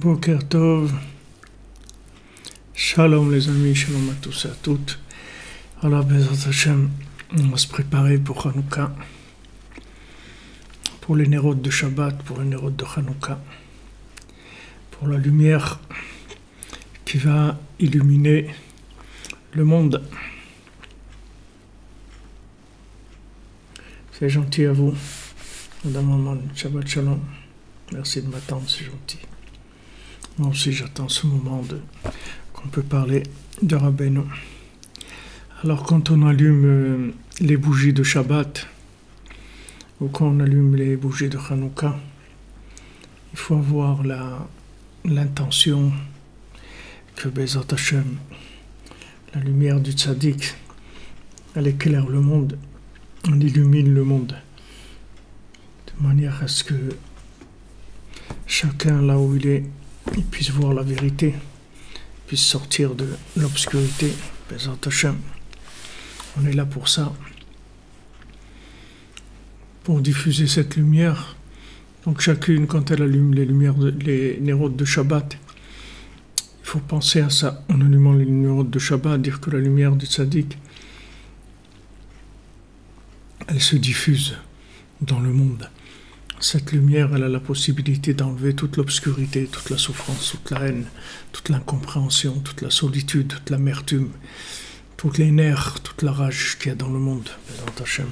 Boker Tov, Shalom les amis, Shalom à tous et à toutes. Alors, Bezrat Hashem, on va se préparer pour Hanouka, pour les Nerot de Shabbat, pour les Nerot de Hanouka, pour la lumière qui va illuminer le monde. C'est gentil à vous, Madame Maman, Shabbat Shalom. Merci de m'attendre, c'est gentil. Moi aussi, j'attends ce moment qu'on peut parler de Rabbeinu. Alors, quand on allume les bougies de Shabbat, ou quand on allume les bougies de Hanouka, il faut avoir l'intention que Bezrat Hashem, la lumière du tzaddik, elle éclaire le monde, elle illumine le monde, de manière à ce que chacun, là où il est, il puisse voir la vérité, puisse sortir de l'obscurité. Bezrat Hashem, on est là pour ça, pour diffuser cette lumière. Donc chacune, quand elle allume les lumières, les Nerot de Shabbat, il faut penser à ça, en allumant les Nerot de Shabbat, dire que la lumière du tzaddik, elle se diffuse dans le monde. Cette lumière, elle a la possibilité d'enlever toute l'obscurité, toute la souffrance, toute la haine, toute l'incompréhension, toute la solitude, toute l'amertume, toutes les nerfs, toute la rage qu'il y a dans le monde. Bezrat Hashem.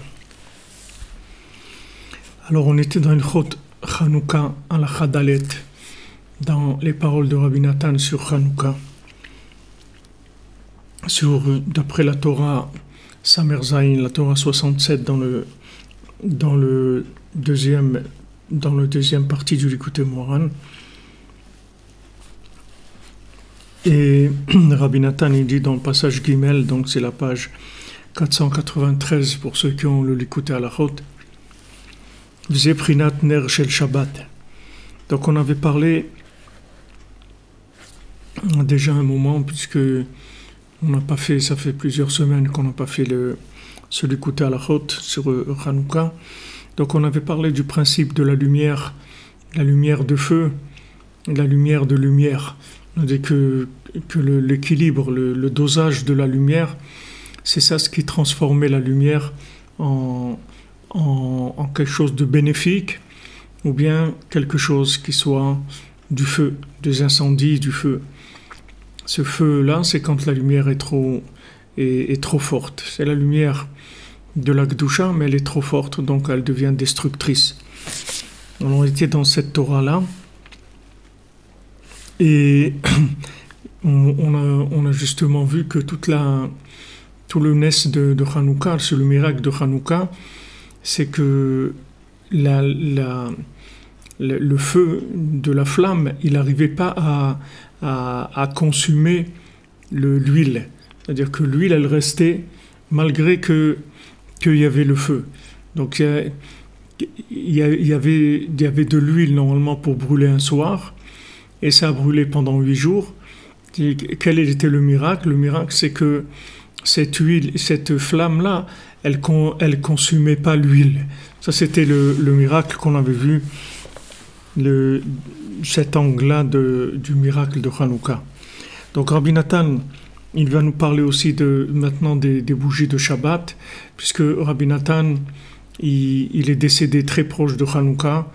Alors, on était dans une chôte Hanouka à la Chadalet, dans les paroles de Rabbi Nathan sur Hanouka, d'après la Torah Samer Zayin, la Torah 67, dans le deuxième partie du Likutei Moharan. Et Rabbi Nathan, il dit dans le passage Gimel, donc c'est la page 493 pour ceux qui ont le Likutei Halachot, V'zeh prinat ner shel Shabbat. Donc on avait parlé déjà un moment, puisque on n'a pas fait, ça fait plusieurs semaines qu'on n'a pas fait ce Likutei Halachot sur Hanouka. Donc on avait parlé du principe de la lumière de feu, la lumière de lumière. On a dit que l'équilibre, le dosage de la lumière, c'est ça ce qui transformait la lumière en quelque chose de bénéfique, ou bien quelque chose qui soit du feu, des incendies, du feu. Ce feu-là, c'est quand la lumière est trop forte. C'est la lumière de la Gdusha, mais elle est trop forte, donc elle devient destructrice. On était dans cette Torah-là, et on a justement vu que tout le nes de Hanouka, c'est le miracle de Hanouka, c'est que le feu de la flamme, il n'arrivait pas à consumer l'huile. C'est-à-dire que l'huile, elle restait, malgré qu'il y avait le feu. Donc il y avait de l'huile normalement pour brûler un soir, et ça a brûlé pendant 8 jours. Et quel était le miracle? Le miracle, c'est que cette huile, cette flamme-là, elle consumait pas l'huile. Ça, c'était le miracle qu'on avait vu, cet angle-là du miracle de Hanouka. Donc Rabbi Nathan, il va nous parler aussi maintenant des bougies de Shabbat, puisque Rabbi Nathan, il est décédé très proche de Hanouka,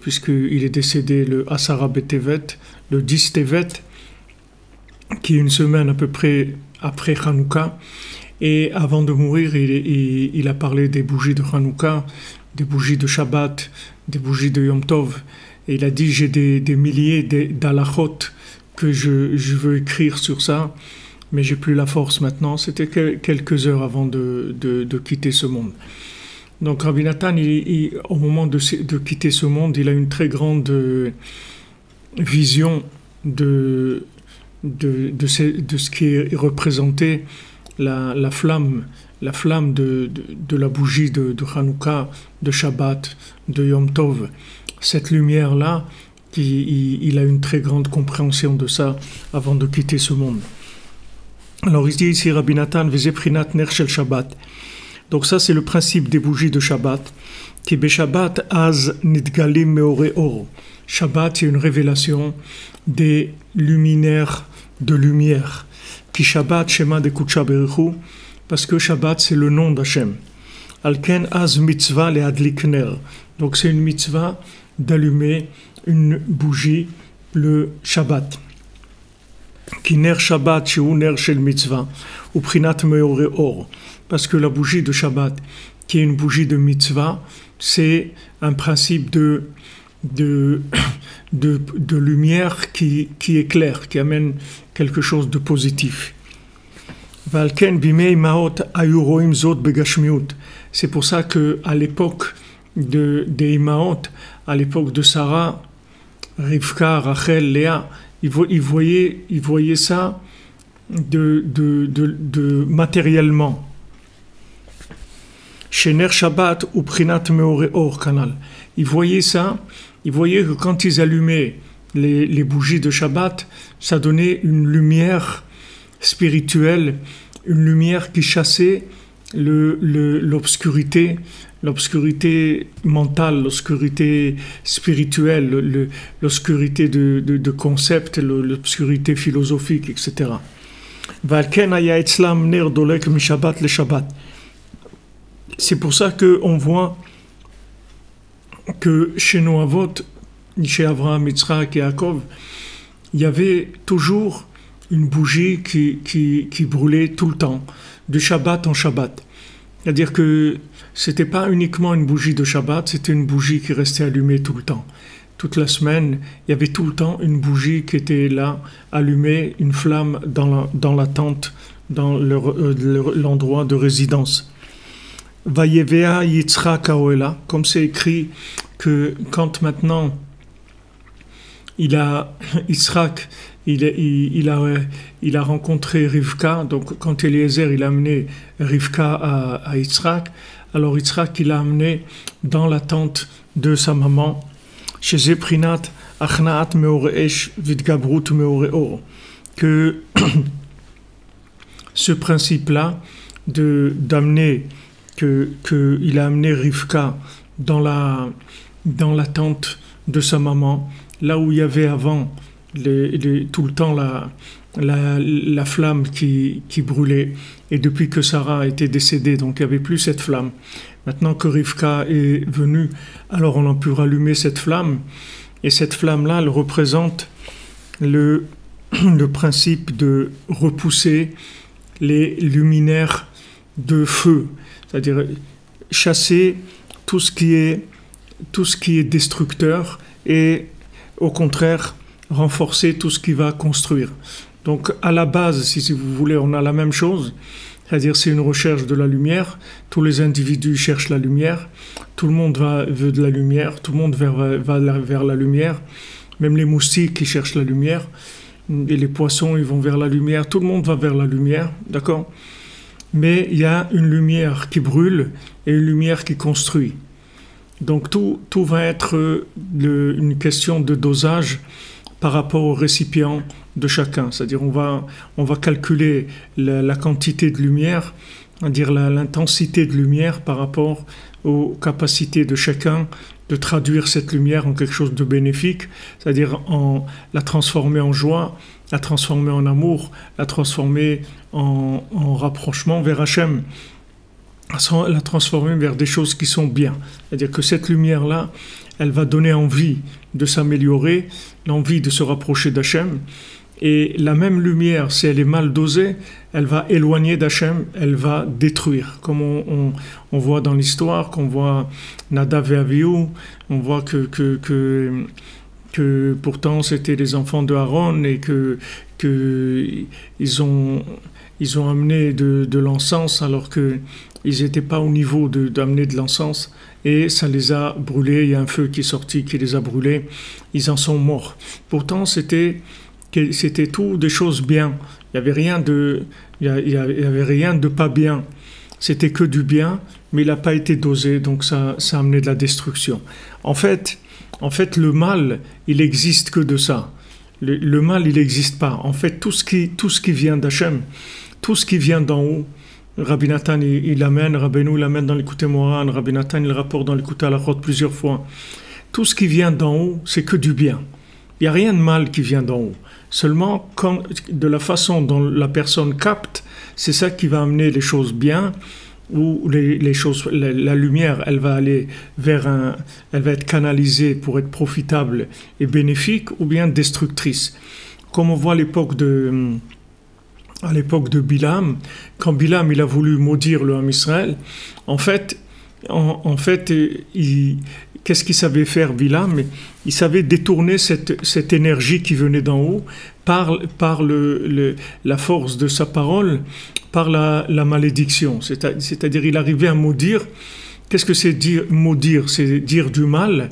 puisqu'il est décédé le Asara Betevet, le 10 Tevet, qui est une semaine à peu près après Hanouka. Et avant de mourir, il a parlé des bougies de Hanouka, des bougies de Shabbat, des bougies de Yom Tov. Et il a dit, j'ai des milliers d'halachot que je veux écrire sur ça, mais j'ai plus la force maintenant. C'était quelques heures avant de quitter ce monde. Donc Rabbi Nathan, au moment de quitter ce monde, il a une très grande vision de ce qui est représenté, la flamme de la bougie de Hanouka, de Shabbat, de Yom Tov. Cette lumière-là, il a une très grande compréhension de ça avant de quitter ce monde. Alors il dit ici Rabbi Nathan, V'zeh prinat ner shel Shabbat. Donc ça, c'est le principe des bougies de Shabbat, Ki beshabbat az nidgalim meore or. Shabbat, c'est une révélation des luminaires de lumière. Ki Shabbat shema de kutsha berechu, parce que Shabbat c'est le nom d'Hachem. Alken az mitzvah le adlik ner. Donc c'est une mitzvah d'allumer une bougie le Shabbat. Ki ner Shabbat sheu ner shel mitzvah ou prinat meore or. Parce que la bougie de Shabbat, qui est une bougie de mitzvah, c'est un principe de lumière qui éclaire, qui amène quelque chose de positif. C'est pour ça qu'à l'époque des Imaot, à l'époque de Sarah, Rivka, Rachel, Léa, ils voyaient ça matériellement. Shener Shabbat ou Prinat Meore Or Kanal. Ils voyaient ça, ils voyaient que quand ils allumaient les bougies de Shabbat, ça donnait une lumière spirituelle, une lumière qui chassait l'obscurité mentale, l'obscurité spirituelle, l'obscurité de concepts, l'obscurité philosophique, etc. Valken haya etzlam ner dolek mi Shabbat le Shabbat. C'est pour ça qu'on voit que chez nos avot, chez Abraham, Yitzhak et Yaakov, il y avait toujours une bougie qui brûlait tout le temps, de Shabbat en Shabbat. C'est-à-dire que ce n'était pas uniquement une bougie de Shabbat, c'était une bougie qui restait allumée tout le temps. Toute la semaine, il y avait tout le temps une bougie qui était là, allumée, une flamme dans la tente, dans l'endroit de résidence. Vayevea Yitzhak Aoela, comme c'est écrit que quand maintenant Yitzhak il a rencontré Rivka, donc quand Eliezer il a amené Rivka à Yitzhak, alors Yitzhak il l'a amené dans la tente de sa maman, chez Zeprinat Achnaat Meoreesh Vidgabrut Meoreor, que ce principe-là d'amener qu'il a amené Rivka dans la tente de sa maman, là où il y avait avant tout le temps la flamme qui brûlait, et depuis que Sarah était décédée, donc il n'y avait plus cette flamme. Maintenant que Rivka est venue, alors on a pu rallumer cette flamme, et cette flamme-là, elle représente le principe de repousser les luminaires de feu, c'est-à-dire chasser tout ce qui est destructeur et au contraire renforcer tout ce qui va construire. Donc à la base, si vous voulez, on a la même chose, c'est-à-dire c'est une recherche de la lumière, tous les individus cherchent la lumière, tout le monde veut de la lumière, tout le monde va vers la lumière, même les moustiques qui cherchent la lumière, et les poissons ils vont vers la lumière, tout le monde va vers la lumière, d'accord ? Mais il y a une lumière qui brûle et une lumière qui construit. Donc tout va être une question de dosage par rapport au récipient de chacun. C'est-à-dire on va calculer la quantité de lumière, c'est-à-dire l'intensité de lumière par rapport aux capacités de chacun de traduire cette lumière en quelque chose de bénéfique, c'est-à-dire la transformer en joie, la transformer en amour, la transformer en rapprochement vers Hachem, la transformer vers des choses qui sont bien. C'est-à-dire que cette lumière-là, elle va donner envie de s'améliorer, l'envie de se rapprocher d'Hachem. Et la même lumière, si elle est mal dosée, elle va éloigner d'Hachem, elle va détruire. Comme on voit dans l'histoire, qu'on voit Nadav et Avihu, on voit que pourtant c'était les enfants de Aaron et qu'ils ont amené de l'encens alors qu'ils n'étaient pas au niveau d'amener de l'encens et ça les a brûlés, il y a un feu qui est sorti qui les a brûlés, ils en sont morts. Pourtant c'était tout des choses bien, il n'y avait rien de pas bien, c'était que du bien, mais il n'a pas été dosé, donc ça a amené de la destruction. En fait, le mal, il n'existe que de ça. Le mal, il n'existe pas. En fait, tout ce qui vient d'Hachem, tout ce qui vient d'en haut, Rabbi Nathan, il l'amène, Rabbeinu l'amène dans l'écouté Moran, Rabbi Nathan, il rapporte dans l'écouté Halachot plusieurs fois. Tout ce qui vient d'en haut, c'est que du bien. Il n'y a rien de mal qui vient d'en haut. Seulement, de la façon dont la personne capte, c'est ça qui va amener les choses bien, ou les choses, la lumière, elle va aller elle va être canalisée pour être profitable et bénéfique, ou bien destructrice. Comme on voit à l'époque de Bilam, quand Bilam il a voulu maudire le Ham Israël, en fait, qu'est-ce qu'il savait faire Bilam? Il savait détourner cette énergie qui venait d'en haut par la force de sa parole, par la malédiction. C'est-à-dire il arrivait à maudire. Qu'est-ce que c'est maudire? C'est dire du mal.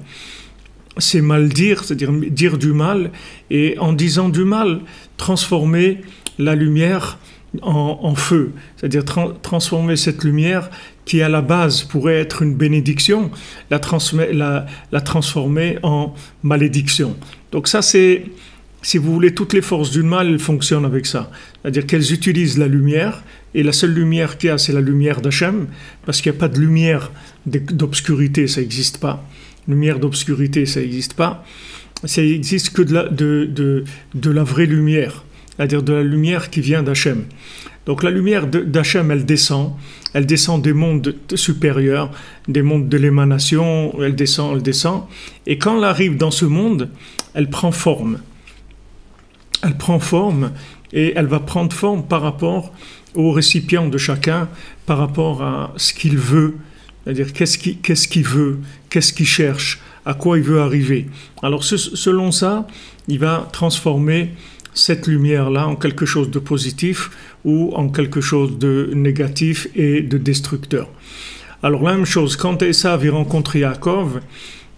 C'est mal-dire, c'est-à-dire dire du mal. Et en disant du mal, transformer la lumière en feu. C'est-à-dire transformer cette lumière qui à la base pourrait être une bénédiction, la transformer en malédiction. Donc ça c'est, si vous voulez, toutes les forces du mal, elles fonctionnent avec ça. C'est-à-dire qu'elles utilisent la lumière, et la seule lumière qu'il y a, c'est la lumière d'Hachem, parce qu'il n'y a pas de lumière d'obscurité, ça n'existe pas. Lumière d'obscurité, ça n'existe pas. Ça n'existe que de la vraie lumière, c'est-à-dire de la lumière qui vient d'Hachem. Donc la lumière d'Hachem, elle descend des mondes supérieurs, des mondes de l'émanation, elle descend, et quand elle arrive dans ce monde, elle prend forme. Elle prend forme, et elle va prendre forme par rapport au récipient de chacun, par rapport à ce qu'il veut, c'est-à-dire qu'est-ce qu'il veut, qu'est-ce qu'il cherche, à quoi il veut arriver. Alors selon ça, il va transformer cette lumière-là en quelque chose de positif ou en quelque chose de négatif et de destructeur. Alors la même chose, quand Esav rencontre Yaakov,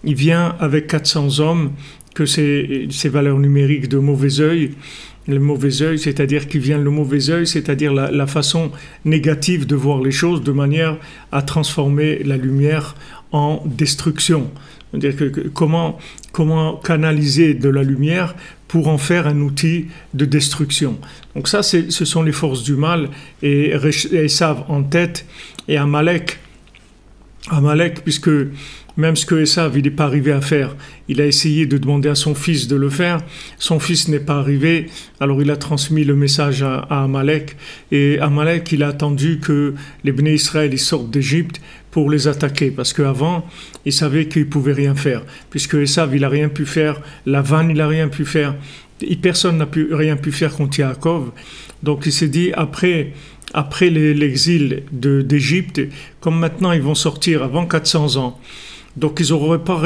il vient avec 400 hommes, que c'est ces valeurs numériques de mauvais œil, le mauvais œil, c'est-à-dire qu'il vient le mauvais œil, c'est-à-dire la façon négative de voir les choses de manière à transformer la lumière en destruction. C'est-à-dire que comment canaliser de la lumière pour en faire un outil de destruction. Donc ça, ce sont les forces du mal, et Esav en tête, et Amalek, puisque même ce que Esav n'est pas arrivé à faire, il a essayé de demander à son fils de le faire, son fils n'est pas arrivé, alors il a transmis le message à Amalek, et Amalek, il a attendu que les Bnei Israël ils sortent d'Égypte pour les attaquer, parce qu'avant, il savait qu'il ne pouvait rien faire, puisque Esav, il n'a rien pu faire, Lavan, il n'a rien pu faire, et personne n'a rien pu faire contre Yaakov. Donc il s'est dit, après l'exil d'Égypte, comme maintenant ils vont sortir avant 400 ans, donc ils n'auraient pas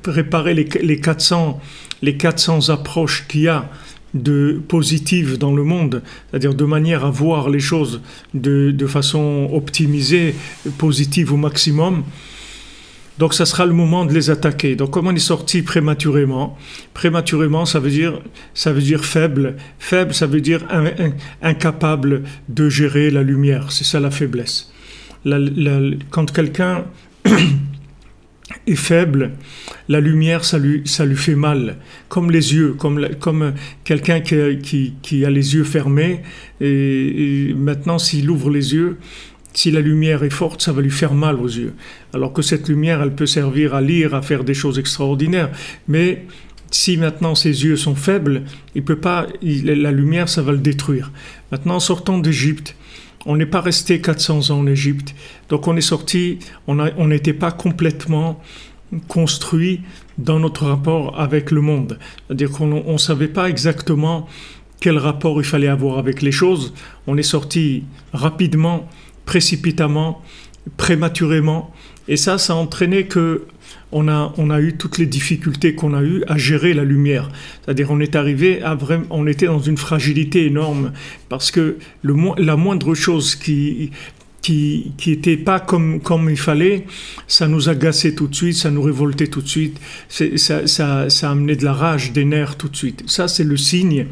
réparé les 400 approches qu'il y a de positives dans le monde, c'est-à-dire de manière à voir les choses de façon optimisée, positive au maximum. Donc ça sera le moment de les attaquer. Donc comme on est sorti prématurément, ça veut dire faible. Faible, ça veut dire incapable de gérer la lumière. C'est ça la faiblesse. Quand quelqu'un est faible, la lumière, ça lui fait mal. Comme les yeux, comme quelqu'un qui a les yeux fermés, et maintenant s'il ouvre les yeux, si la lumière est forte, ça va lui faire mal aux yeux. Alors que cette lumière, elle peut servir à lire, à faire des choses extraordinaires. Mais si maintenant ses yeux sont faibles, la lumière, ça va le détruire. Maintenant, en sortant d'Égypte, on n'est pas resté 400 ans en Égypte. Donc on est sorti, on n'était pas complètement construit dans notre rapport avec le monde. C'est-à-dire qu'on ne savait pas exactement quel rapport il fallait avoir avec les choses. On est sorti rapidement, précipitamment, prématurément, et ça a entraîné que on a eu toutes les difficultés qu'on a eues à gérer la lumière. C'est-à-dire on était dans une fragilité énorme, parce que la moindre chose qui était pas comme il fallait, ça nous agaçait tout de suite, ça nous révoltait tout de suite, ça amenait de la rage, des nerfs tout de suite. Ça, c'est le signe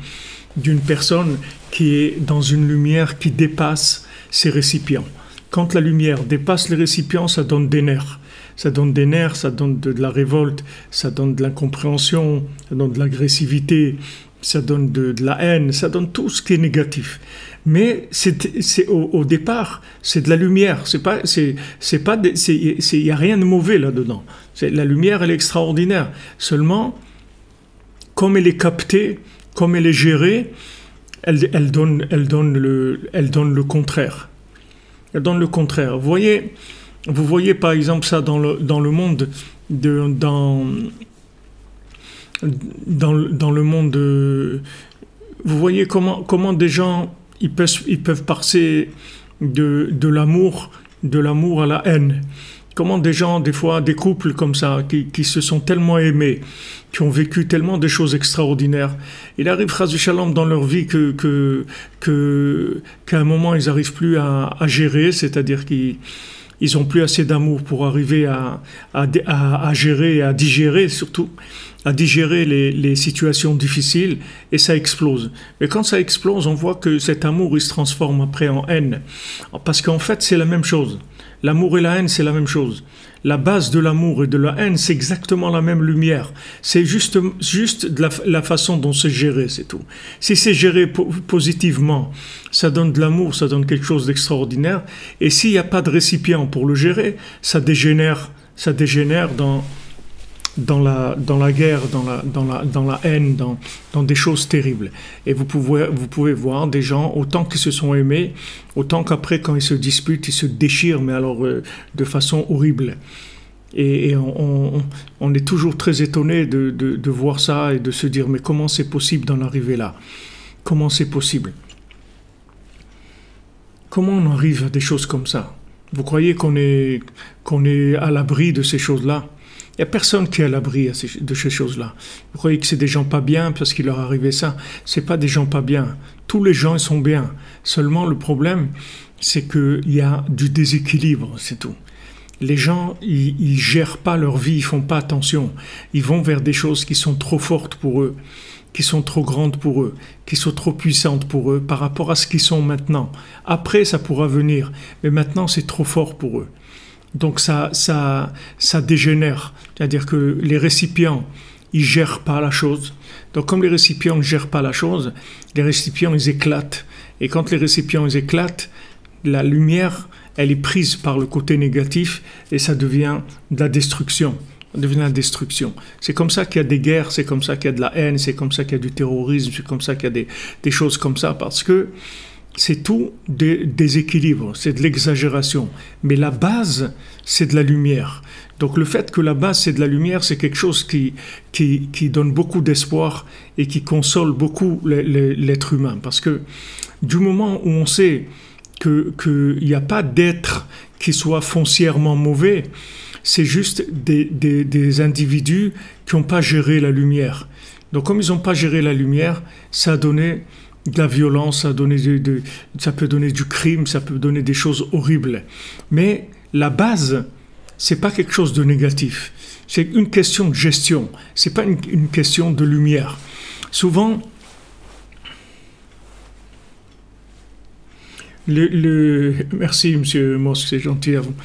d'une personne qui est dans une lumière qui dépasse ses récipients. Quand la lumière dépasse les récipients, ça donne des nerfs. Ça donne des nerfs, ça donne de la révolte, ça donne de l'incompréhension, ça donne de l'agressivité, ça donne de la haine, ça donne tout ce qui est négatif. Mais au départ, c'est de la lumière. Il y a rien de mauvais là-dedans. La lumière, elle est extraordinaire. Seulement, comme elle est captée, comme elle est gérée, elle donne le contraire. Elle donne le contraire. Vous voyez par exemple ça dans le monde dans le monde vous voyez comment des gens ils peuvent passer de l'amour à la haine. Comment des gens, des fois, des couples comme ça, qui se sont tellement aimés, qui ont vécu tellement de choses extraordinaires, il arrive, chas v'shalom, dans leur vie qu'à un moment, ils n'arrivent plus à gérer, c'est-à-dire qu'ils n'ont plus assez d'amour pour arriver à gérer, à digérer surtout, à digérer les situations difficiles, et ça explose. Mais quand ça explose, on voit que cet amour, il se transforme après en haine. Parce qu'en fait, c'est la même chose. L'amour et la haine, c'est la même chose. La base de l'amour et de la haine, c'est exactement la même lumière. C'est juste de la façon dont c'est géré, c'est tout. Si c'est géré positivement, ça donne de l'amour, ça donne quelque chose d'extraordinaire. Et s'il n'y a pas de récipient pour le gérer, ça dégénère dans la guerre, dans la haine, dans des choses terribles. Et vous pouvez voir des gens, autant qu'ils se sont aimés, autant qu'après, quand ils se disputent, ils se déchirent, mais alors de façon horrible. Et on est toujours très étonné de voir ça et de se dire, mais comment c'est possible d'en arriver là? Comment c'est possible? Comment on arrive à des choses comme ça? Vous croyez qu'on est à l'abri de ces choses-là? Il n'y a personne qui est à l'abri de ces choses-là. Vous croyez que c'est des gens pas bien parce qu'il leur arrivait ça? C'est pas des gens pas bien. Tous les gens ils sont bien. Seulement le problème, c'est qu'il y a du déséquilibre, c'est tout. Les gens, ils gèrent pas leur vie, ils font pas attention. Ils vont vers des choses qui sont trop fortes pour eux, qui sont trop grandes pour eux, qui sont trop puissantes pour eux par rapport à ce qu'ils sont maintenant. Après, ça pourra venir, mais maintenant, c'est trop fort pour eux. Donc ça dégénère, c'est-à-dire que les récipients, ils gèrent pas la chose. Donc comme les récipients ne gèrent pas la chose, les récipients, ils éclatent. Et quand les récipients, ils éclatent, la lumière, elle est prise par le côté négatif et ça devient de la destruction. Ça devient la destruction. C'est comme ça qu'il y a des guerres, c'est comme ça qu'il y a de la haine, c'est comme ça qu'il y a du terrorisme, c'est comme ça qu'il y a des choses comme ça, parce que c'est tout des déséquilibres, c'est de l'exagération. Mais la base, c'est de la lumière. Donc le fait que la base, c'est de la lumière, c'est quelque chose qui donne beaucoup d'espoir et qui console beaucoup l'être humain. Parce que du moment où on sait qu'il n'y a pas d'être qui soit foncièrement mauvais, c'est juste des individus qui n'ont pas géré la lumière. Donc comme ils n'ont pas géré la lumière, ça a donné de la violence, ça peut donner du crime, ça peut donner des choses horribles. Mais la base, c'est pas quelque chose de négatif. C'est une question de gestion. C'est pas une question de lumière. Souvent, merci Monsieur Mosque, c'est gentil à vous.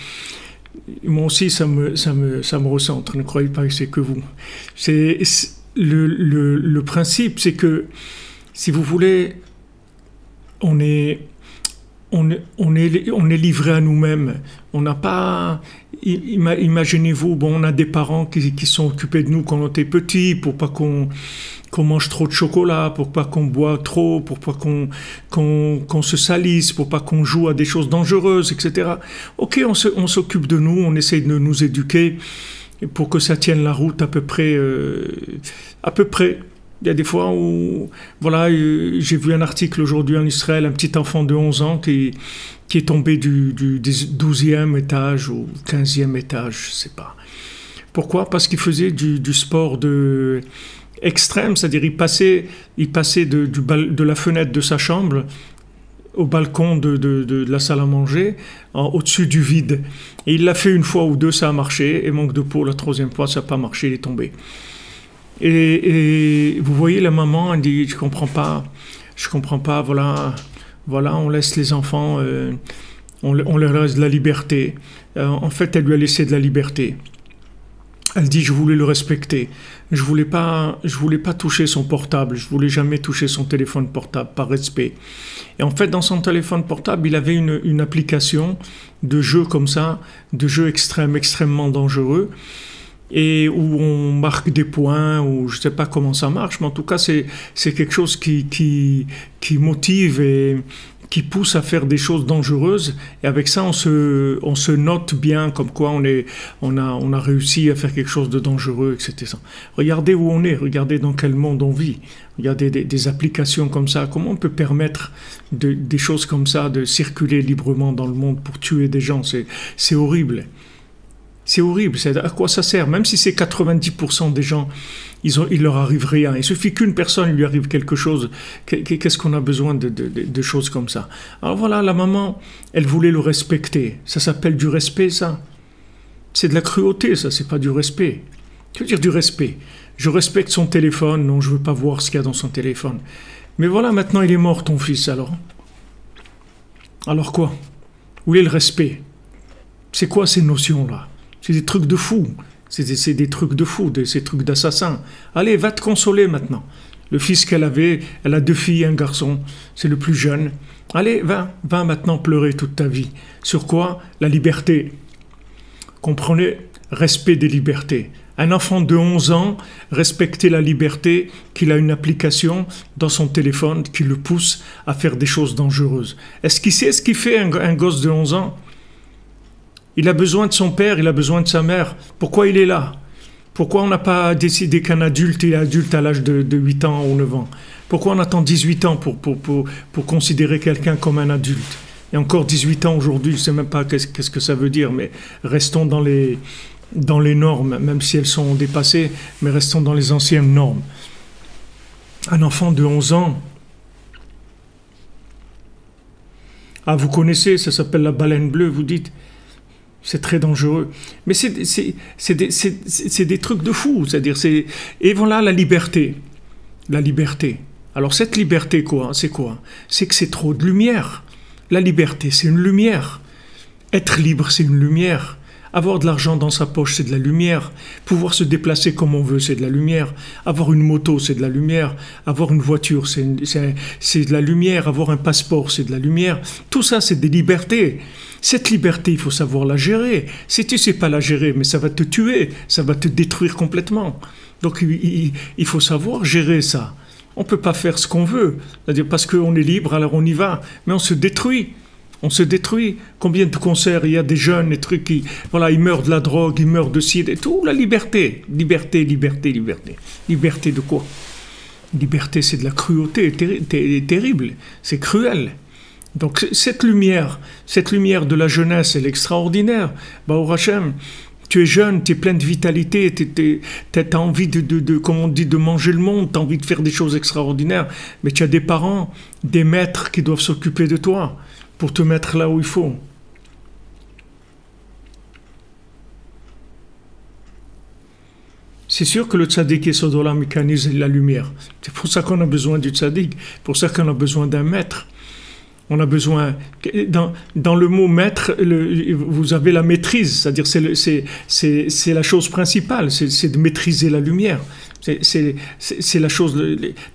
Moi aussi, ça me recentre. Ne croyez pas que c'est que vous. Le principe, c'est que si vous voulez, on est livré à nous-mêmes. On n'a pas... Imaginez-vous, bon, on a des parents qui sont occupés de nous quand on était petits, pour pas qu'on mange trop de chocolat, pour pas qu'on boit trop, pour pas qu'on se salisse, pour pas qu'on joue à des choses dangereuses, etc. Ok, on s'occupe de nous, on essaye de nous éduquer pour que ça tienne la route à peu près. Il y a des fois où, voilà, j'ai vu un article aujourd'hui en Israël, un petit enfant de 11 ans qui est tombé du 12e étage ou 15e étage, je ne sais pas. Pourquoi? Parce qu'il faisait du sport extrême, c'est-à-dire il passait de la fenêtre de sa chambre au balcon de la salle à manger, au-dessus du vide. Et il l'a fait une fois ou deux, ça a marché, et manque de peau, la troisième fois, ça n'a pas marché, il est tombé. Et vous voyez la maman, elle dit, je comprends pas, voilà, on laisse les enfants, on leur laisse de la liberté. En fait, elle lui a laissé de la liberté. Elle dit, je voulais le respecter. Je voulais pas toucher son portable. Je voulais jamais toucher son téléphone portable, par respect. Et en fait, dans son téléphone portable, il avait une application de jeu comme ça, de jeu extrêmement dangereux, et où on marque des points, ou je sais pas comment ça marche, mais en tout cas, c'est quelque chose qui motive et qui pousse à faire des choses dangereuses, et avec ça on se note bien comme quoi on a réussi à faire quelque chose de dangereux, etc. Regardez où on est, regardez dans quel monde on vit, regardez des applications comme ça, comment on peut permettre des choses comme ça de circuler librement dans le monde pour tuer des gens, c'est horrible. C'est horrible, à quoi ça sert? Même si c'est 90% des gens, il leur arrive rien. Il suffit qu'une personne lui arrive quelque chose. Qu'est-ce qu'on a besoin de choses comme ça? Alors voilà, la maman, elle voulait le respecter. Ça s'appelle du respect, ça? C'est de la cruauté, ça, c'est pas du respect. Que veut dire du respect? Je respecte son téléphone, non, je veux pas voir ce qu'il y a dans son téléphone. Mais voilà, maintenant il est mort, ton fils, alors. Alors quoi? Où est le respect? C'est quoi ces notions-là? C'est des trucs de fou. C'est des trucs de fou, ces trucs d'assassins. Allez, va te consoler maintenant. Le fils qu'elle avait, elle a 2 filles et un garçon. C'est le plus jeune. Allez, va maintenant pleurer toute ta vie. Sur quoi? La liberté. Comprenez? Respect des libertés. Un enfant de 11 ans, respecter la liberté, qu'il a une application dans son téléphone qui le pousse à faire des choses dangereuses. Est-ce qu'il sait ce qu'il fait un gosse de 11 ans? Il a besoin de son père, il a besoin de sa mère. Pourquoi il est là? Pourquoi on n'a pas décidé qu'un adulte est adulte à l'âge de 8 ans ou 9 ans? Pourquoi on attend 18 ans pour considérer quelqu'un comme un adulte? Et encore 18 ans aujourd'hui, je ne sais même pas qu'est-ce que ça veut dire, mais restons dans les normes, même si elles sont dépassées, mais restons dans les anciennes normes. Un enfant de 11 ans, ah vous connaissez, ça s'appelle la baleine bleue, vous dites? C'est très dangereux. Mais c'est des trucs de fou. C'est-à-dire, et voilà la liberté. La liberté. Alors cette liberté, c'est quoi? C'est que c'est trop de lumière. La liberté, c'est une lumière. Être libre, c'est une lumière. Avoir de l'argent dans sa poche, c'est de la lumière. Pouvoir se déplacer comme on veut, c'est de la lumière. Avoir une moto, c'est de la lumière. Avoir une voiture, c'est de la lumière. Avoir un passeport, c'est de la lumière. Tout ça, c'est des libertés. Cette liberté, il faut savoir la gérer. Si tu ne sais pas la gérer, mais ça va te tuer, ça va te détruire complètement. Donc il faut savoir gérer ça. On ne peut pas faire ce qu'on veut. C'est-à-dire parce qu'on est libre, alors on y va. Mais on se détruit. On se détruit. Combien de concerts il y a des jeunes, des trucs qui... Voilà, ils meurent de la drogue, ils meurent de ci, et tout. La liberté. Liberté, liberté, liberté. Liberté de quoi? Liberté, c'est de la cruauté terrible. C'est cruel. Donc cette lumière de la jeunesse, elle est extraordinaire. Baruch Hashem, tu es jeune, tu es plein de vitalité, tu as envie comme on dit, de manger le monde, tu as envie de faire des choses extraordinaires, mais tu as des parents, des maîtres qui doivent s'occuper de toi pour te mettre là où il faut. C'est sûr que le tzaddik Yesod mécanise la lumière. C'est pour ça qu'on a besoin du tzaddik, pour ça qu'on a besoin d'un maître. On a besoin, dans le mot maître, vous avez la maîtrise, c'est-à-dire c'est la chose principale, c'est de maîtriser la lumière. C'est la chose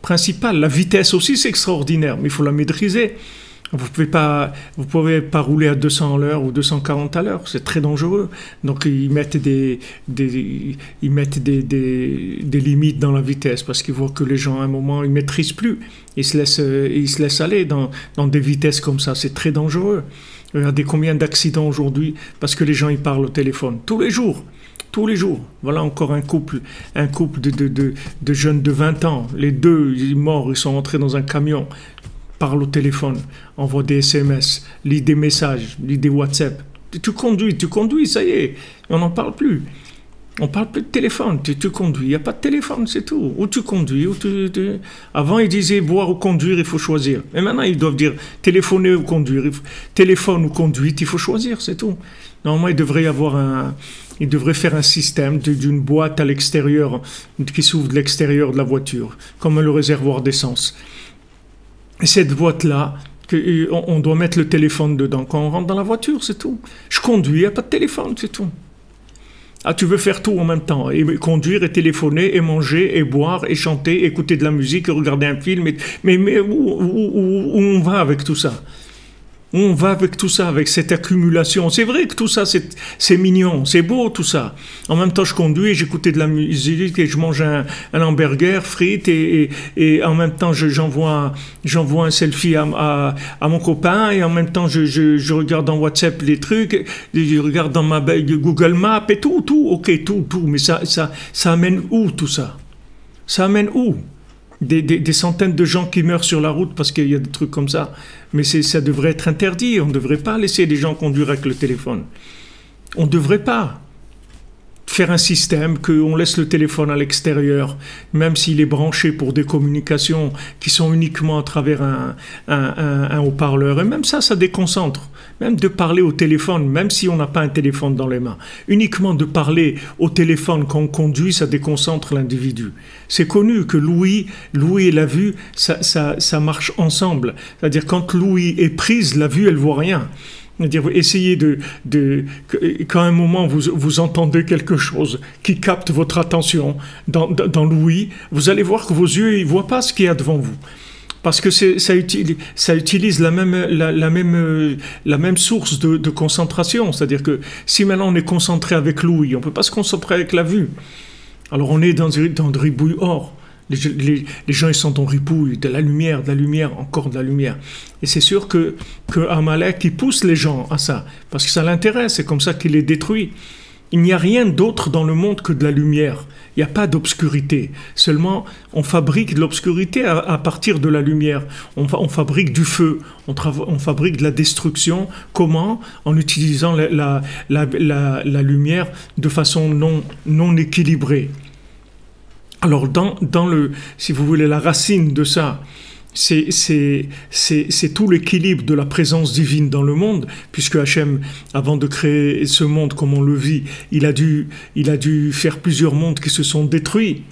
principale. La vitesse aussi, c'est extraordinaire, mais il faut la maîtriser. Vous pouvez pas rouler à 200 à l'heure ou 240 à l'heure, c'est très dangereux. Donc ils mettent des limites dans la vitesse parce qu'ils voient que les gens à un moment ils maîtrisent plus, ils se laissent aller dans des vitesses comme ça, c'est très dangereux. Regardez combien d'accidents aujourd'hui parce que les gens ils parlent au téléphone tous les jours. Tous les jours. Voilà encore un couple de jeunes de 20 ans. Les deux ils sont morts, ils sont entrés dans un camion. Parle au téléphone, envoie des SMS, lis des messages, lis des WhatsApp. Tu conduis, ça y est, on n'en parle plus. On parle plus de téléphone, tu conduis, il n'y a pas de téléphone, c'est tout. Ou tu conduis, Avant, ils disaient boire ou conduire, il faut choisir. Et maintenant, ils doivent dire téléphoner ou conduire. Téléphone ou conduite, il faut choisir, c'est tout. Normalement, il devrait faire un système d'une boîte à l'extérieur, qui s'ouvre de l'extérieur de la voiture, comme le réservoir d'essence. Et cette boîte-là, on doit mettre le téléphone dedans quand on rentre dans la voiture, c'est tout. Je conduis, il n'y a pas de téléphone, c'est tout. Ah, tu veux faire tout en même temps, et conduire, et téléphoner, et manger, et boire, et chanter, écouter de la musique, et regarder un film. Mais où on va avec tout ça? On va avec tout ça, avec cette accumulation. C'est vrai que tout ça, c'est mignon, c'est beau tout ça. En même temps, je conduis, j'écoutais de la musique et je mange un hamburger, frites et en même temps, j'envoie un selfie à mon copain et en même temps, je regarde dans WhatsApp les trucs, je regarde dans ma Google Maps et tout, ok, tout. Mais ça amène où tout ça? Ça amène où? Des centaines de gens qui meurent sur la route parce qu'il y a des trucs comme ça. Mais ça devrait être interdit. On ne devrait pas laisser les gens conduire avec le téléphone. On ne devrait pas faire un système qu'on laisse le téléphone à l'extérieur, même s'il est branché pour des communications qui sont uniquement à travers un haut-parleur. Et même ça déconcentre. Même de parler au téléphone, même si on n'a pas un téléphone dans les mains. Uniquement de parler au téléphone quand on conduit, ça déconcentre l'individu. C'est connu que l'ouïe et la vue, ça marche ensemble. C'est-à-dire quand l'ouïe est prise, la vue, elle ne voit rien. C'est-à-dire, essayez quand à un moment vous entendez quelque chose qui capte votre attention dans l'ouïe, vous allez voir que vos yeux ne voient pas ce qu'il y a devant vous. Parce que ça utilise la même source de concentration. C'est-à-dire que si maintenant on est concentré avec l'ouïe, on ne peut pas se concentrer avec la vue. Alors on est dans de ribouille or. Les gens ils sont en ripouille, de la lumière, encore de la lumière. Et c'est sûr que Amalek il pousse les gens à ça, parce que ça l'intéresse, c'est comme ça qu'il les détruit. Il n'y a rien d'autre dans le monde que de la lumière. Il n'y a pas d'obscurité. Seulement, on fabrique de l'obscurité à partir de la lumière. On fabrique du feu. On fabrique de la destruction. Comment? En utilisant la lumière de façon non équilibrée. Alors, si vous voulez, la racine de ça, c'est tout l'équilibre de la présence divine dans le monde, puisque Hachem, avant de créer ce monde comme on le vit, il a dû faire plusieurs mondes qui se sont détruits.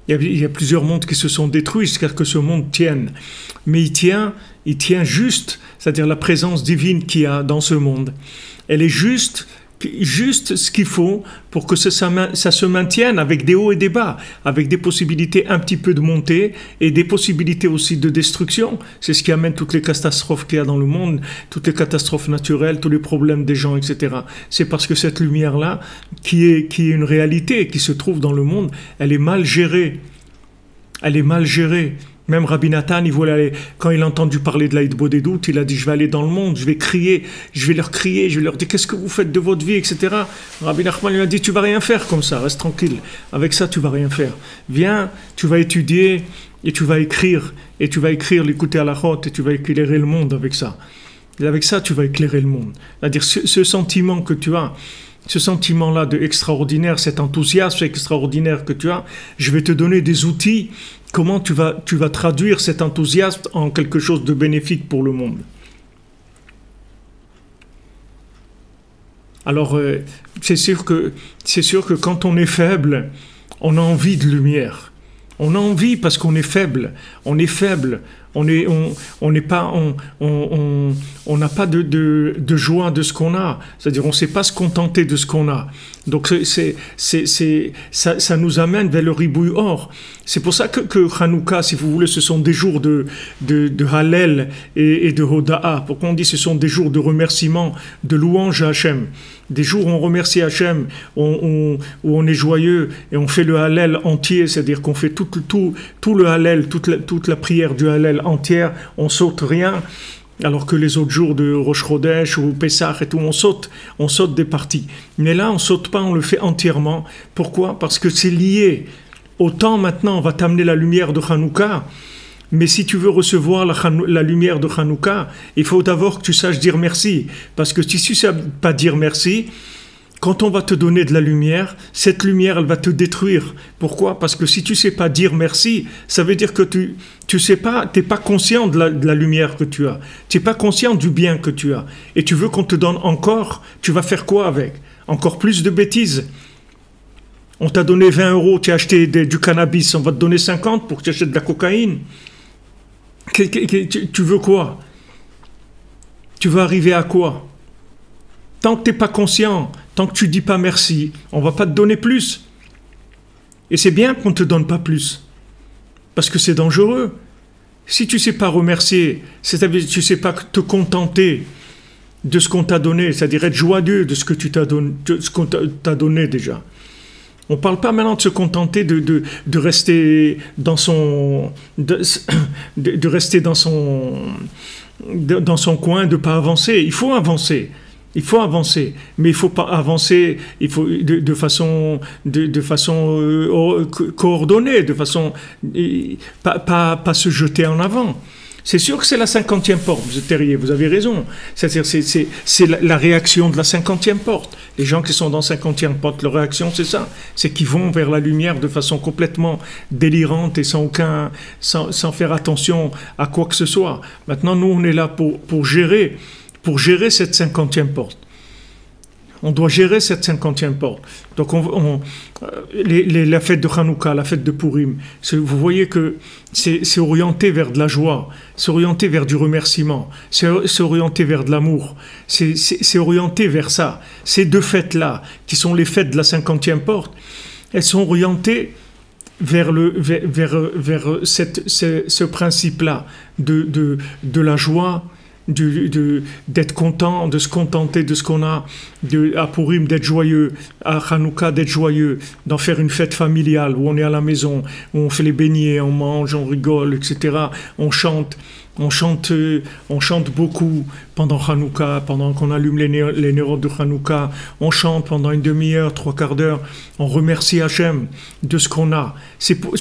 Il y a plusieurs mondes qui se sont détruits jusqu'à ce que ce monde tienne. Mais il tient juste, c'est-à-dire la présence divine qu'il y a dans ce monde. Elle est juste ce qu'il faut pour que ça se maintienne avec des hauts et des bas, avec des possibilités un petit peu de montée et des possibilités aussi de destruction. C'est ce qui amène toutes les catastrophes qu'il y a dans le monde, toutes les catastrophes naturelles, tous les problèmes des gens, etc. C'est parce que cette lumière-là, qui est une réalité, qui se trouve dans le monde, elle est mal gérée. Elle est mal gérée. Même Rabbi Nathan, quand il a entendu parler de l'Aïd Bodedut, il a dit, je vais aller dans le monde, je vais leur crier, je vais leur dire, qu'est-ce que vous faites de votre vie, etc. Rabbi Nachman lui a dit, tu vas rien faire comme ça, reste tranquille, avec ça tu vas rien faire. Viens, tu vas étudier et tu vas écrire l'écouter à la rote et tu vas éclairer le monde avec ça. Et avec ça, tu vas éclairer le monde. C'est-à-dire, ce sentiment que tu as, ce sentiment-là de extraordinaire, cet enthousiasme extraordinaire que tu as, je vais te donner des outils. Comment tu vas traduire cet enthousiasme en quelque chose de bénéfique pour le monde? Alors, c'est sûr que quand on est faible, on a envie de lumière. On a envie parce qu'on est faible. On est faible. On n'a pas de joie de ce qu'on a. C'est-à-dire, on ne sait pas se contenter de ce qu'on a. Donc, ça nous amène vers le ribouille or. C'est pour ça que Hanouka, si vous voulez, ce sont des jours de Hallel et de Hoda'a. Pourquoi on dit ce sont des jours de remerciement, de louange à Hachem? Des jours où on remercie Hachem, où on est joyeux et on fait le Hallel entier, c'est-à-dire qu'on fait tout le Hallel, toute la prière du Hallel entière, on saute rien, alors que les autres jours de Rosh Chodesh ou Pessah et tout, on saute des parties. Mais là, on saute pas, on le fait entièrement. Pourquoi? Parce que c'est lié. Autant maintenant, on va t'amener la lumière de Hanouka, mais si tu veux recevoir la lumière de Hanouka, il faut d'abord que tu saches dire merci. Parce que si tu ne sais pas dire merci, quand on va te donner de la lumière, cette lumière, elle va te détruire. Pourquoi? Parce que si tu ne sais pas dire merci, ça veut dire que tu sais pas, tu n'es pas conscient de la lumière que tu as. Tu n'es pas conscient du bien que tu as. Et tu veux qu'on te donne encore, tu vas faire quoi avec? Encore plus de bêtises. On t'a donné 20 €, tu as acheté du cannabis, on va te donner 50 pour que tu achètes de la cocaïne. Tu veux quoi? Tu veux arriver à quoi? Tant que tu n'es pas conscient, tant que tu ne dis pas merci, on ne va pas te donner plus. Et c'est bien qu'on ne te donne pas plus. Parce que c'est dangereux. Si tu ne sais pas remercier, c'est-à-dire que tu ne sais pas te contenter de ce qu'on t'a donné, c'est-à-dire être joyeux de ce que tu t'as donné, de ce qu'on t'a donné déjà. On ne parle pas maintenant de se contenter de rester dans son de rester dans son coin, de ne pas avancer. Il faut avancer. Il faut avancer, mais il faut pas avancer. Il faut de façon coordonnée, de façon pas se jeter en avant. C'est sûr que c'est la 50e porte, M. Terrier, vous avez raison. C'est-à-dire c'est la réaction de la 50e porte. Les gens qui sont dans la 50e porte, leur réaction c'est ça, c'est qu'ils vont vers la lumière de façon complètement délirante et sans faire attention à quoi que ce soit. Maintenant, nous on est là pour gérer cette 50e porte. On doit gérer cette 50e porte. Donc, la fête de Hanouka, la fête de Purim, vous voyez que c'est orienté vers de la joie, c'est orienté vers du remerciement, c'est orienté vers de l'amour, c'est orienté vers ça. Ces deux fêtes-là, qui sont les fêtes de la 50e porte, elles sont orientées vers ce principe-là de la joie, d'être content, de se contenter de ce qu'on a, à Purim d'être joyeux, à Hanouka d'être joyeux, d'en faire une fête familiale où on est à la maison, où on fait les beignets, on mange, on rigole, etc. On chante beaucoup pendant Hanouka, pendant qu'on allume les nérodes de Hanouka, on chante pendant une demi-heure, 3/4 d'heure, on remercie Hachem de ce qu'on a.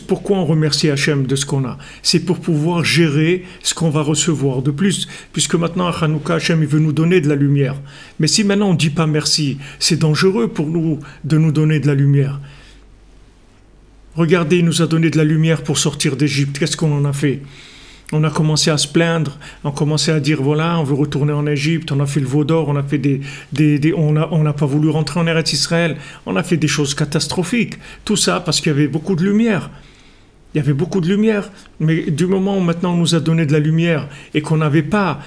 Pourquoi on remercie Hachem de ce qu'on a? C'est pour pouvoir gérer ce qu'on va recevoir de plus, puisque maintenant à Hanouka, Hachem il veut nous donner de la lumière. Mais si maintenant on ne dit pas merci, c'est dangereux pour nous de nous donner de la lumière. Regardez, il nous a donné de la lumière pour sortir d'Égypte, qu'est-ce qu'on en a fait? On a commencé à se plaindre, on a commencé à dire voilà, on veut retourner en Égypte, on a fait le veau d'or, on a fait on n'a pas voulu rentrer en Eretz Israël, on a fait des choses catastrophiques. Tout ça parce qu'il y avait beaucoup de lumière. Il y avait beaucoup de lumière, mais du moment où maintenant on nous a donné de la lumière et qu'on n'avait pas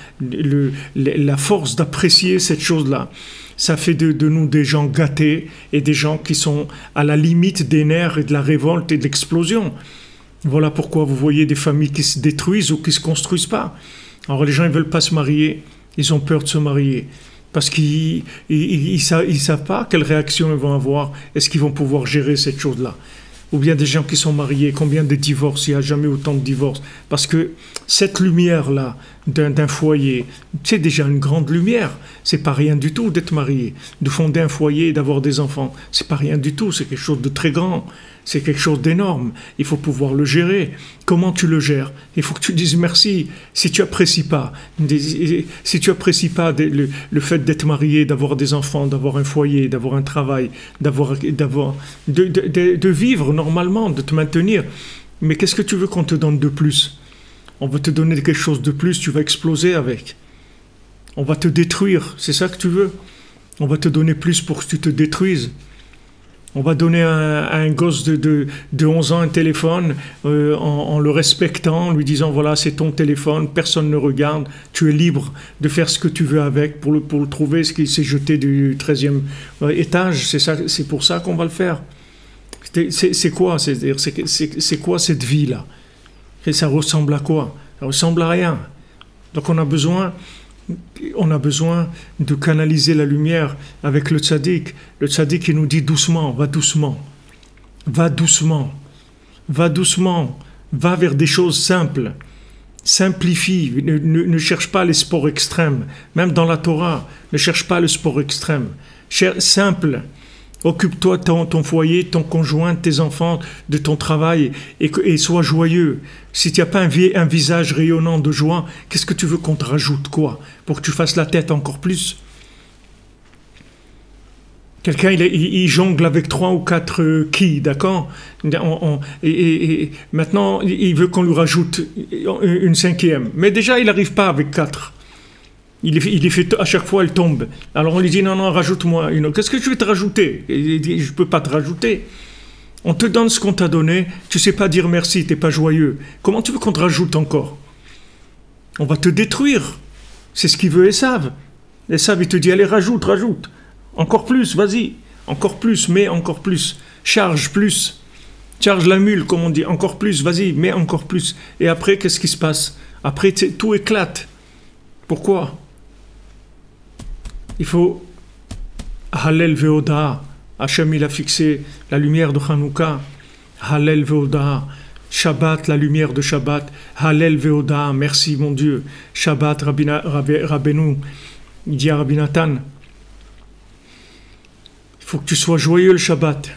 la force d'apprécier cette chose-là, ça fait de nous des gens gâtés et des gens qui sont à la limite des nerfs et de la révolte et de l'explosion. Voilà pourquoi vous voyez des familles qui se détruisent ou qui ne se construisent pas. Alors les gens ne veulent pas se marier, ils ont peur de se marier, parce qu'ils ne savent pas quelle réaction ils vont avoir, est-ce qu'ils vont pouvoir gérer cette chose-là. Ou bien des gens qui sont mariés, combien de divorces, il n'y a jamais autant de divorces. Parce que cette lumière-là d'un foyer, c'est déjà une grande lumière. C'est pas rien du tout d'être marié, de fonder un foyer et d'avoir des enfants. C'est pas rien du tout, c'est quelque chose de très grand. C'est quelque chose d'énorme. Il faut pouvoir le gérer. Comment tu le gères? Il faut que tu dises merci. Si tu apprécies pas, le fait d'être marié, d'avoir des enfants, d'avoir un foyer, d'avoir un travail, de vivre normalement, de te maintenir. Mais qu'est-ce que tu veux qu'on te donne de plus? On veut te donner quelque chose de plus, tu vas exploser avec. On va te détruire. C'est ça que tu veux? On va te donner plus pour que tu te détruises. On va donner à un gosse de 11 ans un téléphone en le respectant, en lui disant voilà c'est ton téléphone, personne ne regarde, tu es libre de faire ce que tu veux avec pour le trouver, ce qui s'est jeté du 13e étage, c'est pour ça qu'on va le faire. C'est quoi cette vie-là? Et ça ressemble à quoi? Ça ressemble à rien. Donc on a besoin de canaliser la lumière avec le tzaddik. Le tzaddik, il nous dit doucement, va doucement, va doucement, va doucement, va vers des choses simples. Simplifie, ne cherche pas les sports extrêmes. Même dans la Torah, ne cherche pas le sport extrême. Simple. Occupe-toi de ton foyer, ton conjoint, de tes enfants, de ton travail et sois joyeux. Si tu n'as pas un visage rayonnant de joie, qu'est-ce que tu veux qu'on te rajoute quoi? Pour que tu fasses la tête encore plus? Quelqu'un, il jongle avec 3 ou 4 quilles, d'accord? Et maintenant, il veut qu'on lui rajoute une 5e. Mais déjà, il n'arrive pas avec 4. Il est fait, à chaque fois, elle tombe. Alors on lui dit, non, rajoute-moi une autre. Qu'est-ce que je vais te rajouter? Il dit, je ne peux pas te rajouter. On te donne ce qu'on t'a donné, tu ne sais pas dire merci, tu n'es pas joyeux. Comment tu veux qu'on te rajoute encore? On va te détruire. C'est ce qu'il veut Esav. Et ça, il te dit, allez, rajoute, rajoute. Encore plus, vas-y. Encore plus, mets encore plus. Charge plus. Charge la mule, comme on dit. Encore plus, vas-y, mets encore plus. Et après, qu'est-ce qui se passe? Après, tout éclate. Pourquoi? Il faut Hallel Veoda. Hachem, il a fixé la lumière de Hanouka. Hallel Veoda. Shabbat, la lumière de Shabbat. Hallel Veoda. Merci, mon Dieu. Shabbat, Rabbeinu. Il dit à Rabbi Nathan, il faut que tu sois joyeux le Shabbat. Il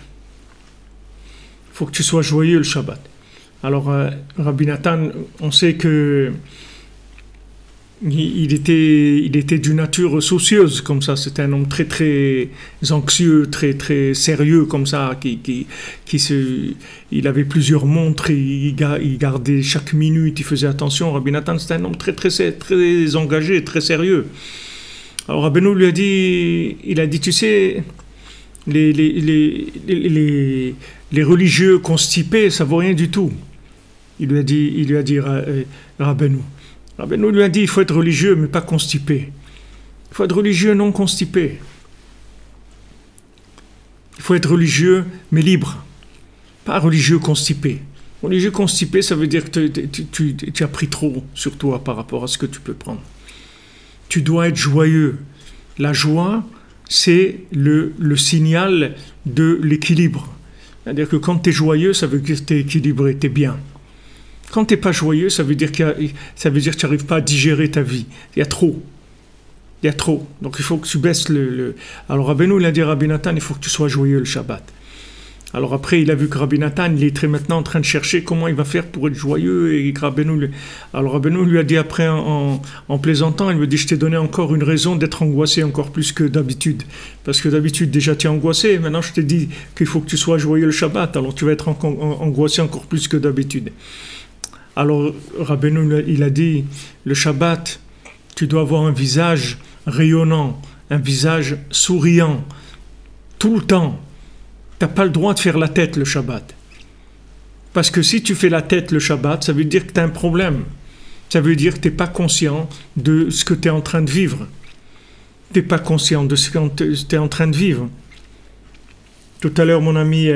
faut que tu sois joyeux le Shabbat. Alors, Rabbi Nathan, on sait que il était d'une nature soucieuse, comme ça. C'était un homme très, très anxieux, très, très sérieux, comme ça. Il avait plusieurs montres, il gardait chaque minute, il faisait attention. Rabbi Nathan, c'était un homme très, très, très engagé, très sérieux. Alors, Rabbeinu lui a dit, tu sais, les religieux constipés, ça vaut rien du tout. Il lui a dit Rabbeinu. Rabbeinu lui a dit, il faut être religieux, mais pas constipé. Il faut être religieux, non constipé. Il faut être religieux, mais libre. Pas religieux constipé. Religieux constipé, ça veut dire que tu as pris trop sur toi par rapport à ce que tu peux prendre. Tu dois être joyeux. La joie, c'est le signal de l'équilibre. C'est-à-dire que quand tu es joyeux, ça veut dire que tu es équilibré, tu es bien. Quand tu n'es pas joyeux, ça veut dire que tu n'arrives pas à digérer ta vie. Il y a trop. Il y a trop. Donc il faut que tu baisses le... Alors Rabbeinu, il a dit à Rabbi Nathan, il faut que tu sois joyeux le Shabbat. Alors après, il a vu que Rabbi Nathan, il est maintenant en train de chercher comment il va faire pour être joyeux. Et alors Rabbeinu lui a dit après, en plaisantant, il me dit, je t'ai donné encore une raison d'être angoissé encore plus que d'habitude. Parce que d'habitude, déjà, tu es angoissé. Maintenant, je t'ai dit qu'il faut que tu sois joyeux le Shabbat. Alors tu vas être angoissé encore plus que d'habitude. Alors Rabbeinu, il a dit, le Shabbat, tu dois avoir un visage rayonnant, un visage souriant, tout le temps. Tu n'as pas le droit de faire la tête le Shabbat. Parce que si tu fais la tête le Shabbat, ça veut dire que tu as un problème. Ça veut dire que tu n'es pas conscient de ce que tu es en train de vivre. Tu n'es pas conscient de ce que tu es en train de vivre. Tout à l'heure, mon ami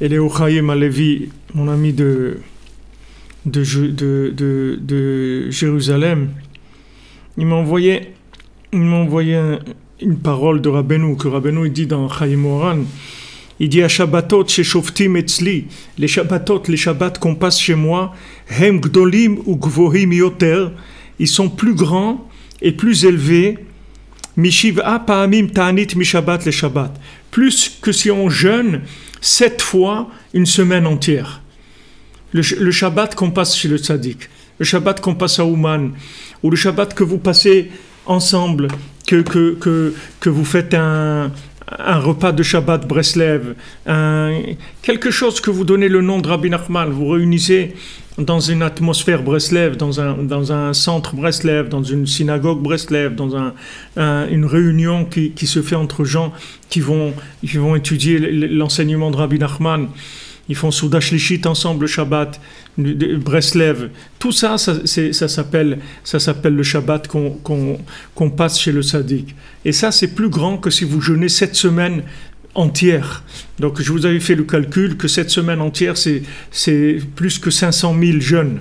Eléo Chaim Alevi, mon ami de Jérusalem, il m'a envoyé une parole de Rabbeinu, que Rabbeinu il dit dans Chaim Moran. Il dit à Shabbatot chez Shoftim Etzli, les Shabbatot, les Shabbats qu'on passe chez moi, Hem Gdolim ou Gvohim Yoter, ils sont plus grands et plus élevés, Mishiv'a Pa'amim Ta'anit Mishabbat les Shabbats, plus que si on jeûne 7 fois une semaine entière. Le Shabbat qu'on passe chez le Tzaddik, le Shabbat qu'on passe à Ouman, ou le Shabbat que vous passez ensemble, que vous faites un repas de Shabbat Breslev, quelque chose que vous donnez le nom de Rabbi Nachman, vous réunissez dans une atmosphère Breslev, dans un centre Breslev, dans une synagogue Breslev, dans une réunion qui se fait entre gens qui vont étudier l'enseignement de Rabbi Nachman. Ils font Souda Shlishit ensemble le Shabbat, Breslev. Tout ça, ça s'appelle le Shabbat qu'on passe chez le Tzaddik. Et ça, c'est plus grand que si vous jeûnez 7 semaines entières. Donc, je vous avais fait le calcul que 7 semaines entières, c'est plus que 500 000 jeûnes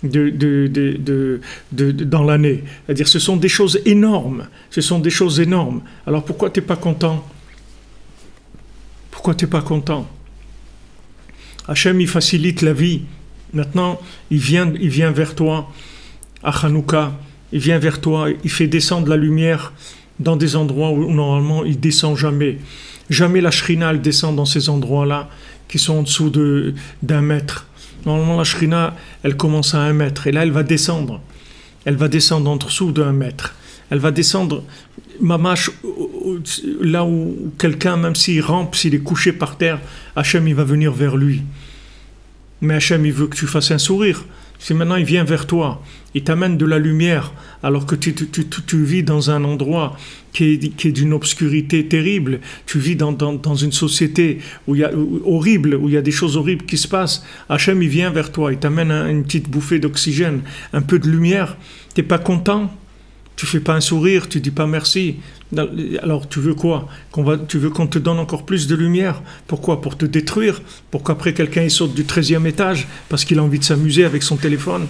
dans l'année. C'est-à-dire, ce sont des choses énormes. Ce sont des choses énormes. Alors, pourquoi tu n'es pas content? Pourquoi tu n'es pas content? Hachem, il facilite la vie. Maintenant, il vient vers toi à Hanouka. Il vient vers toi, il fait descendre la lumière dans des endroits où normalement il descend jamais. Jamais la Shrina descend dans ces endroits-là qui sont en dessous d'1 mètre. Normalement, la Shrina, elle commence à 1 mètre. Et là, elle va descendre. Elle va descendre en dessous d'1 mètre. Elle va descendre, mamash, là où quelqu'un, même s'il rampe, s'il est couché par terre, Hachem, il va venir vers lui. Mais Hachem, il veut que tu fasses un sourire. Si maintenant il vient vers toi, il t'amène de la lumière, alors que tu vis dans un endroit qui est d'une obscurité terrible, tu vis dans une société horrible, où il y a des choses horribles qui se passent, Hachem, il vient vers toi, il t'amène une petite bouffée d'oxygène, un peu de lumière, tu n'es pas content? Tu fais pas un sourire, tu dis pas merci. Alors tu veux quoi? Tu veux qu'on te donne encore plus de lumière? Pourquoi? Pour te détruire? Pour qu'après quelqu'un il saute du 13e étage parce qu'il a envie de s'amuser avec son téléphone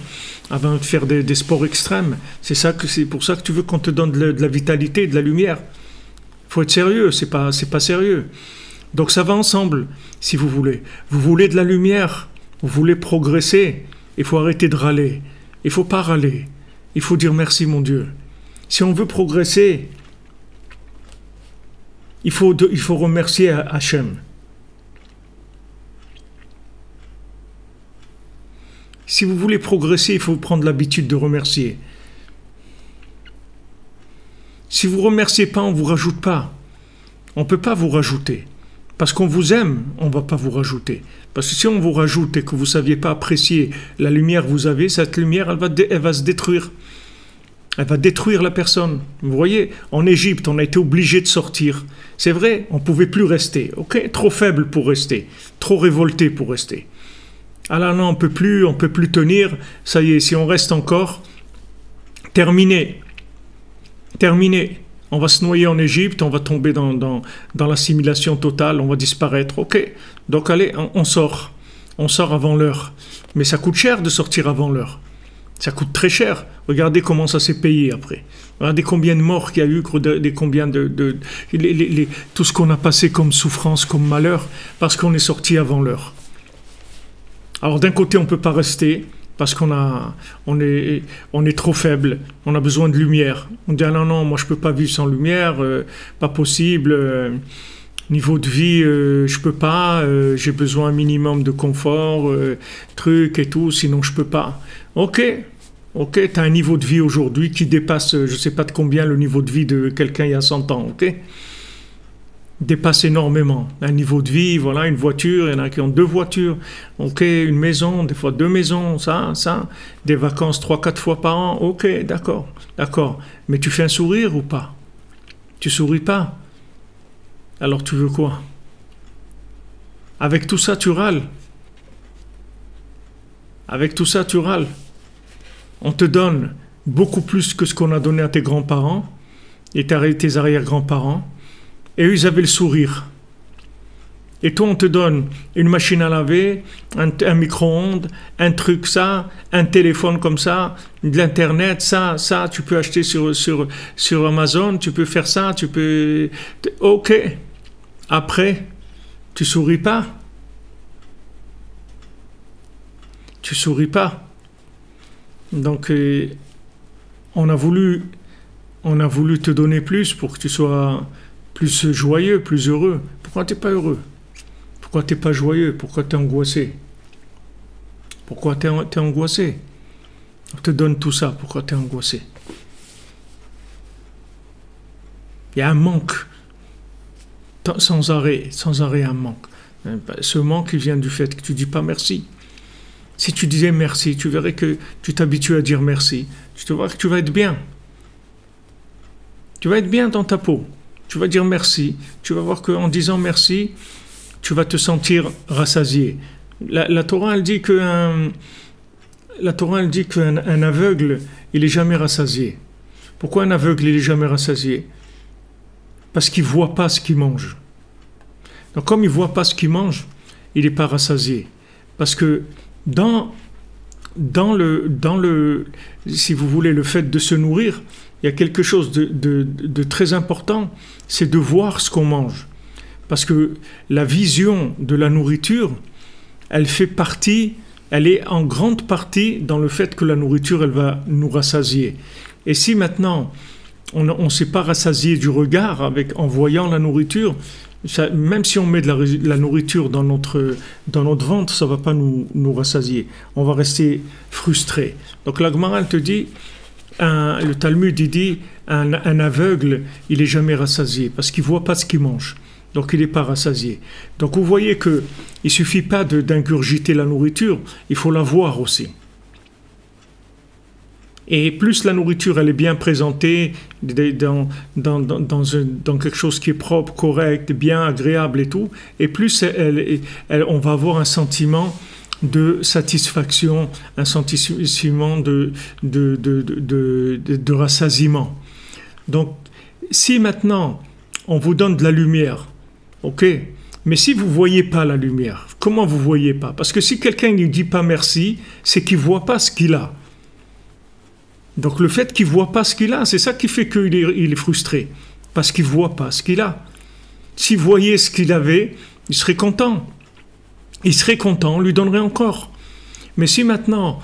avant de faire des sports extrêmes? C'est pour ça que tu veux qu'on te donne de la vitalité, de la lumière. Faut être sérieux, c'est pas sérieux. Donc ça va ensemble, si vous voulez. Vous voulez de la lumière, vous voulez progresser, il faut arrêter de râler. Il faut pas râler. Il faut dire merci mon Dieu. Si on veut progresser, il faut remercier Hachem. Si vous voulez progresser, il faut prendre l'habitude de remercier. Si vous ne remerciez pas, on ne vous rajoute pas. On ne peut pas vous rajouter. Parce qu'on vous aime, on ne va pas vous rajouter. Parce que si on vous rajoute et que vous ne saviez pas apprécier la lumière que vous avez, cette lumière, elle va se détruire. Elle va détruire la personne. Vous voyez, en Égypte, on a été obligé de sortir. C'est vrai, on ne pouvait plus rester. Ok, trop faible pour rester. Trop révolté pour rester. Ah là, non, on peut plus tenir. Ça y est, si on reste encore, terminé. Terminé. On va se noyer en Égypte, on va tomber dans l'assimilation totale, on va disparaître. Ok, donc allez, on sort. On sort avant l'heure. Mais ça coûte cher de sortir avant l'heure. Ça coûte très cher. Regardez comment ça s'est payé après. Regardez combien de morts qu'il y a eu, combien tout ce qu'on a passé comme souffrance, comme malheur, parce qu'on est sorti avant l'heure. Alors d'un côté, on ne peut pas rester, parce on est trop faible, on a besoin de lumière. On dit, ah non, moi je ne peux pas vivre sans lumière, pas possible, niveau de vie, je ne peux pas, j'ai besoin un minimum de confort, truc et tout, sinon je ne peux pas. Ok, tu as un niveau de vie aujourd'hui qui dépasse, je ne sais pas de combien, le niveau de vie de quelqu'un il y a 100 ans, ok? Dépasse énormément. Un niveau de vie, voilà, une voiture, il y en a qui ont 2 voitures, ok, une maison, des fois 2 maisons, ça, des vacances 3-4 fois par an, ok, d'accord. Mais tu fais un sourire ou pas? Tu souris pas? Alors tu veux quoi? Avec tout ça, tu râles. Avec tout ça, tu râles. On te donne beaucoup plus que ce qu'on a donné à tes grands-parents et tes arrière-grands-parents. Et eux, ils avaient le sourire. Et toi, on te donne une machine à laver, un micro-ondes, un truc ça, un téléphone comme ça, de l'internet, ça, tu peux acheter sur Amazon, tu peux faire ça, tu peux... Ok. Après, tu souris pas. Tu souris pas. Donc, on a voulu te donner plus pour que tu sois plus joyeux, plus heureux. Pourquoi tu n'es pas heureux? Pourquoi tu n'es pas joyeux? Pourquoi tu es angoissé? Pourquoi tu es angoissé? On te donne tout ça. Pourquoi tu es angoissé? Il y a un manque. Sans arrêt un manque. Ce manque, il vient du fait que tu ne dis pas merci. Si tu disais merci, tu verrais que tu t'habitues à dire merci. Tu te vois que tu vas être bien. Tu vas être bien dans ta peau. Tu vas dire merci. Tu vas voir qu'en disant merci, tu vas te sentir rassasié. La Torah, elle dit qu'un aveugle, il est jamais rassasié. Pourquoi un aveugle, il est jamais rassasié? Parce qu'il ne voit pas ce qu'il mange. Donc comme il ne voit pas ce qu'il mange, il n'est pas rassasié. Parce que dans le, si vous voulez, le fait de se nourrir, il y a quelque chose de très important, c'est de voir ce qu'on mange. Parce que la vision de la nourriture, elle est en grande partie dans le fait que la nourriture, elle va nous rassasier. Et si maintenant, on ne s'est pas rassasié du regard en voyant la nourriture, même si on met de la nourriture dans notre ventre, ça ne va pas nous rassasier. On va rester frustré. Donc la Gemara, elle te dit, le Talmud, il dit, un aveugle, il n'est jamais rassasié parce qu'il ne voit pas ce qu'il mange. Donc il n'est pas rassasié. Donc vous voyez qu'il ne suffit pas d'ingurgiter la nourriture, il faut la voir aussi. Et plus la nourriture elle est bien présentée dans quelque chose qui est propre, correct, bien agréable et tout, et plus on va avoir un sentiment de satisfaction, un sentiment de rassasiement. Donc, si maintenant on vous donne de la lumière, ok, mais si vous ne voyez pas la lumière, comment vous ne voyez pas? Parce que si quelqu'un ne dit pas merci, c'est qu'il ne voit pas ce qu'il a. Donc le fait qu'il ne voit pas ce qu'il a, c'est ça qui fait qu'il est frustré. Parce qu'il ne voit pas ce qu'il a. S'il voyait ce qu'il avait, il serait content. Il serait content, on lui donnerait encore. Mais si maintenant,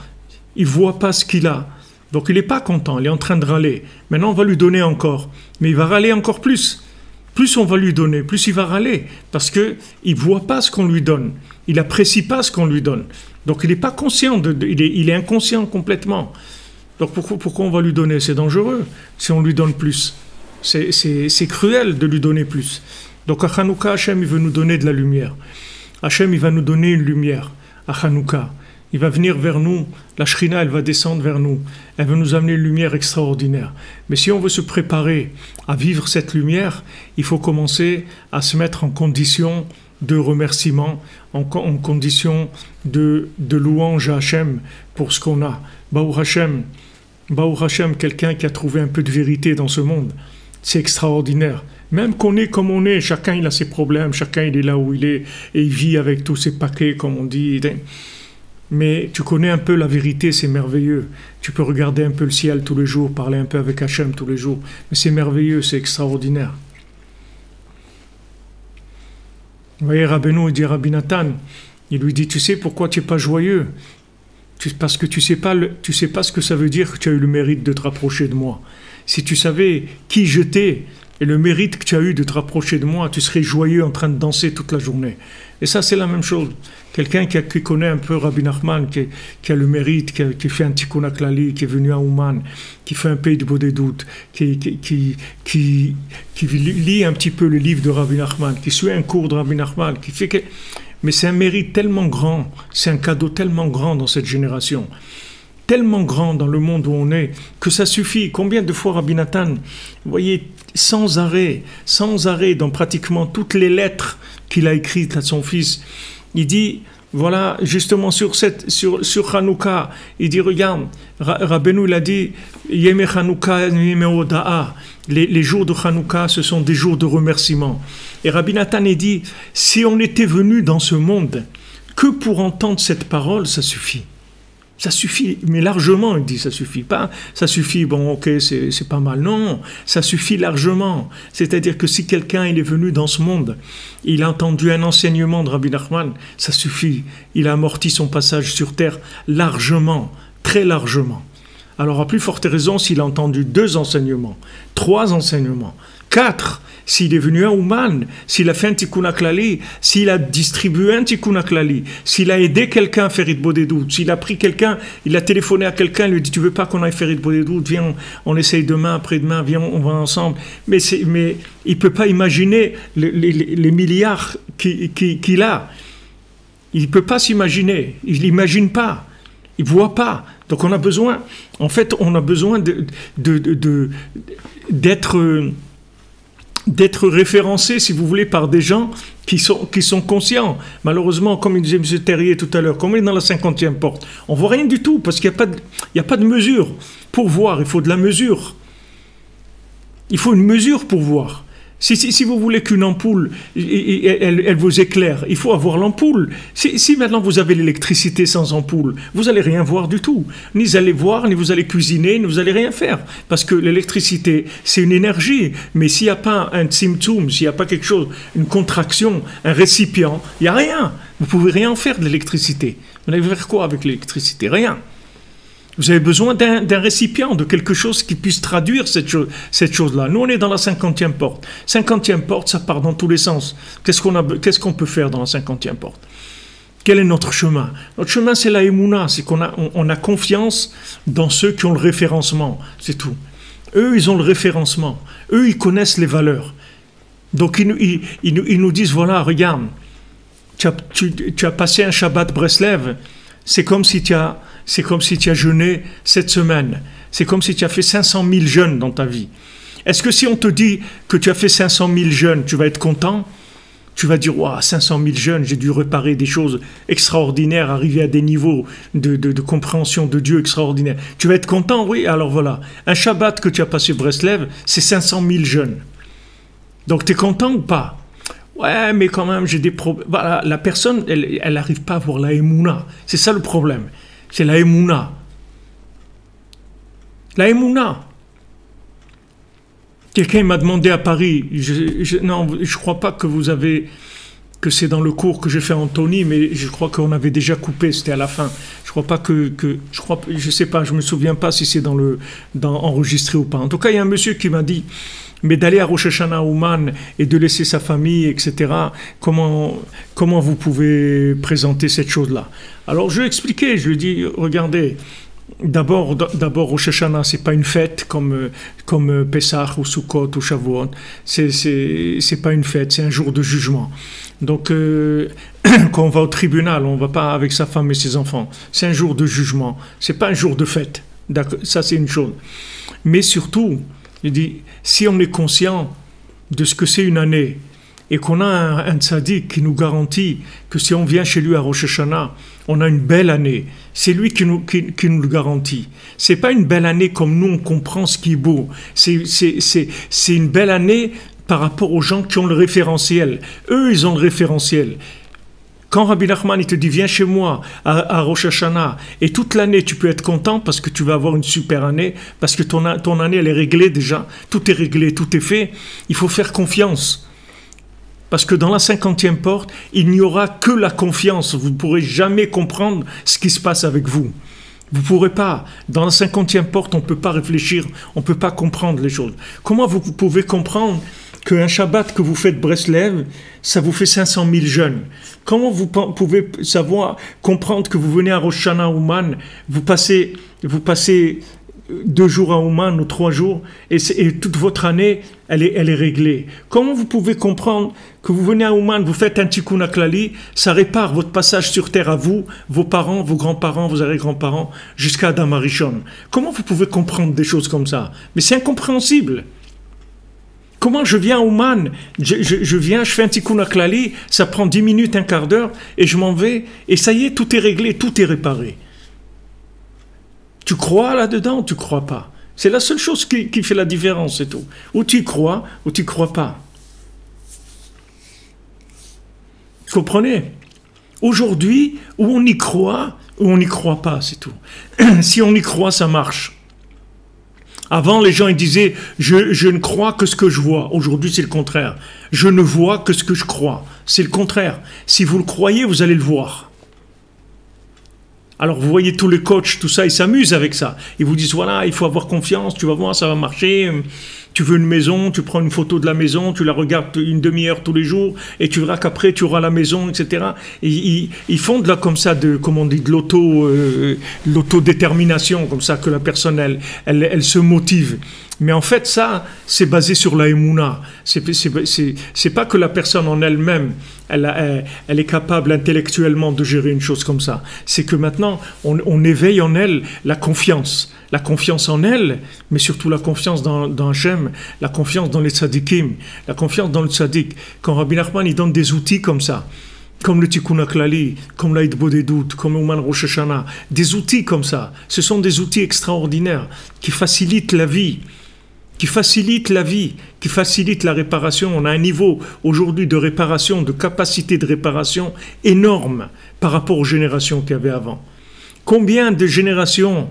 il ne voit pas ce qu'il a, donc il n'est pas content, il est en train de râler. Maintenant, on va lui donner encore. Mais il va râler encore plus. Plus on va lui donner, plus il va râler. Parce qu'il ne voit pas ce qu'on lui donne. Il n'apprécie pas ce qu'on lui donne. Donc il n'est pas conscient, il est inconscient complètement. Donc pourquoi on va lui donner? C'est dangereux si on lui donne plus. C'est cruel de lui donner plus. Donc à Hanouka, Hachem, il veut nous donner de la lumière. Hachem, il va nous donner une lumière à Hanouka. Il va venir vers nous, la Shrina, elle va descendre vers nous. Elle va nous amener une lumière extraordinaire. Mais si on veut se préparer à vivre cette lumière, il faut commencer à se mettre en condition de remerciement, en condition de louange à Hachem pour ce qu'on a. Baou Hachem, quelqu'un qui a trouvé un peu de vérité dans ce monde. C'est extraordinaire. Même qu'on est comme on est, chacun il a ses problèmes, chacun il est là où il est, et il vit avec tous ses paquets, comme on dit. Mais tu connais un peu la vérité, c'est merveilleux. Tu peux regarder un peu le ciel tous les jours, parler un peu avec Hachem tous les jours. Mais c'est merveilleux, c'est extraordinaire. Vous voyez, Rabbeinu, il dit à Rabbi Nathan, il lui dit, tu sais pourquoi tu n'es pas joyeux? Parce que tu sais pas ce que ça veut dire que tu as eu le mérite de te rapprocher de moi. Si tu savais qui j'étais et le mérite que tu as eu de te rapprocher de moi, tu serais joyeux en train de danser toute la journée. Et ça, c'est la même chose. Quelqu'un qui connaît un peu Rabbi Nachman, qui a le mérite, qui fait un tikkun haklali, qui est venu à Ouman, qui fait un pays de Bodédout, qui lit un petit peu le livre de Rabbi Nachman, qui suit un cours de Rabbi Nachman, qui fait que... Mais c'est un mérite tellement grand, c'est un cadeau tellement grand dans cette génération, tellement grand dans le monde où on est, que ça suffit. Combien de fois Rabbi Nathan, vous voyez, sans arrêt, dans pratiquement toutes les lettres qu'il a écrites à son fils, il dit, voilà, justement sur Hanouka, il dit, regarde, Rabbeinu il a dit, Yeme Hanouka, Yeme Oda'a, les jours de Hanouka, ce sont des jours de remerciement. Et Rabbi Nathan il dit, si on était venu dans ce monde que pour entendre cette parole, ça suffit. Ça suffit, mais largement, il dit, ça suffit pas. Ça suffit, bon, ok, c'est pas mal. Non, ça suffit largement. C'est-à-dire que si quelqu'un il est venu dans ce monde, il a entendu un enseignement de Rabbi Nachman, ça suffit. Il a amorti son passage sur terre largement, très largement. Alors, à plus forte raison, s'il a entendu 2 enseignements, 3 enseignements, 4, s'il est venu à Ouman, s'il a fait un tikkun haklali, s'il a distribué un tikkun haklali, s'il a aidé quelqu'un à faire It Bodédout, s'il a pris quelqu'un, il a téléphoné à quelqu'un, il lui dit, tu veux pas qu'on aille faire It Bodédout, viens, on essaye demain, après-demain, viens, on va ensemble. Mais il peut pas imaginer les milliards qu'il a. Il peut pas s'imaginer, il n'imagine pas, il voit pas. Donc on a besoin, en fait, d'être référencé, si vous voulez, par des gens qui sont conscients. Malheureusement, comme il disait M. Terrier tout à l'heure, comme on est dans la 50e porte, on ne voit rien du tout, parce qu'il n'y a pas de mesure. Pour voir, il faut de la mesure. Il faut une mesure pour voir. Si vous voulez qu'une ampoule, elle vous éclaire, il faut avoir l'ampoule. Si maintenant vous avez l'électricité sans ampoule, vous n'allez rien voir du tout. Ni vous allez voir, ni vous allez cuisiner, ni vous allez rien faire. Parce que l'électricité, c'est une énergie. Mais s'il n'y a pas un tzimtzum, s'il n'y a pas quelque chose, une contraction, un récipient, il n'y a rien. Vous ne pouvez rien faire de l'électricité. Vous allez faire quoi avec l'électricité? Rien. Vous avez besoin d'un récipient, de quelque chose qui puisse traduire cette chose-là. Nous, on est dans la 50e porte. 50e porte, ça part dans tous les sens. Qu'est-ce qu'on peut faire dans la 50e porte? Quel est notre chemin? Notre chemin, c'est la Emouna, c'est qu'on a confiance dans ceux qui ont le référencement, c'est tout. Eux, ils ont le référencement. Eux, ils connaissent les valeurs. Donc, ils nous disent, voilà, regarde, tu as passé un Shabbat Breslev, c'est comme si tu as jeûné cette semaine. C'est comme si tu as fait 500 000 jeûnes dans ta vie. Est-ce que si on te dit que tu as fait 500 000 jeûnes, tu vas être content? tu vas dire, wow, 500 000 jeunes, j'ai dû réparer des choses extraordinaires, arriver à des niveaux de compréhension de Dieu extraordinaires. Tu vas être content, oui, alors voilà. Un Shabbat que tu as passé Breslev, c'est 500 000 jeunes. Donc tu es content ou pas? Ouais, mais quand même, j'ai des problèmes. Voilà, la personne, elle n'arrive pas à voir la Emouna. C'est ça le problème. C'est la Emouna. La Emouna. Quelqu'un m'a demandé à Paris, non, je ne crois pas que vous avez, que c'est dans le cours que j'ai fait à Antony, mais je crois qu'on avait déjà coupé, c'était à la fin. Je crois pas je sais pas, je me souviens pas si c'est enregistré ou pas. En tout cas, il y a un monsieur qui m'a dit, mais d'aller à Rosh Hashanah Ouman et de laisser sa famille, etc., comment vous pouvez présenter cette chose-là? Alors, je lui ai expliqué, je lui ai dit, regardez, D'abord, Rosh Hashanah, c'est pas une fête comme Pessah ou Sukkot ou Shavuot. C'est pas une fête, c'est un jour de jugement. Donc, quand on va au tribunal, on va pas avec sa femme et ses enfants. C'est un jour de jugement. C'est pas un jour de fête. Ça, c'est une chose. Mais surtout, il dit, si on est conscient de ce que c'est une année et qu'on a un tzaddik qui nous garantit que si on vient chez lui à Rosh Hashanah, on a une belle année. C'est lui qui nous le garantit. C'est pas une belle année comme nous, on comprend ce qui est beau. C'est une belle année par rapport aux gens qui ont le référentiel. Eux, ils ont le référentiel. Quand Rabbi Nachman, il te dit, viens chez moi à Rosh Hashanah, et toute l'année, tu peux être content parce que tu vas avoir une super année, parce que ton année, elle est réglée déjà. Tout est réglé, tout est fait. Il faut faire confiance. Parce que dans la 50e porte, il n'y aura que la confiance. Vous ne pourrez jamais comprendre ce qui se passe avec vous. Vous ne pourrez pas. Dans la 50e porte, on ne peut pas réfléchir, on ne peut pas comprendre les choses. Comment vous pouvez comprendre qu'un Shabbat que vous faites Breslev, ça vous fait 500 000 jeunes? Comment vous pouvez comprendre que vous venez à Rosh Hashanah Ouman, vous passez 2 jours à Ouman ou 3 jours, et toute votre année, elle est réglée. Comment vous pouvez comprendre que vous venez à Ouman, vous faites un tikkun haklali, ça répare votre passage sur terre à vous, vos parents, vos grands-parents, vos arrière-grands-parents, jusqu'à Adam Arishon? Comment vous pouvez comprendre des choses comme ça? Mais c'est incompréhensible. Comment je viens à Ouman, je viens, je fais un tikkun haklali, ça prend 10 minutes, un quart d'heure, et je m'en vais, et ça y est, tout est réglé, tout est réparé. Tu crois là-dedans ou tu ne crois pas? C'est la seule chose qui fait la différence, c'est tout. Ou tu crois, ou tu ne crois pas. Vous comprenez? Aujourd'hui, où on y croit, ou on n'y croit pas, c'est tout. Si on y croit, ça marche. Avant, les gens ils disaient « je ne crois que ce que je vois ». Aujourd'hui, c'est le contraire. « Je ne vois que ce que je crois ». C'est le contraire. Si vous le croyez, vous allez le voir. Alors, vous voyez tous les coachs, tout ça, ils s'amusent avec ça. Ils vous disent, voilà, il faut avoir confiance, tu vas voir, ça va marcher. Tu veux une maison, tu prends une photo de la maison, tu la regardes une demi-heure tous les jours, et tu verras qu'après, tu auras la maison, etc. Et ils font de là, comme ça, comment on dit, de l'autodétermination, comme ça, que la personne, elle se motive. Mais en fait, ça, c'est basé sur la Emouna. C'est pas que la personne en elle-même, elle est capable intellectuellement de gérer une chose comme ça. C'est que maintenant, on éveille en elle la confiance. La confiance en elle, mais surtout la confiance dans Hachem, la confiance dans les tzadikim, la confiance dans le tzadik. Quand Rabbi Nachman, il donne des outils comme ça, comme le Tikkun HaKlali, comme l'Aïd Bodedout, comme Ouman Rosh Hashanah, des outils comme ça. Ce sont des outils extraordinaires qui facilitent la vie. Qui facilite la vie, qui facilite la réparation. On a un niveau aujourd'hui de réparation, de capacité de réparation énorme par rapport aux générations qu'il y avait avant. Combien de générations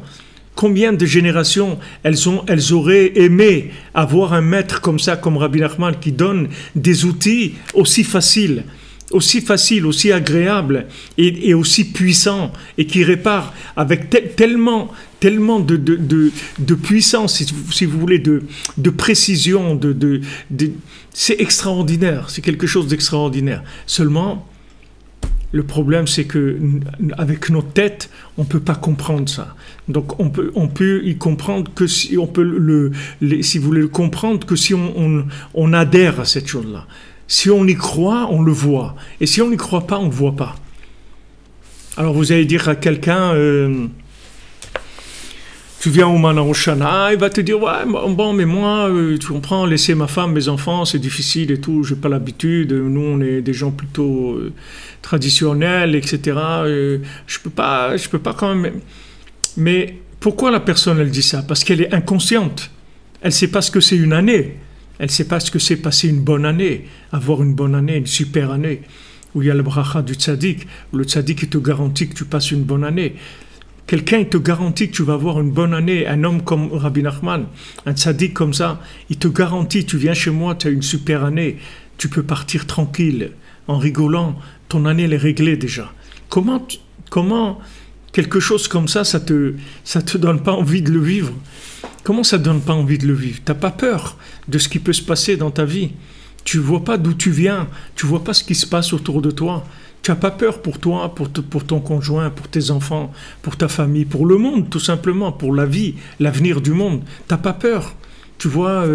elles auraient aimé avoir un maître comme ça, comme Rabbi Nachman, qui donne des outils aussi faciles, aussi agréables et aussi puissants, et qui répare avec tellement de puissance, si vous voulez, de précision, c'est extraordinaire, c'est quelque chose d'extraordinaire. Seulement, le problème, c'est que avec notre tête, on peut pas comprendre ça. Donc, on peut y comprendre que si on peut si vous voulez le comprendre, que si on adhère à cette chose-là. Si on y croit, on le voit. Et si on n'y croit pas, on ne le voit pas. Alors, vous allez dire à quelqu'un, Tu viens au Man Rosh Hashanah, il va te dire, ouais, bon, mais moi, tu comprends, laisser ma femme, mes enfants, c'est difficile et tout, j'ai pas l'habitude, nous, on est des gens plutôt traditionnels, etc. Je peux pas quand même... Mais pourquoi la personne, elle dit ça? Parce qu'elle est inconsciente. Elle sait pas ce que c'est une année. Elle sait pas ce que c'est passer une bonne année, avoir une bonne année, une super année, où il y a le bracha du tzaddik, où le tzaddik, il te garantit que tu passes une bonne année. Quelqu'un, il te garantit que tu vas avoir une bonne année. Un homme comme Rabbi Nachman, un tzaddik comme ça, il te garantit, tu viens chez moi, tu as une super année. Tu peux partir tranquille, en rigolant. Ton année, elle est réglée déjà. Comment quelque chose comme ça te donne pas envie de le vivre? Comment ça ne donne pas envie de le vivre? Tu n'as pas peur de ce qui peut se passer dans ta vie. Tu ne vois pas d'où tu viens. Tu ne vois pas ce qui se passe autour de toi. Tu n'as pas peur pour toi, pour ton conjoint, pour tes enfants, pour ta famille, pour le monde, tout simplement, pour la vie, l'avenir du monde. Tu n'as pas peur. Tu vois,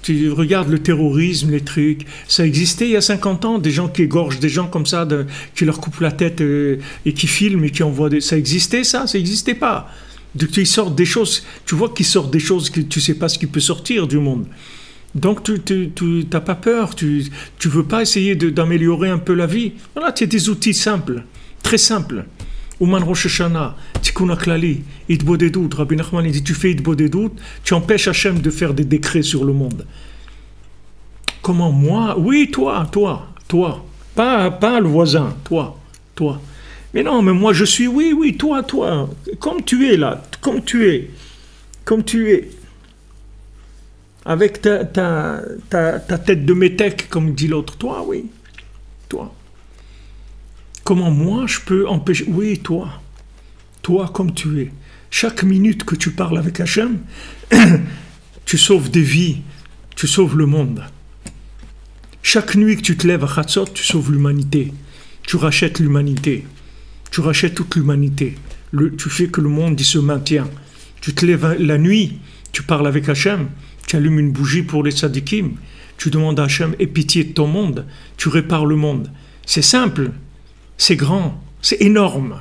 tu regardes le terrorisme, les trucs. Ça existait il y a 50 ans, des gens qui égorgent des gens comme ça, qui leur coupent la tête et qui filment et qui envoient des... Ça existait ça n'existait pas. Donc, ils sortent des choses, tu vois qu'ils sortent des choses que tu ne sais pas ce qui peut sortir du monde. Donc, tu n'as pas peur, tu veux pas essayer d'améliorer un peu la vie. Voilà, tu as des outils simples, très simples. Ouman Rosh Hashanah, Tikkun HaKlali, Hitbodedut, Rabbi Nachman dit, tu fais Hitbodedut, tu empêches Hachem de faire des décrets sur le monde. Comment moi? Oui, toi, pas le voisin, toi. Mais non, mais moi je suis, oui, toi, comme tu es là, comme tu es. Avec ta tête de métèque, comme dit l'autre. Toi, oui. Toi. Comment moi je peux empêcher... Oui, toi. Toi, comme tu es. Chaque minute que tu parles avec Hachem, tu sauves des vies. Tu sauves le monde. Chaque nuit que tu te lèves à Chatzot, tu sauves l'humanité. Tu rachètes l'humanité. Tu rachètes toute l'humanité. Tu fais que le monde il se maintient. Tu te lèves la nuit, tu parles avec Hachem, tu allumes une bougie pour les tzadikim, tu demandes à Hachem, aie pitié de ton monde, tu répares le monde. C'est simple, c'est grand, c'est énorme.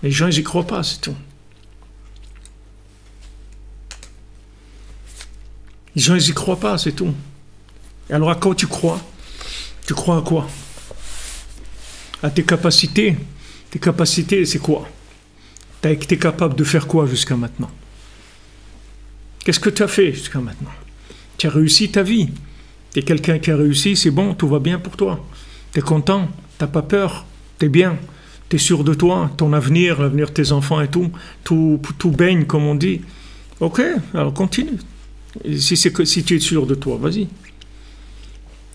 Les gens, ils n'y croient pas, c'est tout. Les gens, ils n'y croient pas, c'est tout. Et alors à quoi tu crois? Tu crois à quoi? À tes capacités. Tes capacités, c'est quoi? Tu es capable de faire quoi jusqu'à maintenant? Qu'est-ce que tu as fait jusqu'à maintenant? Tu as réussi ta vie. Tu es quelqu'un qui a réussi, c'est bon, tout va bien pour toi. Tu es content, tu n'as pas peur, tu es bien, tu es sûr de toi, ton avenir, l'avenir de tes enfants et tout baigne, comme on dit. Ok, alors continue. Et si tu es sûr de toi, vas-y.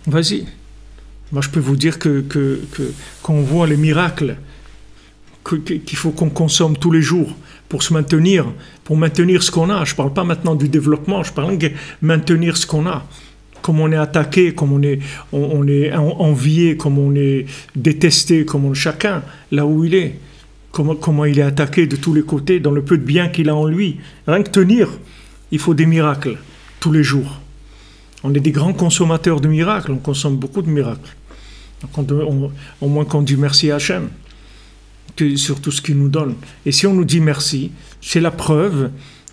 Vas-y. Moi, je peux vous dire que quand on voit les miracles qu'il faut qu'on consomme tous les jours pour se maintenir, pour maintenir ce qu'on a. Je ne parle pas maintenant du développement, je parle de maintenir ce qu'on a. Comme on est attaqué, comme on est envié, comme on est détesté, comme chacun, là où il est. Comment il est attaqué de tous les côtés, dans le peu de bien qu'il a en lui. Rien que tenir, il faut des miracles, tous les jours. On est des grands consommateurs de miracles, on consomme beaucoup de miracles. Donc au moins qu'on dit merci à Hachem sur tout ce qu'il nous donne. Et si on nous dit merci, c'est la preuve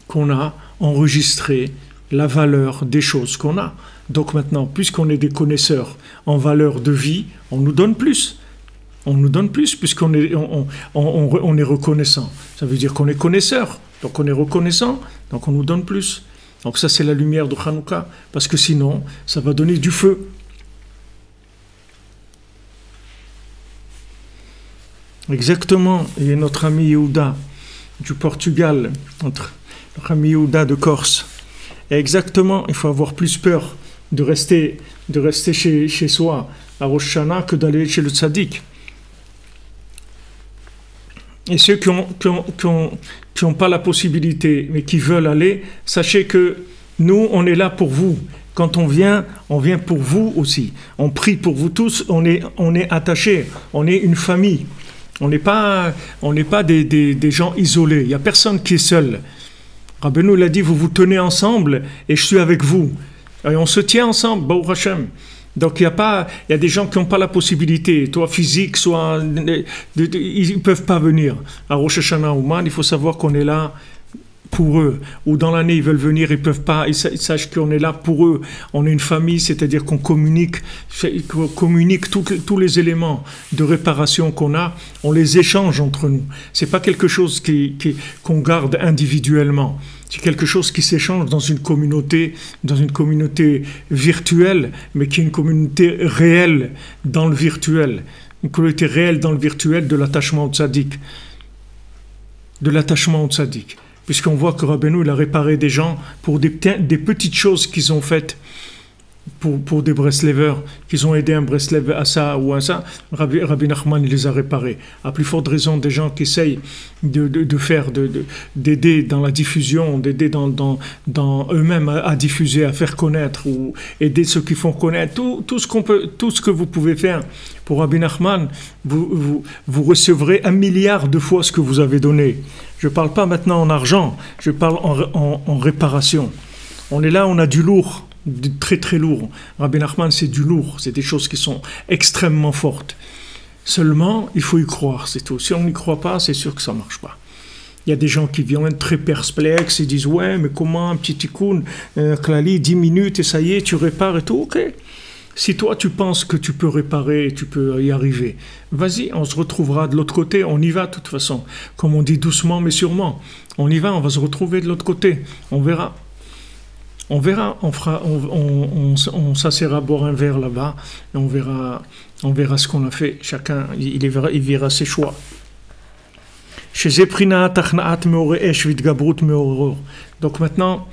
qu'on a enregistré la valeur des choses qu'on a. Donc maintenant, puisqu'on est des connaisseurs en valeur de vie, on nous donne plus. On nous donne plus puisqu'on est, on est reconnaissant. Ça veut dire qu'on est connaisseur. Donc on est reconnaissant, donc on nous donne plus. Donc ça, c'est la lumière de Hanouka. Parce que sinon, ça va donner du feu. Exactement. Et notre ami Yehuda du Portugal, notre ami Yehuda de Corse. Et exactement, il faut avoir plus peur de rester chez soi à Rosh Hashanah que d'aller chez le tzaddik. Et ceux qui n'ont pas la possibilité, mais qui veulent aller, sachez que nous, on est là pour vous. Quand on vient pour vous aussi. On prie pour vous tous, on est attachés, on est une famille. On n'est pas des gens isolés. Il n'y a personne qui est seul. Rabbeinu l'a dit, vous vous tenez ensemble et je suis avec vous. Et on se tient ensemble, Baruch Hashem. Donc il y a des gens qui n'ont pas la possibilité, soit physique, soit... ils ne peuvent pas venir. À Rosh Hashanah Ouman, il faut savoir qu'on est là pour eux, ou dans l'année ils veulent venir, ils peuvent pas, ils sachent qu'on est là pour eux. On est une famille, c'est-à-dire qu'on communique tous les éléments de réparation qu'on a, on les échange entre nous. C'est pas quelque chose qu'on garde individuellement. C'est quelque chose qui s'échange dans une communauté virtuelle, mais qui est une communauté réelle dans le virtuel. Une communauté réelle dans le virtuel de l'attachement au tzaddik. De l'attachement au tzaddik. Puisqu'on voit que Rabbeinu, il a réparé des gens pour des petites choses qu'ils ont faites pour des Breslevers, qu'ils ont aidé un Breslev à ça ou à ça. Rabbi Nachman, il les a réparés. À plus forte raison, des gens qui essayent d'aider dans la diffusion, d'aider dans eux-mêmes à diffuser, à faire connaître, ou aider ceux qui font connaître, tout ce que vous pouvez faire. Pour Rabbi Nachman, vous recevrez 1 milliard de fois ce que vous avez donné. Je ne parle pas maintenant en argent, je parle en réparation. On est là, on a du lourd, du très très lourd. Rabbi Nachman, c'est du lourd, c'est des choses qui sont extrêmement fortes. Seulement, il faut y croire, c'est tout. Si on n'y croit pas, c'est sûr que ça ne marche pas. Il y a des gens qui viennent très perplexes et disent « Ouais, mais comment un petit tikkun, klali, 10 minutes et ça y est, tu répares et tout, ok. » Si toi, tu penses que tu peux réparer, tu peux y arriver, vas-y, on se retrouvera de l'autre côté, on y va de toute façon. Comme on dit doucement mais sûrement. On y va, on va se retrouver de l'autre côté, on verra. On verra, on s'assera boire un verre là-bas, et on verra ce qu'on a fait. Chacun, il verra ses choix. Donc maintenant,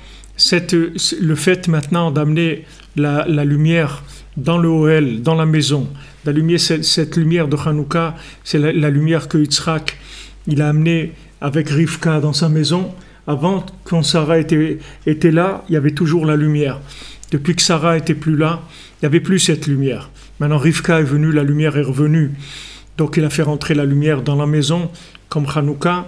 le fait maintenant d'amener la lumière dans le Ohel, dans la maison, cette lumière de Hanouka, c'est la lumière que Yitzhak, il a amenée avec Rivka dans sa maison. Avant, quand Sarah était là, il y avait toujours la lumière. Depuis que Sarah n'était plus là, il n'y avait plus cette lumière. Maintenant, Rivka est venue, la lumière est revenue. Donc, il a fait rentrer la lumière dans la maison, comme Hanouka,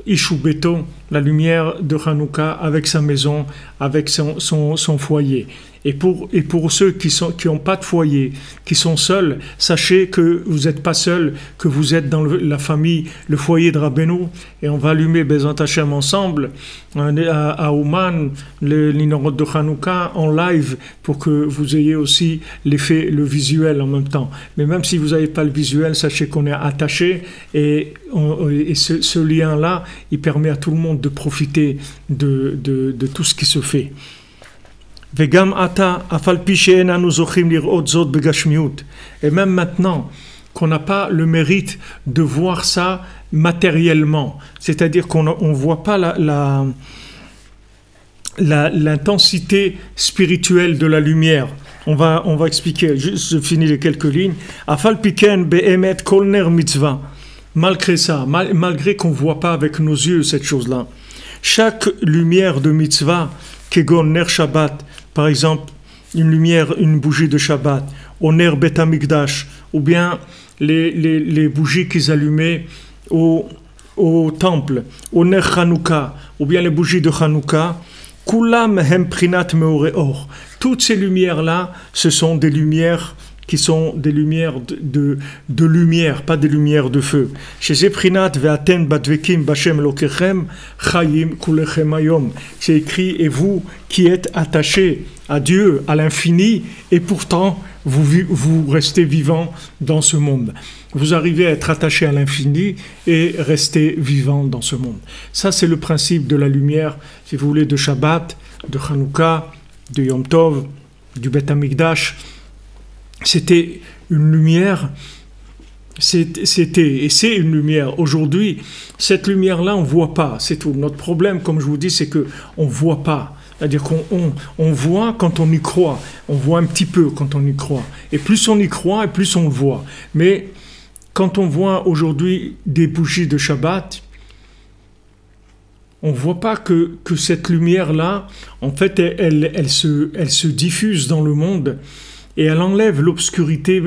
Ishu Beto, la lumière de Hanouka avec sa maison, avec son foyer. Et pour ceux qui n'ont pas de foyer, qui sont seuls, sachez que vous n'êtes pas seuls, que vous êtes dans la famille, le foyer de Rabbeinu, et on va allumer Bezat Hashem ensemble à Ouman, l'inorot de Hanouka en live, pour que vous ayez aussi le visuel en même temps. Mais même si vous n'avez pas le visuel, sachez qu'on est attachés, et ce lien-là, il permet à tout le monde de profiter de tout ce qui se fait. Et même maintenant qu'on n'a pas le mérite de voir ça matériellement, c'est-à-dire qu'on ne voit pas l'intensité spirituelle de la lumière. On va expliquer, je finis les quelques lignes. Malgré ça, malgré qu'on ne voit pas avec nos yeux cette chose-là, chaque lumière de mitzvah, kegon ner Shabbat, par exemple, une bougie de Shabbat, au ner Bet Hamikdash, ou bien les bougies qu'ils allumaient au temple, au ner Hanouka, ou bien les bougies de Hanouka, kulam hem prinat meore or. Toutes ces lumières-là, ce sont des lumières qui sont des lumières de lumière, pas des lumières de feu. Chez Zeprinat ve'aten badvekim b'Hashem lokechem chayim kulechem hayom. C'est écrit, et vous qui êtes attachés à Dieu, à l'infini, et pourtant vous restez vivants dans ce monde. Vous arrivez à être attachés à l'infini et rester vivants dans ce monde. Ça, c'est le principe de la lumière, si vous voulez, de Shabbat, de Hanouka, de Yom Tov, du Bet Hamikdash. C'était une lumière, et c'est une lumière. Aujourd'hui, cette lumière-là, on ne voit pas, c'est tout. Notre problème, comme je vous dis, c'est qu'on ne voit pas. C'est-à-dire qu'on voit quand on y croit. On voit un petit peu quand on y croit. Et plus on y croit, et plus on le voit. Mais quand on voit aujourd'hui des bougies de Shabbat, on ne voit pas que cette lumière-là, en fait, elle se diffuse dans le monde. Et elle enlève l'obscurité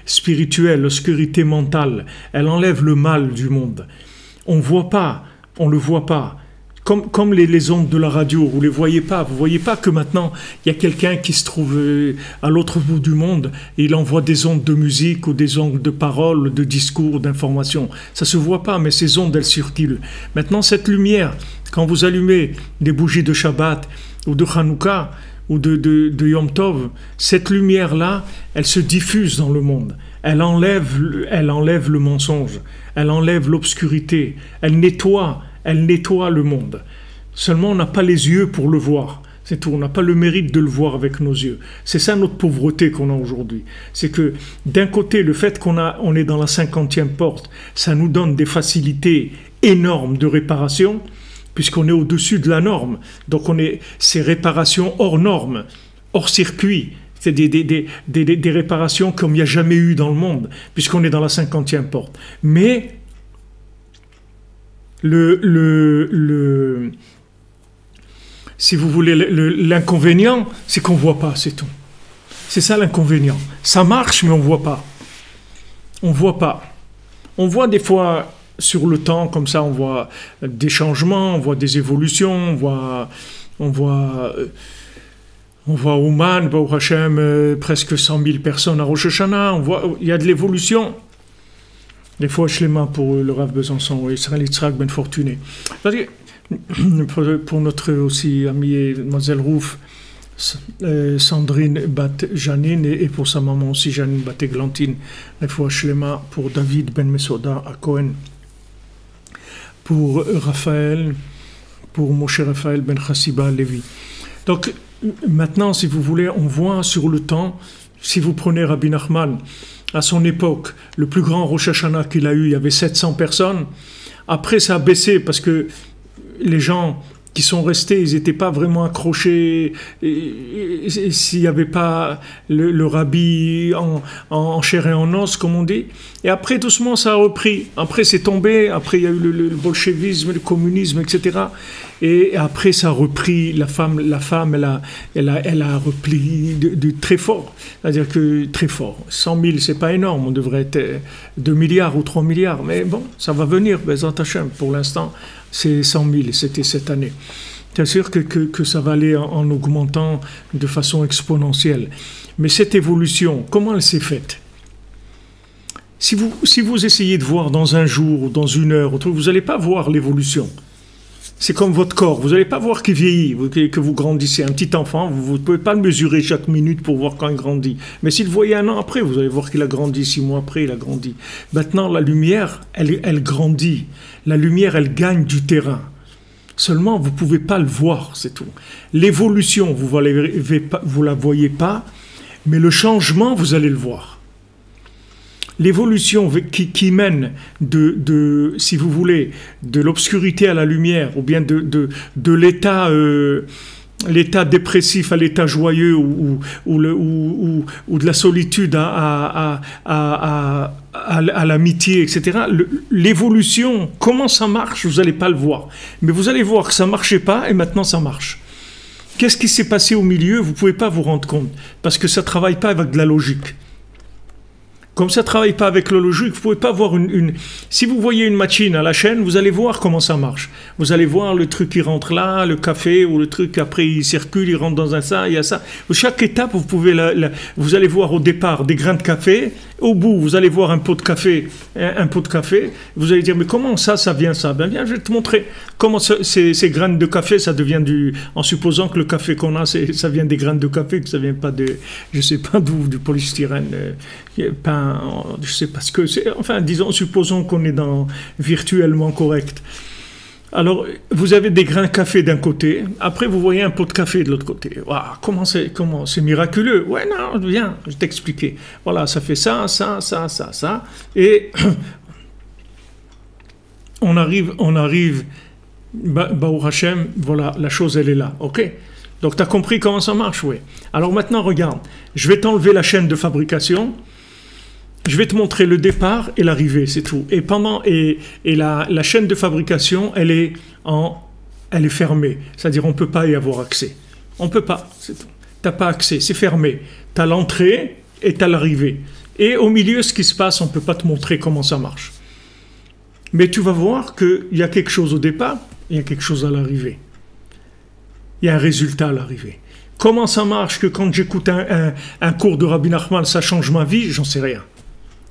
spirituelle, l'obscurité mentale. Elle enlève le mal du monde. On ne le voit pas. comme les ondes de la radio, vous ne les voyez pas. Vous ne voyez pas que maintenant, il y a quelqu'un qui se trouve à l'autre bout du monde et il envoie des ondes de musique ou des ondes de paroles, de discours, d'informations. Ça ne se voit pas, mais ces ondes, elles circulent. Maintenant, cette lumière, quand vous allumez des bougies de Shabbat ou de Hanouka ou de Yom Tov, cette lumière-là, elle se diffuse dans le monde. Elle enlève le mensonge, elle enlève l'obscurité, elle nettoie le monde. Seulement, on n'a pas les yeux pour le voir. C'est tout. On n'a pas le mérite de le voir avec nos yeux. C'est ça notre pauvreté qu'on a aujourd'hui. C'est que d'un côté, le fait on est dans la 50e porte, ça nous donne des facilités énormes de réparation, puisqu'on est au-dessus de la norme. Donc ces réparations hors norme, hors circuit. C'est des réparations comme il n'y a jamais eu dans le monde, puisqu'on est dans la 50e porte. Mais si vous voulez, l'inconvénient, c'est qu'on ne voit pas, c'est tout. C'est ça l'inconvénient. Ça marche, mais on ne voit pas. On ne voit pas. On voit des fois sur le temps, comme ça, on voit des changements, on voit des évolutions, on voit Ouman, Baruch Hashem, presque 100 000 personnes à Rosh Hashanah, il y a de l'évolution. Des fois, je les mains pour le Rav Besançon, Israël Yitzhak Ben Fortuné. Pour notre aussi amie Mademoiselle Rouf, Sandrine Bat Janine, et pour sa maman aussi Janine Bat Eglantine. Des fois, je les mains pour David Ben Mesoda à Cohen, pour Raphaël, pour Moshe Raphaël Ben Chassiba Lévi. Donc, maintenant, si vous voulez, on voit sur le temps, si vous prenez Rabbi Nachman, à son époque, le plus grand Rosh Hashanah qu'il a eu, il y avait 700 personnes. Après, ça a baissé parce que les gens qui sont restés, ils n'étaient pas vraiment accrochés. S'il n'y avait pas le rabbi en chair et en os, comme on dit. Et après, doucement, ça a repris. Après, c'est tombé. Après, il y a eu le bolchevisme, le communisme, etc. Et après, ça a repris. La femme, elle a repris de très fort. C'est-à-dire que très fort. 100 000, c'est pas énorme. On devrait être 2 milliards ou 3 milliards. Mais bon, ça va venir. Bezat Hashem. Pour l'instant, c'est 100 000. C'était cette année. C'est sûr que ça va aller en augmentant de façon exponentielle. Mais cette évolution, comment elle s'est faite ? Si vous essayez de voir dans un jour ou dans une heure, vous n'allez pas voir l'évolution. C'est comme votre corps, vous n'allez pas voir qu'il vieillit, que vous grandissez. Un petit enfant, vous ne pouvez pas le mesurer chaque minute pour voir quand il grandit. Mais si vous le voyez un an après, vous allez voir qu'il a grandi, 6 mois après, il a grandi. Maintenant, la lumière, elle grandit. La lumière, elle gagne du terrain. Seulement, vous ne pouvez pas le voir, c'est tout. L'évolution, vous ne la voyez pas, mais le changement, vous allez le voir. L'évolution qui mène si vous voulez, de l'obscurité à la lumière, ou bien de l'état dépressif à l'état joyeux, ou de la solitude à l'amitié, etc. L'évolution, comment ça marche, vous n'allez pas le voir. Mais vous allez voir que ça ne marchait pas, et maintenant ça marche. Qu'est-ce qui s'est passé au milieu? Vous ne pouvez pas vous rendre compte, parce que ça ne travaille pas avec de la logique. Comme ça ne travaille pas avec la logique, vous ne pouvez pas voir Si vous voyez une machine à la chaîne, vous allez voir comment ça marche. Vous allez voir le truc qui rentre là, le café, ou le truc après il circule, il rentre dans un ça, il y a ça. Chaque étape, vous allez voir au départ des grains de café, au bout, vous allez voir un pot de café, vous allez dire, mais comment ça vient ça? Ben bien, je vais te montrer comment ces graines de café, ça devient en supposant que le café qu'on a, ça vient des graines de café, que ça vient pas je sais pas d'où, du polystyrène, je sais pas ce que c'est, enfin, supposons qu'on est virtuellement correct. Alors, vous avez des grains de café d'un côté, après vous voyez un pot de café de l'autre côté. Waouh, comment c'est miraculeux. Ouais, non, viens, je vais t'expliquer. Voilà, ça fait ça, et on arrive, Baruch Hashem, voilà, la chose elle est là, ok? Donc, tu as compris comment ça marche, oui. Alors maintenant, regarde, je vais t'enlever la chaîne de fabrication. Je vais te montrer le départ et l'arrivée, c'est tout. Et la chaîne de fabrication, elle est fermée. C'est-à-dire, on ne peut pas y avoir accès. On ne peut pas, c'est tout. Tu n'as pas accès, c'est fermé. Tu as l'entrée et tu as l'arrivée. Et au milieu, ce qui se passe, on ne peut pas te montrer comment ça marche. Mais tu vas voir qu'il y a quelque chose au départ il y a quelque chose à l'arrivée. Il y a un résultat à l'arrivée. Comment ça marche que quand j'écoute un cours de Rabbi Nachman, ça change ma vie? J'en sais rien.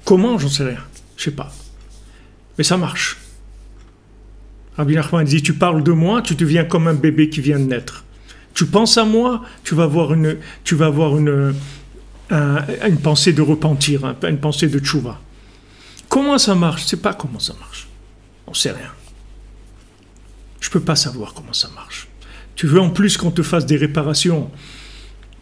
Comment? J'en sais rien. Je sais pas. Mais ça marche. Rabbi Nachman dit, tu parles de moi, tu deviens comme un bébé qui vient de naître. Tu penses à moi, tu vas avoir une pensée de repentir, une pensée de tchouva. Comment ça marche? Je ne sais pas comment ça marche. On ne sait rien. Je ne peux pas savoir comment ça marche. Tu veux en plus qu'on te fasse des réparations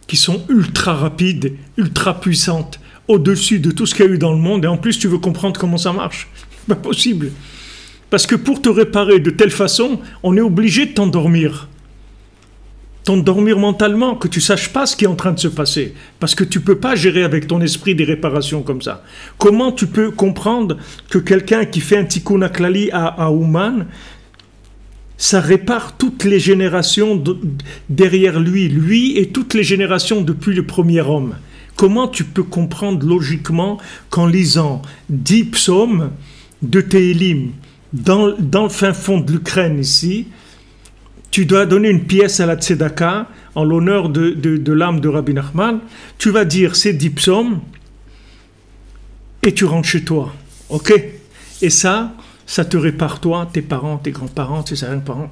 qui sont ultra rapides, ultra puissantes, au-dessus de tout ce qu'il y a eu dans le monde, et en plus tu veux comprendre comment ça marche. Pas possible. Parce que pour te réparer de telle façon, on est obligé de t'endormir. T'endormir mentalement, que tu ne saches pas ce qui est en train de se passer. Parce que tu ne peux pas gérer avec ton esprit des réparations comme ça. Comment tu peux comprendre que quelqu'un qui fait un tikkun haklali à Ouman, ça répare toutes les générations derrière lui, lui et toutes les générations depuis le premier homme. Comment tu peux comprendre logiquement qu'en lisant 10 psaumes de Télim dans le fin fond de l'Ukraine ici, tu dois donner une pièce à la Tzedaka en l'honneur de l'âme de Rabbi Nachman, tu vas dire ces 10 psaumes et tu rentres chez toi. Ok? Et ça te répare toi, tes parents, tes grands-parents, tes arrière-parents,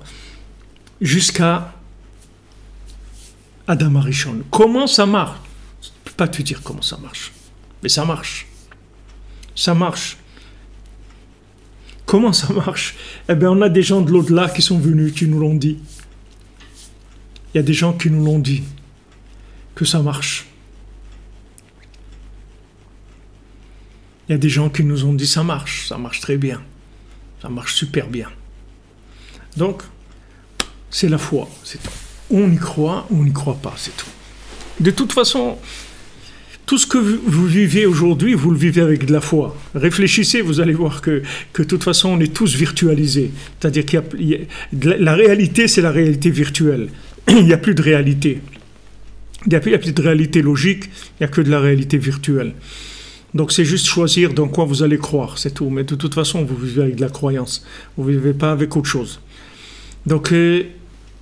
jusqu'à Adam Arishon. Comment ça marche? Je ne peux pas te dire comment ça marche. Mais ça marche. Ça marche. Comment ça marche? Eh bien, on a des gens de l'au-delà qui sont venus, qui nous l'ont dit. Il y a des gens qui nous l'ont dit, que ça marche. Il y a des gens qui nous ont dit ça marche très bien. Ça marche super bien. Donc, c'est la foi, c'est tout. On y croit, on n'y croit pas, c'est tout. De toute façon, tout ce que vous vivez aujourd'hui, vous le vivez avec de la foi. Réfléchissez, vous allez voir que de toute façon, on est tous virtualisés. C'est-à-dire la réalité, c'est la réalité virtuelle. Il n'y a plus de réalité. Il n'y a plus de réalité logique, il n'y a que de la réalité virtuelle. Donc c'est juste choisir dans quoi vous allez croire, c'est tout. Mais de toute façon, vous vivez avec de la croyance. Vous ne vivez pas avec autre chose. Donc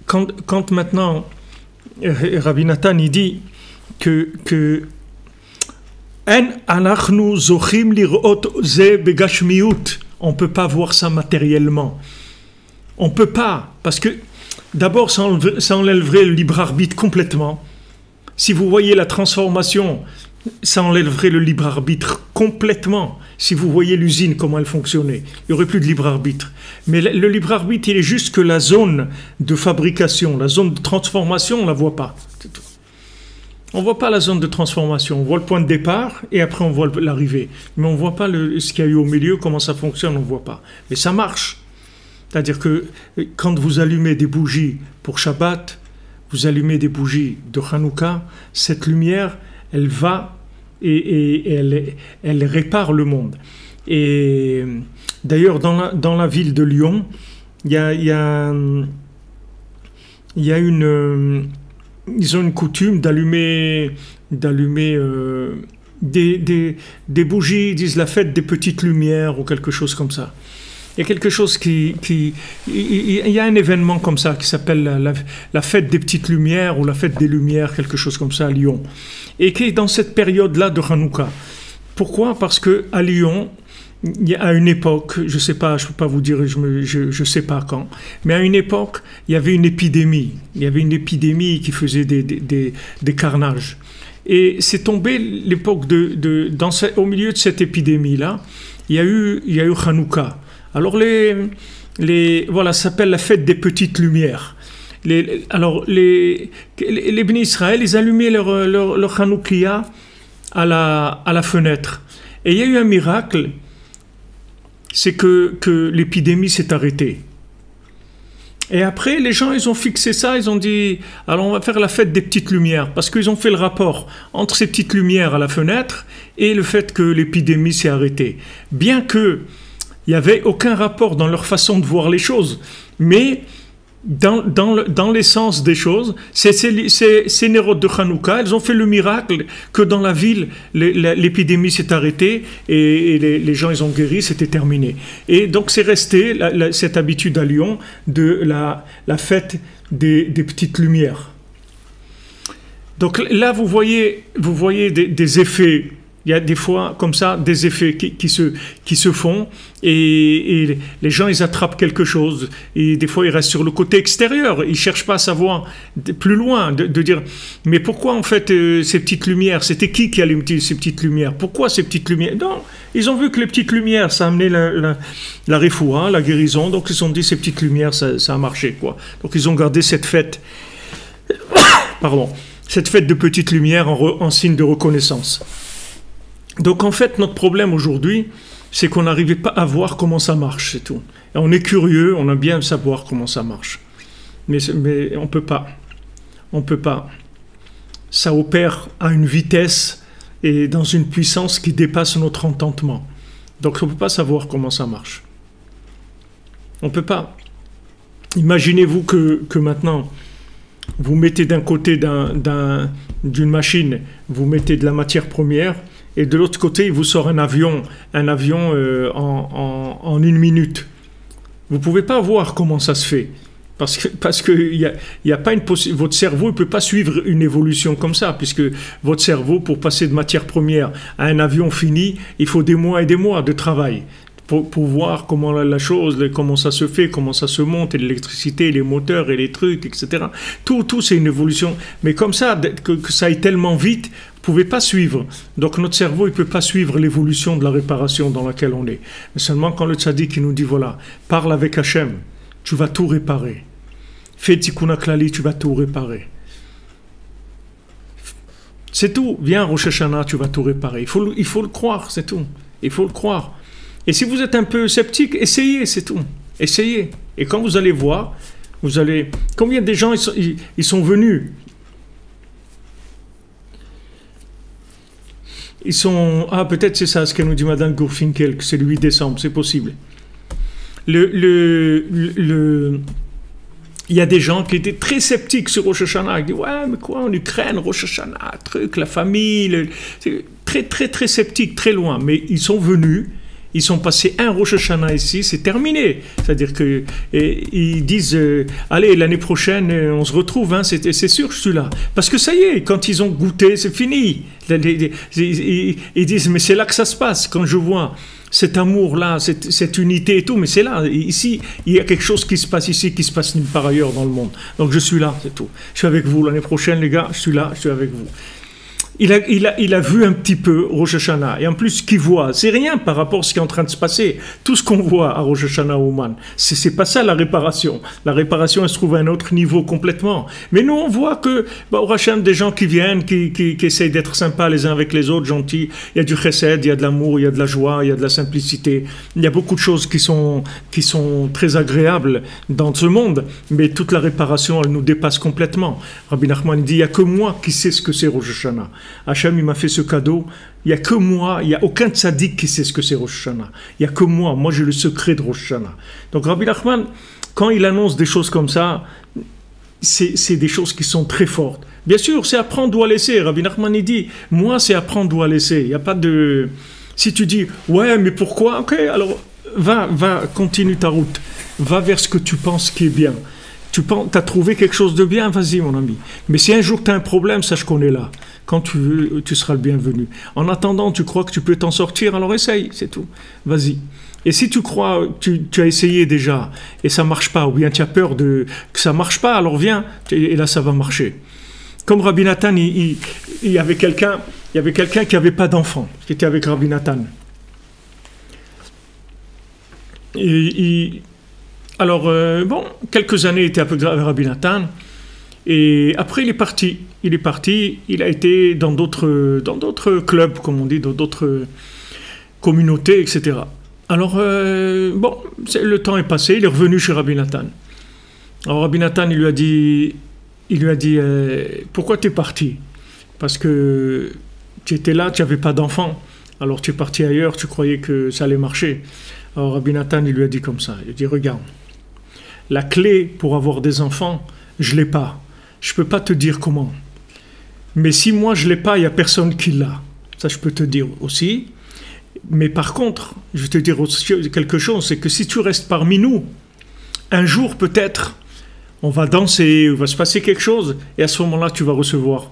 quand maintenant, Rabbi Nathan, il dit que on ne peut pas voir ça matériellement. On ne peut pas, parce que d'abord, ça enlèverait le libre arbitre complètement. Si vous voyez la transformation, ça enlèverait le libre arbitre complètement. Si vous voyez l'usine, comment elle fonctionnait, il n'y aurait plus de libre arbitre. Mais le libre arbitre, il est juste que la zone de fabrication, la zone de transformation, on ne la voit pas. C'est tout. On ne voit pas la zone de transformation. On voit le point de départ et après on voit l'arrivée. Mais on ne voit pas ce qu'il y a eu au milieu, comment ça fonctionne, on ne voit pas. Mais ça marche. C'est-à-dire que quand vous allumez des bougies pour Shabbat, vous allumez des bougies de Hanouka, cette lumière, elle va et elle répare le monde. Et d'ailleurs, dans la ville de Lyon, il y a une... Ils ont une coutume d'allumer des bougies, ils disent la fête des petites lumières ou quelque chose comme ça. Il y a quelque chose il y a un événement comme ça qui s'appelle la fête des petites lumières ou la fête des lumières, quelque chose comme ça à Lyon. Et qui est dans cette période-là de Hanouka. Pourquoi? Parce qu'à Lyon, à une époque, je ne sais pas, je ne peux pas vous dire, je sais pas quand, mais à une époque, il y avait une épidémie. Il y avait une épidémie qui faisait des carnages. Et c'est tombé l'époque au milieu de cette épidémie-là, il y a eu Hanouka. Alors voilà, ça s'appelle la fête des petites lumières. Les Bénis Israël, ils allumaient leur Hanoukia à la fenêtre. Et il y a eu un miracle, c'est que l'épidémie s'est arrêtée. Et après, les gens, ils ont fixé ça, ils ont dit, alors on va faire la fête des petites lumières, parce qu'ils ont fait le rapport entre ces petites lumières à la fenêtre et le fait que l'épidémie s'est arrêtée. Bien que il n'y avait aucun rapport dans leur façon de voir les choses, mais dans l'essence des choses, ces Nérot de Hanouka, elles ont fait le miracle que dans la ville, l'épidémie s'est arrêtée et les gens ils ont guéri, c'était terminé. Et donc c'est resté cette habitude à Lyon de la fête des petites lumières. Donc là, vous voyez des effets. Il y a des fois, comme ça, des effets qui se font et les gens, ils attrapent quelque chose. Et des fois, ils restent sur le côté extérieur. Ils ne cherchent pas à savoir plus loin, de dire, mais pourquoi, en fait, ces petites lumières, c'était qui allumait ces petites lumières? Pourquoi ces petites lumières? Non, ils ont vu que les petites lumières, ça amenait la réfoua, la guérison. Donc, ils se sont dit, ces petites lumières, ça a marché, quoi. Donc, ils ont gardé cette fête, pardon, cette fête de petites lumières en signe de reconnaissance. Donc en fait, notre problème aujourd'hui, c'est qu'on n'arrivait pas à voir comment ça marche, c'est tout. Et on est curieux, on aime bien savoir comment ça marche. Mais on ne peut pas. On ne peut pas. Ça opère à une vitesse et dans une puissance qui dépasse notre entendement. Donc on ne peut pas savoir comment ça marche. On ne peut pas. Imaginez-vous que maintenant, vous mettez d'un côté d'une machine, vous mettez de la matière première, et de l'autre côté, il vous sort un avion en une minute. Vous ne pouvez pas voir comment ça se fait. Parce que y a pas votre cerveau ne peut pas suivre une évolution comme ça, puisque votre cerveau, pour passer de matière première à un avion fini, il faut des mois et des mois de travail. Pour voir comment la chose, comment ça se fait, comment ça se monte, et l'électricité, les moteurs et les trucs, etc. Tout c'est une évolution. Mais comme ça, que ça aille tellement vite, vous ne pouvez pas suivre. Donc notre cerveau, il ne peut pas suivre l'évolution de la réparation dans laquelle on est. Mais seulement quand le tzaddik nous dit, voilà, parle avec Hachem, tu vas tout réparer. Fais tikkun klali, tu vas tout réparer. C'est tout. Viens Rosh Hashanah, tu vas tout réparer. Il faut le croire, c'est tout. Il faut le croire. Et si vous êtes un peu sceptique, essayez, c'est tout. Essayez. Et quand vous allez voir, combien de gens ils sont venus? Peut-être c'est ça ce qu'elle nous dit Madame Gourfinkel, que c'est le 8 décembre, c'est possible. Il y a des gens qui étaient très sceptiques sur Rosh Hashanah. Ils disent, ouais, mais quoi, en Ukraine, Rosh Hashanah, la famille, très, très, très sceptiques, très loin. Mais ils sont venus. Ils sont passés un Rosh Hashanah ici, c'est terminé. C'est-à-dire qu'ils disent, allez, l'année prochaine, on se retrouve, hein, c'est sûr, je suis là. Parce que ça y est, quand ils ont goûté, c'est fini. Ils disent, mais c'est là que ça se passe. Quand je vois cet amour-là, cette unité et tout, mais c'est là. Ici, il y a quelque chose qui se passe ici, qui se passe nulle part ailleurs dans le monde. Donc je suis là, c'est tout. Je suis avec vous l'année prochaine, les gars, je suis là, je suis avec vous. Il a vu un petit peu Rosh Hashanah. Et en plus, ce qu'il voit, c'est rien par rapport à ce qui est en train de se passer. Tout ce qu'on voit à Rosh Hashanah Ouman, c'est pas ça la réparation. La réparation, elle se trouve à un autre niveau complètement. Mais nous, on voit que, au Hashem, des gens qui viennent, qui essayent d'être sympas les uns avec les autres, gentils. Il y a du chesed, il y a de l'amour, il y a de la joie, il y a de la simplicité. Il y a beaucoup de choses qui sont très agréables dans ce monde. Mais toute la réparation, elle nous dépasse complètement. Rabbi Nachman dit, il n'y a que moi qui sais ce que c'est Rosh Hashanah. Hachem, il m'a fait ce cadeau. Il n'y a que moi, il n'y a aucun tzaddik qui sait ce que c'est Rosh Hashanah. Il n'y a que moi. Moi, j'ai le secret de Rosh Hashanah. Donc, Rabbi Nachman, quand il annonce des choses comme ça, c'est des choses qui sont très fortes. Bien sûr, c'est apprendre ou à laisser. Rabbi Nachman, il dit, moi, c'est apprendre ou à laisser. Il n'y a pas de... Si tu dis, ouais, mais pourquoi? Ok, alors, va, continue ta route. Va vers ce que tu penses qui est bien. Tu as trouvé quelque chose de bien, vas-y mon ami. Mais si un jour tu as un problème, sache qu'on est là. Quand tu veux, tu seras le bienvenu. En attendant, tu crois que tu peux t'en sortir, alors essaye, c'est tout. Vas-y. Et si tu crois, tu as essayé déjà, et ça ne marche pas, ou bien tu as peur que ça ne marche pas, alors viens, et là ça va marcher. Comme Rabbi Nathan, il y avait quelqu'un qui n'avait pas d'enfant, qui était avec Rabbi Nathan. Alors, quelques années, il était avec Rabbi Nathan, et après, il est parti. Il a été dans d'autres clubs, comme on dit, dans d'autres communautés, etc. Alors, le temps est passé, il est revenu chez Rabbi Nathan. Alors, Rabbi Nathan, il lui a dit, pourquoi tu es parti? Parce que tu étais là, tu n'avais pas d'enfant. Alors, tu es parti ailleurs, tu croyais que ça allait marcher. Alors, Rabbi Nathan, il lui a dit comme ça, il a dit, regarde, la clé pour avoir des enfants, je ne l'ai pas. Je ne peux pas te dire comment. Mais si moi je ne l'ai pas, il n'y a personne qui l'a. Ça, je peux te dire aussi. Mais par contre, je vais te dire aussi quelque chose, c'est que si tu restes parmi nous, un jour peut-être, on va danser, il va se passer quelque chose, et à ce moment-là, tu vas recevoir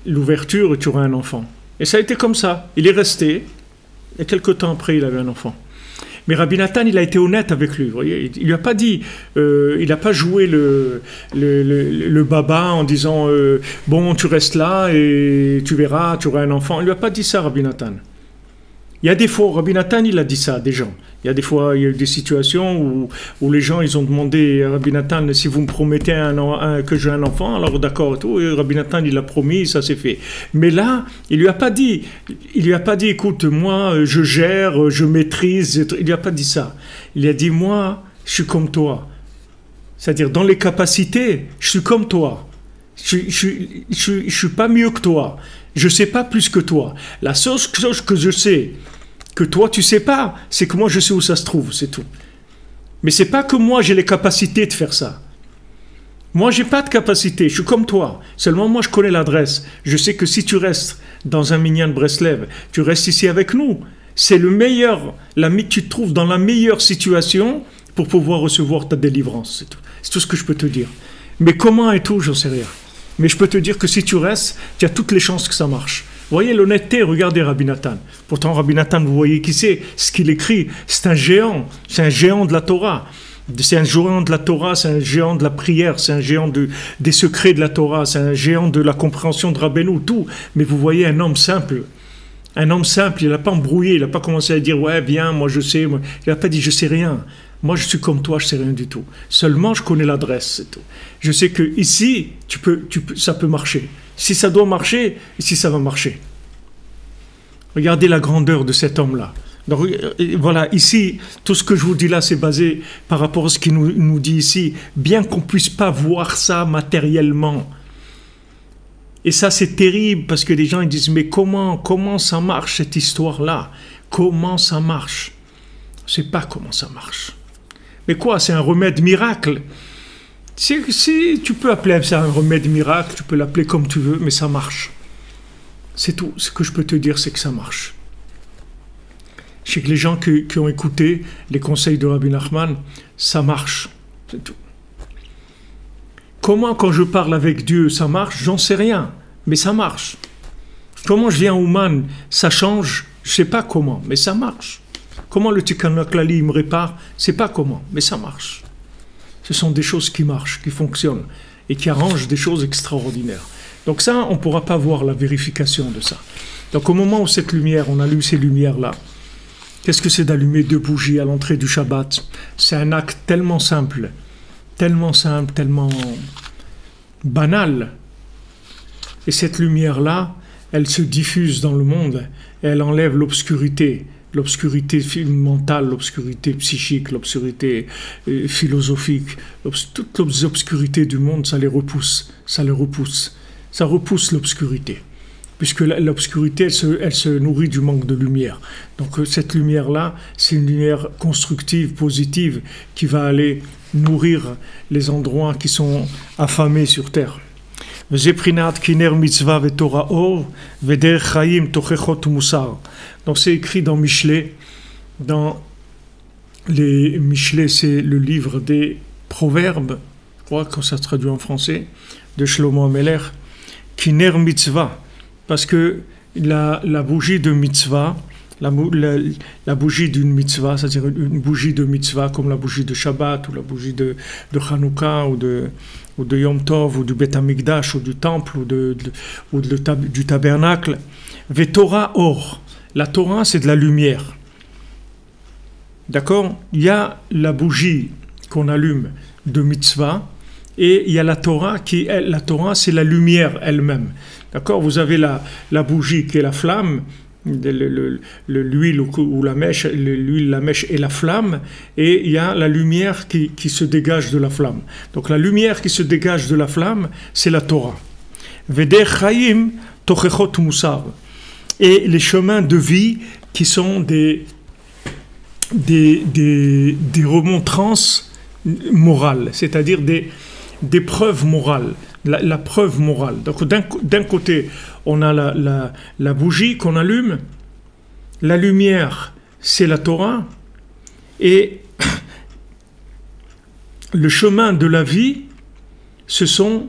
l'ouverture et tu auras un enfant. Et ça a été comme ça. Il est resté, et quelques temps après, il avait un enfant. Mais Rabbi Nathan, il a été honnête avec lui. Vous voyez, il lui a pas dit, il n'a pas joué le baba en disant bon, tu restes là et tu verras, tu auras un enfant. Il lui a pas dit ça, Rabbi Nathan. Il y a des fois, Rabbi Nathan, il a dit ça à des gens. Il y a des fois, il y a eu des situations où les gens, ils ont demandé à Rabbi Nathan, si vous me promettez que j'ai un enfant, alors d'accord, tout. Et Rabbi Nathan, il a promis, ça s'est fait. Mais là, il lui a pas dit, écoute, moi, je gère, je maîtrise. Il lui a pas dit ça. Il a dit, moi, je suis comme toi. C'est-à-dire, dans les capacités, je suis comme toi. Je suis pas mieux que toi. Je sais pas plus que toi. La seule chose que je sais, que toi tu sais pas, c'est que moi je sais où ça se trouve, c'est tout. Mais c'est pas que moi j'ai les capacités de faire ça. Moi j'ai pas de capacité, je suis comme toi. Seulement moi je connais l'adresse. Je sais que si tu restes dans un minyan de Breslev, tu restes ici avec nous, c'est le meilleur, tu te trouves dans la meilleure situation pour pouvoir recevoir ta délivrance, c'est tout. C'est tout ce que je peux te dire. Mais comment et tout, j'en sais rien. Mais je peux te dire que si tu restes, tu as toutes les chances que ça marche. Vous voyez l'honnêteté, regardez Rabbi Nathan. Pourtant Rabbi Nathan, vous voyez qui c'est, ce qu'il écrit, c'est un géant de la Torah. C'est un géant de la Torah, c'est un géant de la prière, c'est un géant des secrets de la Torah, c'est un géant de la compréhension de Rabbeinu, tout. Mais vous voyez un homme simple, il n'a pas embrouillé, il n'a pas commencé à dire « ouais, viens, moi je sais », il n'a pas dit « je sais rien ». Moi, je suis comme toi, je ne sais rien du tout. Seulement, je connais l'adresse, c'est tout. Je sais que ici, ça peut marcher. Si ça doit marcher, ici, ça va marcher. Regardez la grandeur de cet homme-là. Donc, voilà, ici, tout ce que je vous dis là, c'est basé par rapport à ce qu'il nous dit ici, bien qu'on ne puisse pas voir ça matériellement. Et ça, c'est terrible, parce que les gens ils disent, mais comment ça marche, cette histoire-là? Comment ça marche? Je ne sais pas comment ça marche. Mais quoi, c'est un remède miracle? Si tu peux appeler ça un remède miracle, tu peux l'appeler comme tu veux, mais ça marche. C'est tout. Ce que je peux te dire, c'est que ça marche. Je sais que les gens qui ont écouté les conseils de Rabbi Nachman, ça marche. C'est tout. Comment, quand je parle avec Dieu, ça marche? J'en sais rien, mais ça marche. Comment je viens au Man, ça change? Je ne sais pas comment, mais ça marche. Comment le Tikkun HaKlali me répare? Je ne sais pas comment, mais ça marche. Ce sont des choses qui marchent, qui fonctionnent et qui arrangent des choses extraordinaires. Donc ça, on ne pourra pas voir la vérification de ça. Donc au moment où cette lumière, on allume ces lumières-là, qu'est-ce que c'est d'allumer 2 bougies à l'entrée du Shabbat? C'est un acte tellement simple, tellement banal. Et cette lumière-là, elle se diffuse dans le monde, et elle enlève l'obscurité mentale, l'obscurité psychique, l'obscurité philosophique, toutes les obscurités du monde, ça les repousse, ça repousse l'obscurité, puisque l'obscurité, elle se nourrit du manque de lumière. Donc cette lumière-là, c'est une lumière constructive, positive, qui va aller nourrir les endroits qui sont affamés sur terre. Donc c'est écrit dans Michelet. Dans les Michelet, c'est le livre des Proverbes, je crois que ça se traduit en français, de Shlomo Ameler, Kiner Mitzvah, parce que la bougie de mitzvah, la bougie d'une mitzvah, c'est-à-dire une bougie de mitzvah comme la bougie de Shabbat ou la bougie de Hanouka ou de Yom Tov ou du Beth Amikdash ou du temple ou du tabernacle. Ve Torah or. La Torah, c'est de la lumière. D'accord? Il y a la bougie qu'on allume de mitzvah et il y a la Torah la Torah, c'est la lumière elle-même. D'accord? Vous avez la bougie qui est la flamme, l'huile ou la mèche, l'huile, la mèche et la flamme, et il y a la lumière qui se dégage de la flamme. Donc la lumière qui se dégage de la flamme, c'est la Torah. Veder Chaim Tochechot Musar. Et les chemins de vie qui sont des des remontrances morales, c'est-à-dire des preuves morales, la preuve morale. Donc d'un côté, on a la bougie qu'on allume, la lumière, c'est la Torah, et le chemin de la vie, ce sont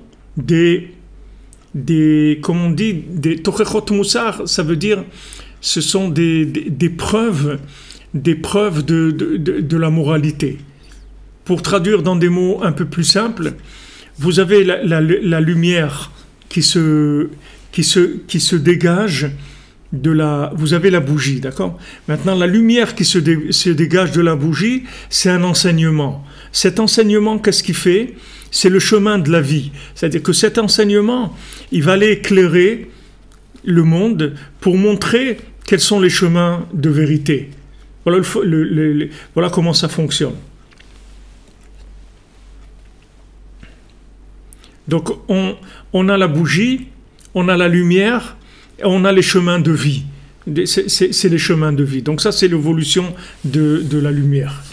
comme on dit, des tochechot moussar, ça veut dire, ce sont des preuves de la moralité. Pour traduire dans des mots un peu plus simples, vous avez la lumière qui se dégage vous avez la bougie, d'accord? Maintenant, la lumière qui se dégage de la bougie, c'est un enseignement. Cet enseignement, qu'est-ce qu'il fait? C'est le chemin de la vie. C'est-à-dire que cet enseignement, il va aller éclairer le monde pour montrer quels sont les chemins de vérité. Voilà, voilà comment ça fonctionne. Donc, on a la bougie, on a la lumière, et on a les chemins de vie. C'est les chemins de vie. Donc ça, c'est l'évolution de la lumière.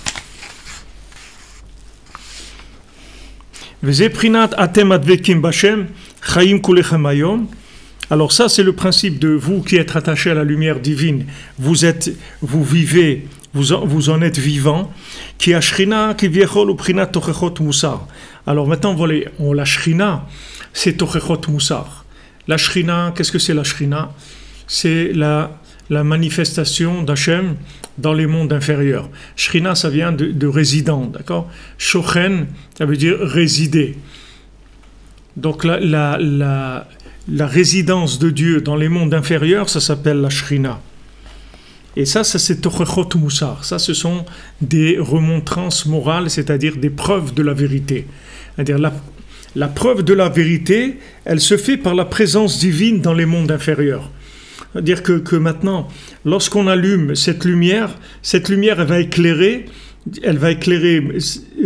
Alors ça, c'est le principe de vous qui êtes attachés à la lumière divine. Vous vivez, vous en êtes vivant. Qui a shrina, qui viechol ou prina tochechot moussar. Alors maintenant, voilà, la shrina, c'est tochechot moussar. La shrina, qu'est-ce que c'est la shrina? C'est la manifestation d'Hachem dans les mondes inférieurs. Shrina, ça vient de résident, d'accord? Shochen, ça veut dire résider. Donc la résidence de Dieu dans les mondes inférieurs, ça s'appelle la shrina. Et ça c'est tochechot moussar. Ça, ce sont des remontrances morales, c'est-à-dire des preuves de la vérité. C'est-à-dire la preuve de la vérité, elle se fait par la présence divine dans les mondes inférieurs. C'est-à-dire que maintenant, lorsqu'on allume cette lumière, elle va éclairer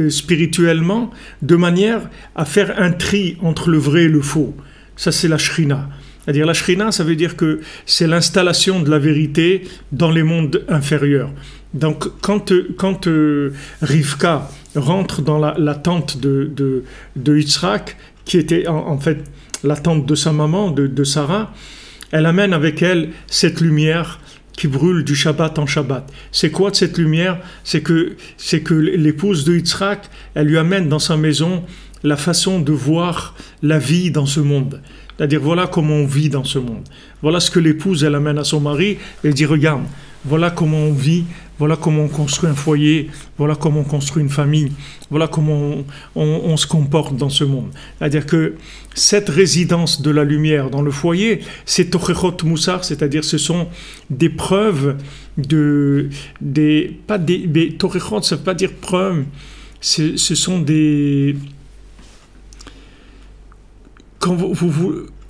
spirituellement de manière à faire un tri entre le vrai et le faux. Ça, c'est la shrina. C'est-à-dire la shrina, ça veut dire que c'est l'installation de la vérité dans les mondes inférieurs. Donc, quand Rivka rentre dans la tente de Yitzhak, qui était en fait la tente de sa maman, de Sarah, elle amène avec elle cette lumière qui brûle du Shabbat en Shabbat. C'est quoi cette lumière? C'est que l'épouse de Yitzhak, elle lui amène dans sa maison la façon de voir la vie dans ce monde. C'est-à-dire, voilà comment on vit dans ce monde. Voilà ce que l'épouse, elle amène à son mari. Elle dit, regarde, voilà comment on vit, voilà comment on construit un foyer, voilà comment on construit une famille, voilà comment on se comporte dans ce monde. C'est-à-dire que cette résidence de la lumière dans le foyer, c'est tochechot moussar, c'est-à-dire ce sont des preuves tochechot, ça ne veut pas dire preuves, ce sont des...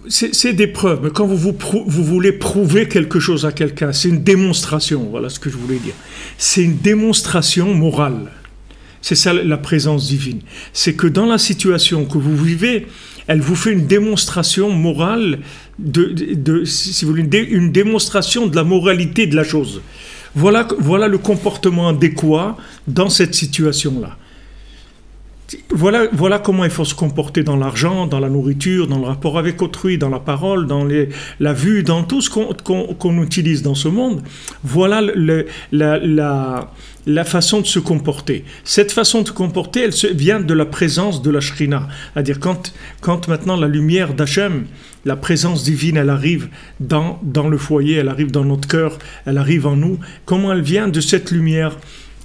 C'est des preuves, mais quand vous voulez prouver quelque chose à quelqu'un, c'est une démonstration, voilà ce que je voulais dire. C'est une démonstration morale. C'est ça la présence divine. C'est que dans la situation que vous vivez, elle vous fait une démonstration morale, si vous voulez, une démonstration de la moralité de la chose. Voilà le comportement adéquat dans cette situation-là. Voilà comment il faut se comporter dans l'argent, dans la nourriture, dans le rapport avec autrui, dans la parole, dans la vue, dans tout ce qu'on utilise dans ce monde. Voilà la façon de se comporter. Cette façon de se comporter, elle vient de la présence de la Shrina. C'est-à-dire quand maintenant la lumière d'Hachem, la présence divine, elle arrive dans le foyer, elle arrive dans notre cœur, elle arrive en nous. Comment elle vient de cette lumière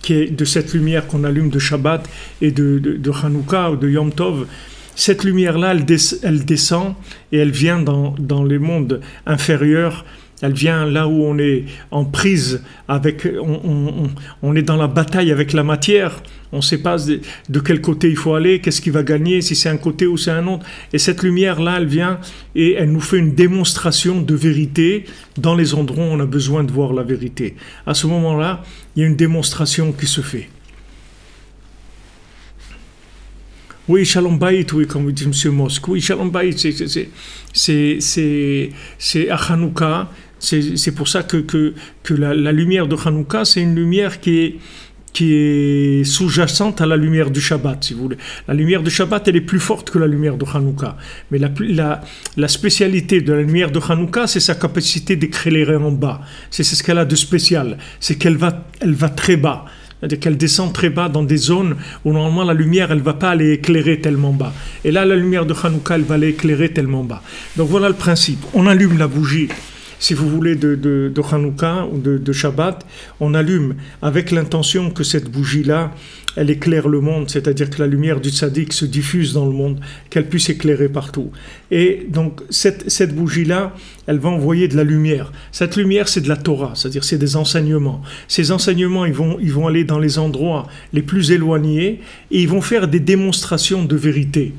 de cette lumière qu'on allume de Shabbat et de Hanouka ou de Yom Tov. Cette lumière-là, elle descend et elle vient dans les mondes inférieurs. Elle vient là où on est en prise avec, on est dans la bataille avec la matière. On ne sait pas de quel côté il faut aller, qu'est-ce qui va gagner, si c'est un côté ou c'est un autre. Et cette lumière-là, elle vient et elle nous fait une démonstration de vérité dans les endroits où on a besoin de voir la vérité. À ce moment-là, il y a une démonstration qui se fait. Oui, Shalom Bayit, oui, comme dit M. Mosk. Oui, Shalom Bayit, c'est à Hanouka C'est pour ça que la lumière de Hanouka, c'est une lumière qui est sous-jacente à la lumière du Shabbat, si vous voulez. La lumière du Shabbat, elle est plus forte que la lumière de Hanouka. Mais la spécialité de la lumière de Hanouka, c'est sa capacité d'éclairer en bas. C'est ce qu'elle a de spécial. C'est qu'elle elle va très bas. C'est-à-dire qu'elle descend très bas dans des zones où normalement la lumière, elle ne va pas aller éclairer tellement bas. Et là, la lumière de Hanouka, elle va aller éclairer tellement bas. Donc voilà le principe. On allume la bougie, si vous voulez, de Hanouka ou de Shabbat, on allume avec l'intention que cette bougie-là, elle éclaire le monde, c'est-à-dire que la lumière du tzaddik se diffuse dans le monde, qu'elle puisse éclairer partout. Et donc, cette bougie-là, elle va envoyer de la lumière. Cette lumière, c'est de la Torah, c'est-à-dire c'est des enseignements. Ces enseignements, ils vont aller dans les endroits les plus éloignés et ils vont faire des démonstrations de vérité.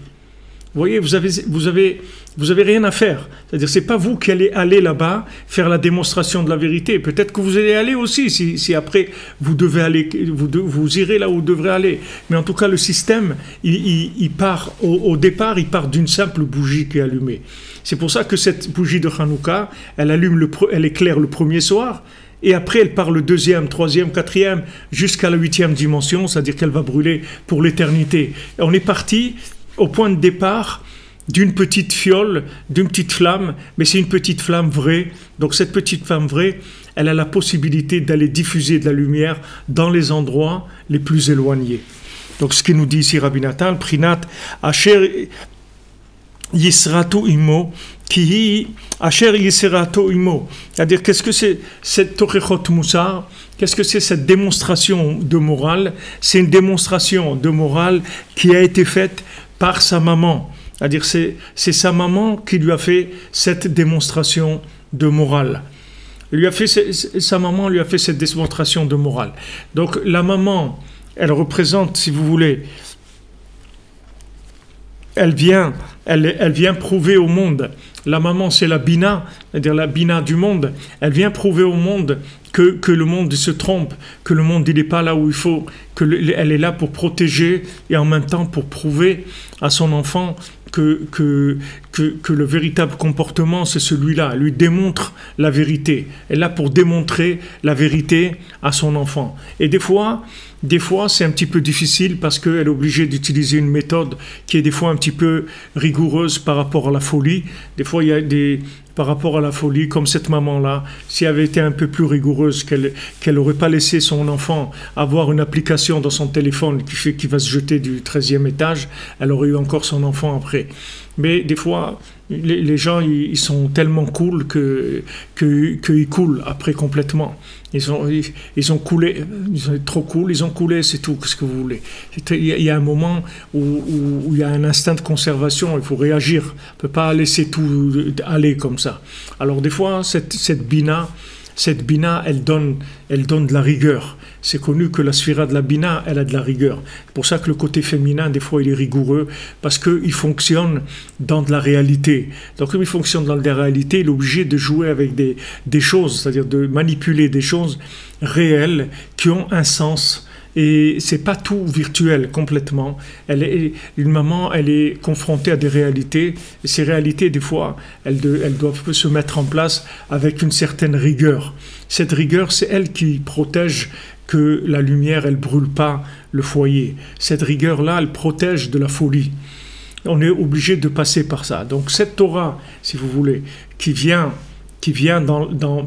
Vous voyez, vous avez rien à faire. C'est-à-dire, c'est pas vous qui allez aller là-bas faire la démonstration de la vérité. Peut-être que vous allez aller aussi, si après vous devez aller, vous irez là où vous devrez aller. Mais en tout cas, le système, il part au départ, il part d'une simple bougie qui est allumée. C'est pour ça que cette bougie de Hanouka, elle éclaire le premier soir. Et après, elle part le deuxième, troisième, quatrième, jusqu'à la 8e dimension, c'est-à-dire qu'elle va brûler pour l'éternité. Et on est parti au point de départ d'une petite fiole, d'une petite flamme, mais c'est une petite flamme vraie. Donc cette petite flamme vraie, elle a la possibilité d'aller diffuser de la lumière dans les endroits les plus éloignés. Donc ce qu'il nous dit ici Rabbi Nathan, Prinat Asher Yisratu Imo, Kihi Asher Yisratu Imo. C'est-à-dire, qu'est-ce que c'est cette Torechot Moussar? Qu'est-ce que c'est cette démonstration de morale? C'est une démonstration de morale qui a été faite par sa maman. C'est-à-dire, c'est sa maman qui lui a fait cette démonstration de morale. Sa maman lui a fait cette démonstration de morale. Donc, la maman, elle représente, si vous voulez, elle vient prouver au monde. La maman, c'est la Bina, c'est-à-dire la Bina du monde. Elle vient prouver au monde que le monde se trompe, que le monde n'est pas là où il faut, elle est là pour protéger et en même temps pour prouver à son enfant que le véritable comportement, c'est celui-là. Elle lui démontre la vérité. Elle est là pour démontrer la vérité à son enfant. Et des fois, c'est un petit peu difficile parce qu'elle est obligée d'utiliser une méthode qui est des fois un petit peu rigoureuse par rapport à la folie. Des fois, il y a par rapport à la folie, comme cette maman-là, si elle avait été un peu plus rigoureuse, qu'elle n'aurait pas laissé son enfant avoir une application dans son téléphone qui fait qu'il va se jeter du 13e étage, elle aurait eu encore son enfant après. Mais des fois, les gens, ils sont tellement cool qu'ils coulent après complètement. Ils ont coulé, ils sont trop cool, ils ont coulé, c'est tout, qu'est-ce que vous voulez. Il y a un moment où il y a un instinct de conservation, il faut réagir, on ne peut pas laisser tout aller comme ça. Alors des fois, cette bina, elle donne de la rigueur. C'est connu que la sphira de la bina, elle a de la rigueur. C'est pour ça que le côté féminin, des fois, il est rigoureux, parce qu'il fonctionne dans de la réalité. Donc, comme il fonctionne dans de la réalité, il est obligé de jouer avec des choses, c'est-à-dire de manipuler des choses réelles qui ont un sens. Et c'est pas tout virtuel complètement. Une maman, elle est confrontée à des réalités. Et ces réalités, des fois, elles doivent se mettre en place avec une certaine rigueur. Cette rigueur, c'est elle qui protège que la lumière, elle brûle pas le foyer. Cette rigueur-là, elle protège de la folie. On est obligé de passer par ça. Donc cette Torah, si vous voulez, qui vient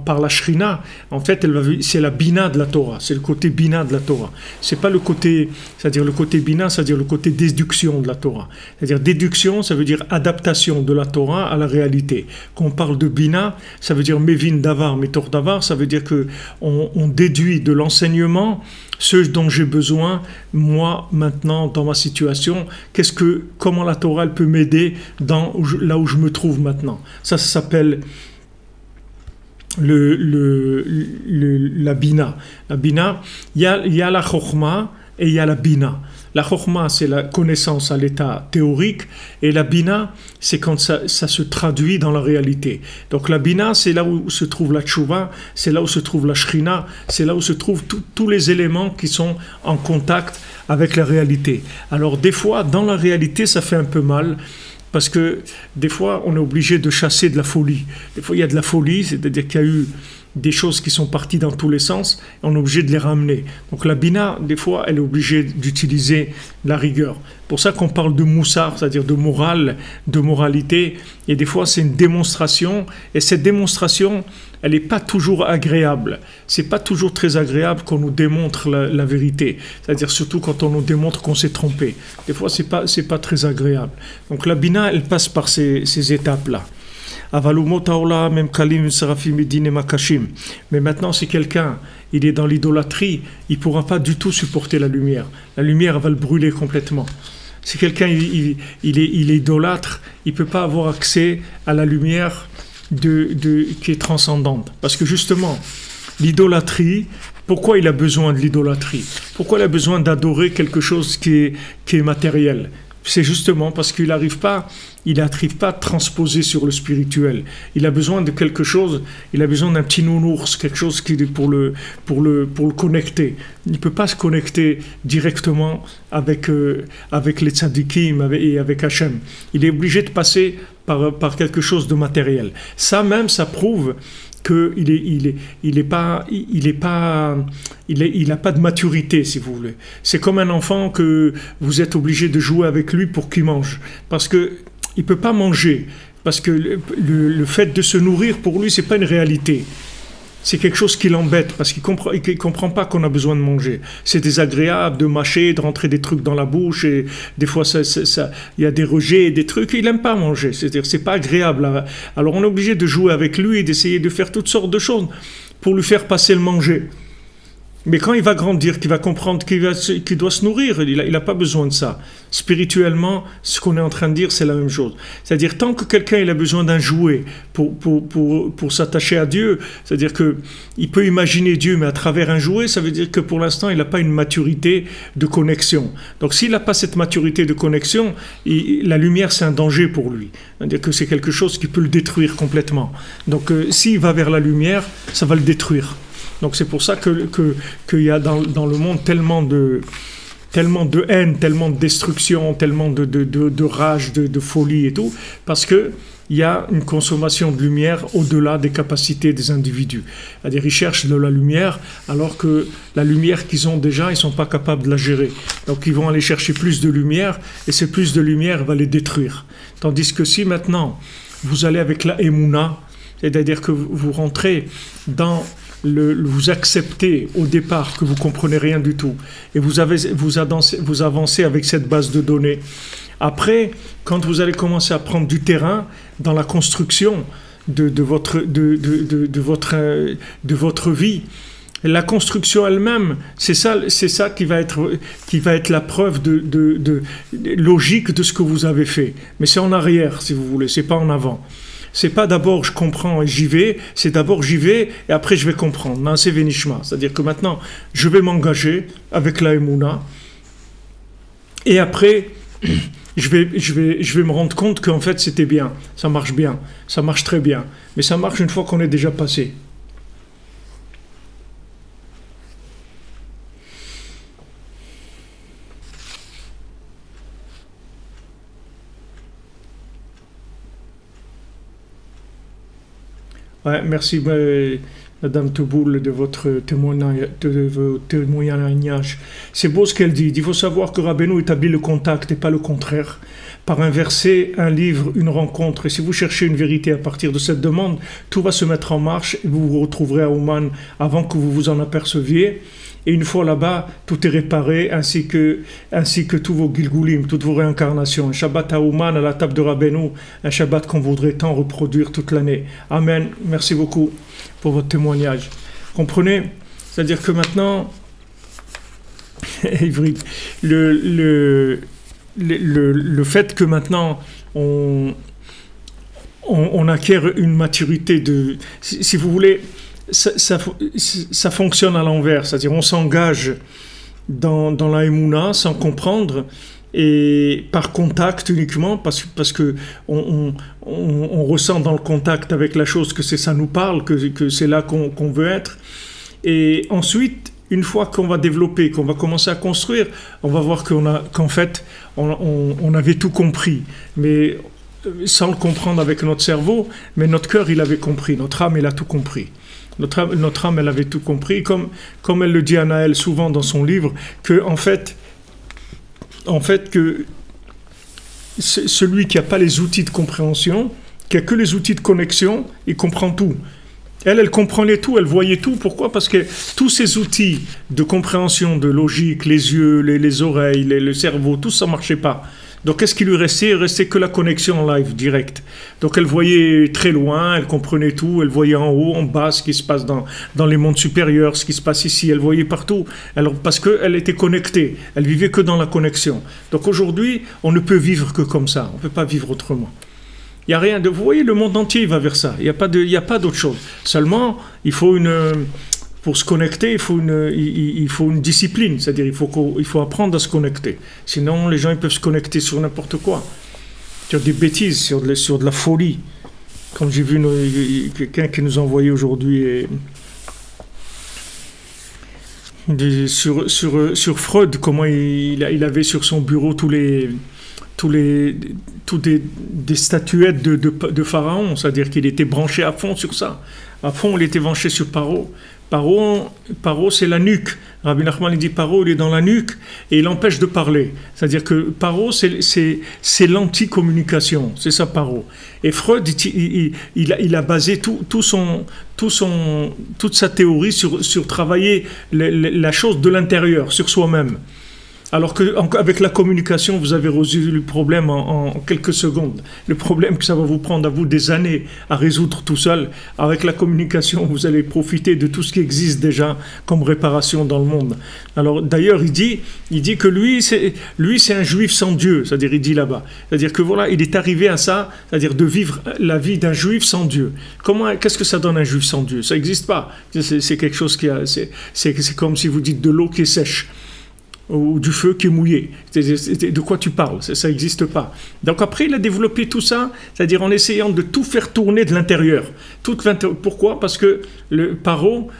par la Shrina, en fait, c'est la Bina de la Torah, c'est le côté Bina de la Torah. C'est pas le côté, c'est-à-dire le côté Bina, c'est-à-dire le côté déduction de la Torah. C'est-à-dire déduction, ça veut dire adaptation de la Torah à la réalité. Quand on parle de Bina, ça veut dire Mevin Davar, Metor Davar, ça veut dire que on déduit de l'enseignement ce dont j'ai besoin, moi, maintenant, dans ma situation, comment la Torah elle peut m'aider là où je me trouve maintenant. Ça s'appelle la bina. La bina, il y a la chokhma et il y a la bina. La chokhma, c'est la connaissance à l'état théorique, et la bina, c'est quand ça se traduit dans la réalité. Donc la bina, c'est là où se trouve la tchouva, c'est là où se trouve la shrina, c'est là où se trouvent tous les éléments qui sont en contact avec la réalité. Alors des fois, dans la réalité, ça fait un peu mal, parce que des fois, on est obligé de chasser de la folie. Des fois, il y a de la folie, c'est-à-dire qu'il y a eu des choses qui sont parties dans tous les sens, et on est obligé de les ramener. Donc la bina, des fois, elle est obligée d'utiliser la rigueur. Pour ça qu'on parle de moussar, c'est-à-dire de morale, de moralité, et des fois c'est une démonstration, et cette démonstration, elle n'est pas toujours agréable. C'est pas toujours très agréable qu'on nous démontre la vérité, c'est-à-dire surtout quand on nous démontre qu'on s'est trompé. Des fois, c'est pas très agréable. Donc la bina, elle passe par ces étapes-là. Mais maintenant, si quelqu'un il est dans l'idolâtrie, il ne pourra pas du tout supporter la lumière. La lumière va le brûler complètement. Si quelqu'un il est idolâtre, il ne peut pas avoir accès à la lumière qui est transcendante. Parce que justement, l'idolâtrie, pourquoi il a besoin de l'idolâtrie? Pourquoi il a besoin d'adorer quelque chose qui est matériel? C'est justement parce qu'il n'arrive pas à transposer sur le spirituel. Il a besoin de quelque chose, il a besoin d'un petit nounours, quelque chose pour le connecter. Il ne peut pas se connecter directement avec les tzadikim et avec Hachem. Il est obligé de passer par quelque chose de matériel. Ça même, ça prouve qu'il n'a pas de maturité, si vous voulez. C'est comme un enfant que vous êtes obligé de jouer avec lui pour qu'il mange. Parce qu'il ne peut pas manger. Parce que le fait de se nourrir, pour lui, ce n'est pas une réalité. C'est quelque chose qui l'embête, parce qu'il ne comprend pas qu'on a besoin de manger. C'est désagréable de mâcher, de rentrer des trucs dans la bouche, et des fois, il y a des rejets, des trucs, il n'aime pas manger. C'est-à-dire, c'est pas agréable. Alors, on est obligé de jouer avec lui et d'essayer de faire toutes sortes de choses pour lui faire passer le manger. Mais quand il va grandir, qu'il va comprendre qu'il doit se nourrir, il n'a pas besoin de ça. Spirituellement, ce qu'on est en train de dire, c'est la même chose. C'est-à-dire, tant que quelqu'un il a besoin d'un jouet pour s'attacher à Dieu, c'est-à-dire qu'il peut imaginer Dieu, mais à travers un jouet, ça veut dire que pour l'instant, il n'a pas une maturité de connexion. Donc, s'il n'a pas cette maturité de connexion, la lumière, c'est un danger pour lui. C'est-à-dire que c'est quelque chose qui peut le détruire complètement. Donc, s'il va vers la lumière, ça va le détruire. Donc c'est pour ça qu'il y a dans le monde tellement de haine, tellement de destruction, tellement de rage, de folie et tout, parce qu'il y a une consommation de lumière au-delà des capacités des individus. C'est-à-dire ils cherchent de la lumière alors que la lumière qu'ils ont déjà, ils ne sont pas capables de la gérer. Donc ils vont aller chercher plus de lumière et ce plus de lumière va les détruire. Tandis que si maintenant vous allez avec la Emouna, c'est-à-dire que vous rentrez dans vous acceptez au départ que vous ne comprenez rien du tout et vous avancez avec cette base de données. Après, quand vous allez commencer à prendre du terrain dans la construction de votre vie, la construction elle-même, c'est ça qui va être la preuve de logique de ce que vous avez fait. Mais c'est en arrière, si vous voulez, c'est pas en avant. C'est pas d'abord je comprends et j'y vais, c'est d'abord j'y vais et après je vais comprendre. Non, c'est Vénishma. C'est-à-dire que maintenant, je vais m'engager avec la Emouna et après, je vais me rendre compte qu'en fait c'était bien, ça marche très bien. Mais ça marche une fois qu'on est déjà passé. Ouais, merci, Madame Teboul, de votre témoignage. C'est beau ce qu'elle dit. Il faut savoir que Rabbeinu établit le contact et pas le contraire. Par un verset, un livre, une rencontre. Et si vous cherchez une vérité à partir de cette demande, tout va se mettre en marche et vous vous retrouverez à Ouman avant que vous vous en aperceviez. Et une fois là-bas, tout est réparé, ainsi que tous vos gilgulim, toutes vos réincarnations. Un Shabbat à Ouman, à la table de Rabbeinu, un Shabbat qu'on voudrait tant reproduire toute l'année. Amen. Merci beaucoup pour votre témoignage. Comprenez? C'est-à-dire que maintenant, le fait que maintenant on acquiert une maturité si vous voulez, ça fonctionne à l'envers, c'est-à-dire on s'engage dans la Emouna sans comprendre et par contact uniquement parce que on ressent dans le contact avec la chose que ça nous parle, que c'est là qu'on veut être, et ensuite une fois qu'on va développer, qu'on va commencer à construire, on va voir qu'en fait on avait tout compris, mais sans le comprendre avec notre cerveau, mais notre cœur, il avait compris, notre âme, elle a tout compris. Notre âme, elle avait tout compris, comme elle le dit Anaël souvent dans son livre, que en fait que celui qui n'a pas les outils de compréhension, qui n'a que les outils de connexion, il comprend tout. Elle comprenait tout, elle voyait tout. Pourquoi? Parce que tous ces outils de compréhension, de logique, les yeux, les oreilles, le cerveau, tout ça ne marchait pas. Donc, qu'est-ce qui lui restait? Il restait que la connexion en live, direct. Donc, elle voyait très loin, elle comprenait tout, elle voyait en haut, en bas, ce qui se passe dans les mondes supérieurs, ce qui se passe ici, elle voyait partout. Alors, parce qu'elle était connectée, elle vivait que dans la connexion. Donc, aujourd'hui, on ne peut vivre que comme ça, on ne peut pas vivre autrement. Il n'y a rien de... Vous voyez, le monde entier, il va vers ça. Il n'y a pas d'autre chose. Seulement, il faut pour se connecter, il faut une discipline. C'est-à-dire, il faut apprendre à se connecter. Sinon, les gens, ils peuvent se connecter sur n'importe quoi. Sur des bêtises, sur de la folie. Comme j'ai vu quelqu'un qui nous a envoyé aujourd'hui sur Freud, comment il avait sur son bureau des statuettes de Pharaon, c'est-à-dire qu'il était branché à fond sur ça. À fond, il était branché sur Paro. Paro, c'est la nuque. Rabbi Nachman, il dit Paro, il est dans la nuque et il empêche de parler. C'est-à-dire que Paro, c'est l'anti-communication. C'est ça, Paro. Et Freud, il a basé toute sa théorie sur travailler la chose de l'intérieur, sur soi-même. Alors qu'avec la communication, vous avez résolu le problème en quelques secondes. Le problème que ça va vous prendre à vous des années à résoudre tout seul, avec la communication, vous allez profiter de tout ce qui existe déjà comme réparation dans le monde. Alors d'ailleurs, il dit que lui, c'est un juif sans Dieu, c'est-à-dire il dit là-bas. C'est-à-dire que voilà, il est arrivé à ça, c'est-à-dire de vivre la vie d'un juif sans Dieu. Qu'est-ce que ça donne un juif sans Dieu? Ça n'existe pas. C'est quelque chose c'est comme si vous dites de l'eau qui est sèche. Ou du feu qui est mouillé. De quoi tu parles? Ça n'existe pas. Donc après, il a développé tout ça, c'est-à-dire en essayant de tout faire tourner de l'intérieur. Pourquoi? Parce que le Paro,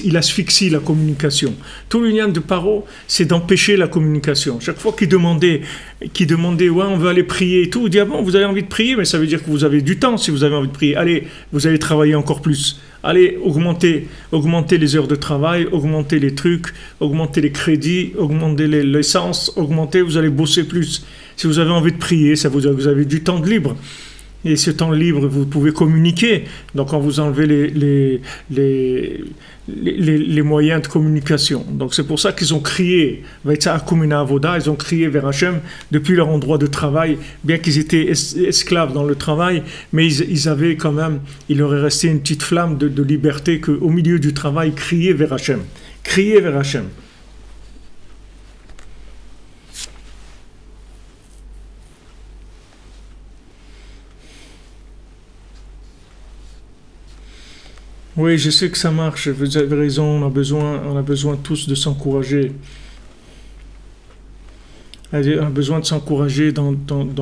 il asphyxie la communication. Tout l'union de Paro, c'est d'empêcher la communication. Chaque fois qu'il demandait, ouais, on veut aller prier et tout, il dit, ah bon, vous avez envie de prier, mais ça veut dire que vous avez du temps si vous avez envie de prier. Allez, vous allez travailler encore plus. Allez, augmenter les heures de travail, augmenter les trucs, augmenter les crédits, augmenter l'essence, vous allez bosser plus. Si vous avez envie de prier, vous avez du temps de libre. Et ce temps libre, vous pouvez communiquer. Donc, on vous enlevez les moyens de communication. Donc, c'est pour ça qu'ils ont crié, ils ont crié vers Hachem depuis leur endroit de travail, bien qu'ils étaient esclaves dans le travail, mais ils avaient quand même, il leur est resté une petite flamme de liberté qu'au milieu du travail, crier vers Hachem. Crier vers Hachem. Oui, je sais que ça marche, vous avez raison, on a besoin tous de s'encourager. On a besoin de s'encourager dans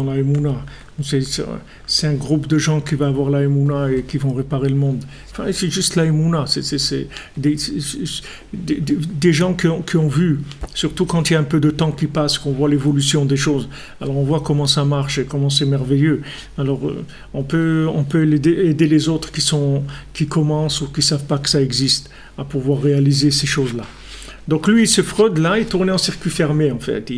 la Emouna. C'est un groupe de gens qui va avoir la Emouna et qui vont réparer le monde. Enfin, c'est juste la Emouna. C'est des gens qui ont vu, surtout quand il y a un peu de temps qui passe, qu'on voit l'évolution des choses. Alors on voit comment ça marche et comment c'est merveilleux. Alors on peut aider les autres qui commencent ou qui ne savent pas que ça existe à pouvoir réaliser ces choses-là. Donc lui, ce Freud-là, il tournait en circuit fermé, en fait,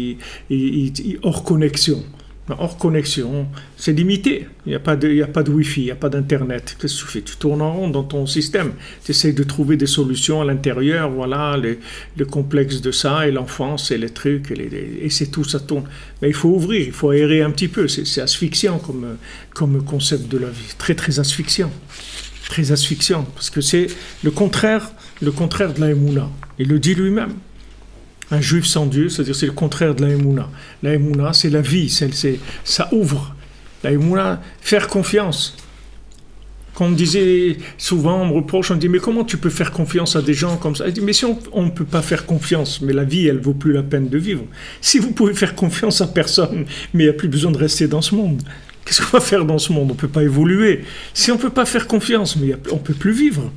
hors connexion. Hors connexion, c'est limité. Il n'y a pas de Wi-Fi, il n'y a pas d'Internet. Qu'est-ce que tu fais? Tu tournes en rond dans ton système. Tu essayes de trouver des solutions à l'intérieur, voilà, le complexe de ça, et l'enfance, et les trucs, et c'est tout, ça tourne. Mais il faut ouvrir, il faut aérer un petit peu. C'est asphyxiant comme concept de la vie. Très, très asphyxiant. Très asphyxiant, parce que c'est le contraire de la Emouna. Il le dit lui-même. Un juif sans Dieu, c'est-à-dire c'est le contraire de la Emouna. La Emouna, c'est la vie, ça ouvre. La Emouna, faire confiance. Quand on me disait souvent, on me reproche, on me dit, mais comment tu peux faire confiance à des gens comme ça? Je dis, mais si on ne peut pas faire confiance, mais la vie, elle ne vaut plus la peine de vivre. Si vous pouvez faire confiance à personne, mais il n'y a plus besoin de rester dans ce monde. Qu'est-ce qu'on va faire dans ce monde? On ne peut pas évoluer. Si on ne peut pas faire confiance, mais on ne peut plus vivre.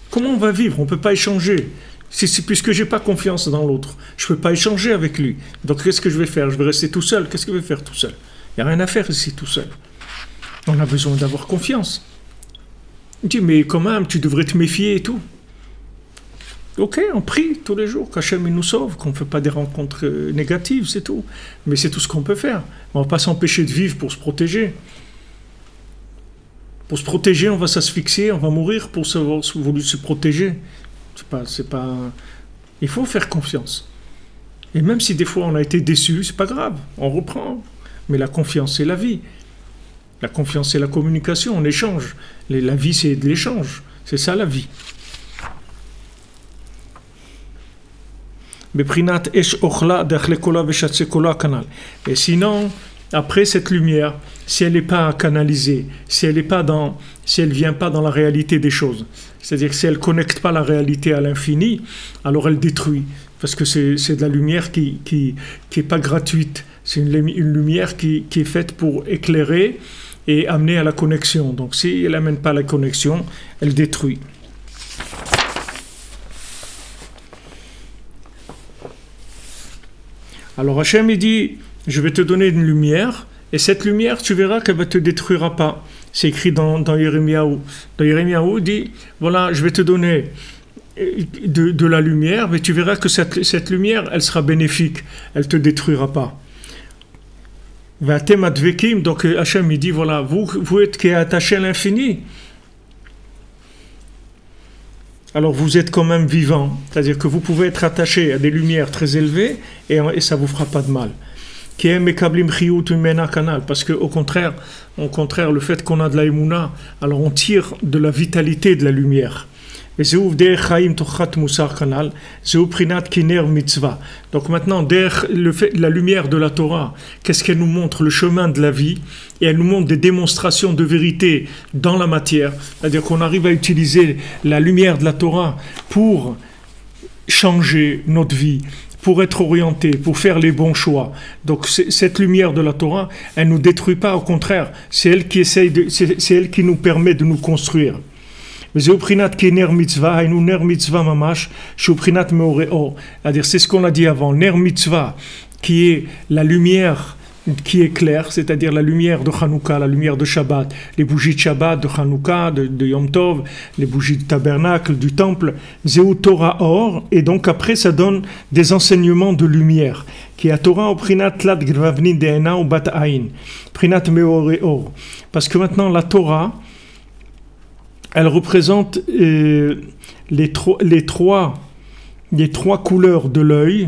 Comment on va vivre? On ne peut pas échanger. Puisque je n'ai pas confiance dans l'autre, je ne peux pas échanger avec lui. Donc qu'est-ce que je vais faire? Je vais rester tout seul. Qu'est-ce que je vais faire tout seul? Il n'y a rien à faire ici tout seul. On a besoin d'avoir confiance. Il dit, mais quand même, tu devrais te méfier et tout. Ok, on prie tous les jours qu'Hachem nous sauve, qu'on ne fait pas des rencontres négatives, c'est tout. Mais c'est tout ce qu'on peut faire. On ne va pas s'empêcher de vivre pour se protéger. Pour se protéger, on va s'asphyxier, on va mourir pour vouloir se protéger. C'est pas... Il faut faire confiance. Et même si des fois on a été déçu, c'est pas grave, on reprend. Mais la confiance, c'est la vie. La confiance, c'est la communication, on échange. La vie, c'est de l'échange. C'est ça la vie. Et sinon, après cette lumière, si elle n'est pas canalisée, si elle vient pas dans la réalité des choses, c'est-à-dire si elle ne connecte pas la réalité à l'infini, alors elle détruit. Parce que c'est de la lumière qui est pas gratuite. C'est une lumière qui est faite pour éclairer et amener à la connexion. Donc si elle n'amène pas la connexion, elle détruit. Alors Hachem, il dit, je vais te donner une lumière, et cette lumière, tu verras qu'elle ne te détruira pas. C'est écrit dans Jérémiaou. Dans Jérémiaou, il dit, voilà, je vais te donner de la lumière, mais tu verras que cette lumière, elle sera bénéfique, elle ne te détruira pas. Donc Hachem, il dit, voilà, vous êtes qui est attaché à l'infini, alors vous êtes quand même vivant, c'est-à-dire que vous pouvez être attaché à des lumières très élevées et ça ne vous fera pas de mal. Parce qu'au contraire, le fait qu'on a de la émouna, alors on tire de la vitalité de la lumière. Donc maintenant, la lumière de la Torah, qu'est-ce qu'elle nous montre? Le chemin de la vie, et elle nous montre des démonstrations de vérité dans la matière. C'est-à-dire qu'on arrive à utiliser la lumière de la Torah pour changer notre vie, pour être orienté, pour faire les bons choix. Donc cette lumière de la Torah, elle ne nous détruit pas, au contraire, c'est elle qui nous permet de nous construire. C'est-à-dire, c'est ce qu'on a dit avant, ner mitzvah, qui est la lumière qui est claire, c'est-à-dire la lumière de Hanouka, la lumière de Shabbat, les bougies de Shabbat, de Hanouka, de Yom Tov, les bougies du tabernacle, du temple, Zeu Torah Or, et donc après ça donne des enseignements de lumière, qui est à Torah au Prinat Lat Gravnin Deena ou Bat Ain, Prinat Meore Or. Parce que maintenant la Torah, elle représente les trois couleurs de l'œil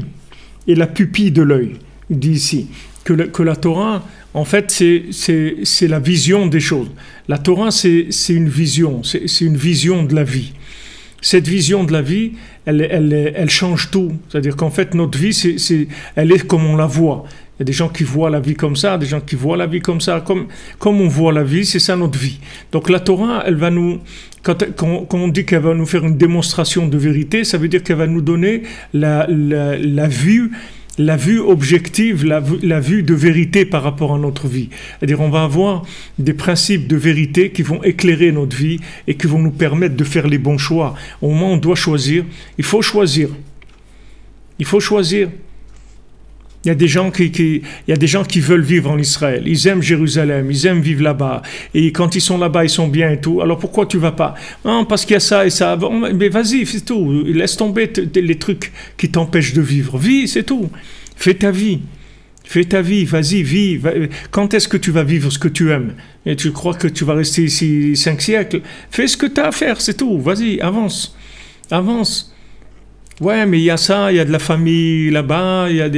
et la pupille de l'œil. Il dit ici que la Torah, en fait, c'est la vision des choses. La Torah, c'est une vision, c'est une vision de la vie. Cette vision de la vie, elle change tout. C'est-à-dire qu'en fait, notre vie, elle est comme on la voit. Il y a des gens qui voient la vie comme ça, des gens qui voient la vie comme ça. Comme on voit la vie, c'est ça notre vie. Donc la Torah, elle va nous... Quand on dit qu'elle va nous faire une démonstration de vérité, ça veut dire qu'elle va nous donner la vue objective, la vue de vérité par rapport à notre vie. C'est-à-dire on va avoir des principes de vérité qui vont éclairer notre vie et qui vont nous permettre de faire les bons choix. Au moment où on doit choisir, il faut choisir. Il faut choisir. Il y a des gens qui veulent vivre en Israël. Ils aiment Jérusalem, ils aiment vivre là-bas. Et quand ils sont là-bas, ils sont bien et tout. Alors pourquoi tu vas pas? Non, parce qu'il y a ça et ça. Mais vas-y, c'est tout. Laisse tomber les trucs qui t'empêchent de vivre. Vis, c'est tout. Fais ta vie. Fais ta vie, vas-y, vis. Quand est-ce que tu vas vivre ce que tu aimes? Et tu crois que tu vas rester ici 5 siècles? Fais ce que tu as à faire, c'est tout. Vas-y, avance. Avance. Ouais, mais il y a ça, il y a de la famille là-bas, il y a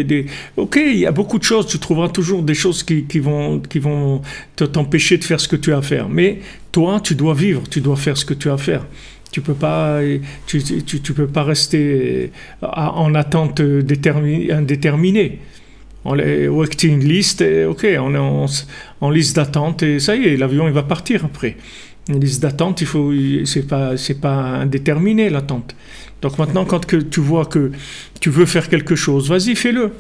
Ok, il y a beaucoup de choses, tu trouveras toujours des choses qui vont t'empêcher de faire ce que tu as à faire. Mais toi, tu dois vivre, tu dois faire ce que tu as à faire. Tu peux pas rester en attente indéterminée. Waiting list, ok, on est en liste d'attente et ça y est, l'avion il va partir après. Une liste d'attente, c'est pas indéterminé l'attente. Donc maintenant, quand tu vois que tu veux faire quelque chose, vas-y, fais-le.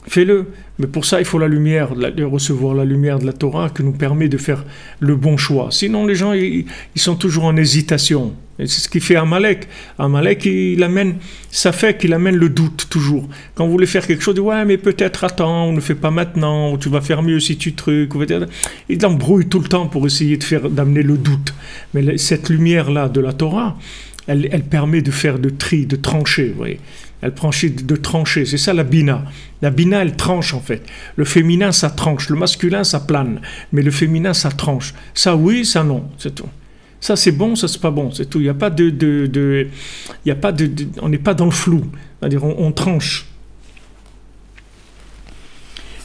fais-le. Mais pour ça, il faut la lumière, de recevoir la lumière de la Torah qui nous permet de faire le bon choix. Sinon, les gens, ils sont toujours en hésitation. Et c'est ce qui fait Amalek. Amalek, il amène, ça fait qu'il amène le doute toujours. Quand vous voulez faire quelque chose, il dit, ouais, mais peut-être attends, on ne fait pas maintenant, ou tu vas faire mieux si tu trucs. Il embrouille tout le temps pour essayer d'amener le doute. Mais cette lumière-là de la Torah, elle permet de faire de tri, de trancher, vous voyez. Elle tranche de trancher, c'est ça la bina. La bina, elle tranche en fait. Le féminin, ça tranche. Le masculin, ça plane. Mais le féminin, ça tranche. Ça oui, ça non, c'est tout. Ça c'est bon, ça c'est pas bon, c'est tout. Il n'y a pas on n'est pas dans le flou. C'est-à-dire on tranche.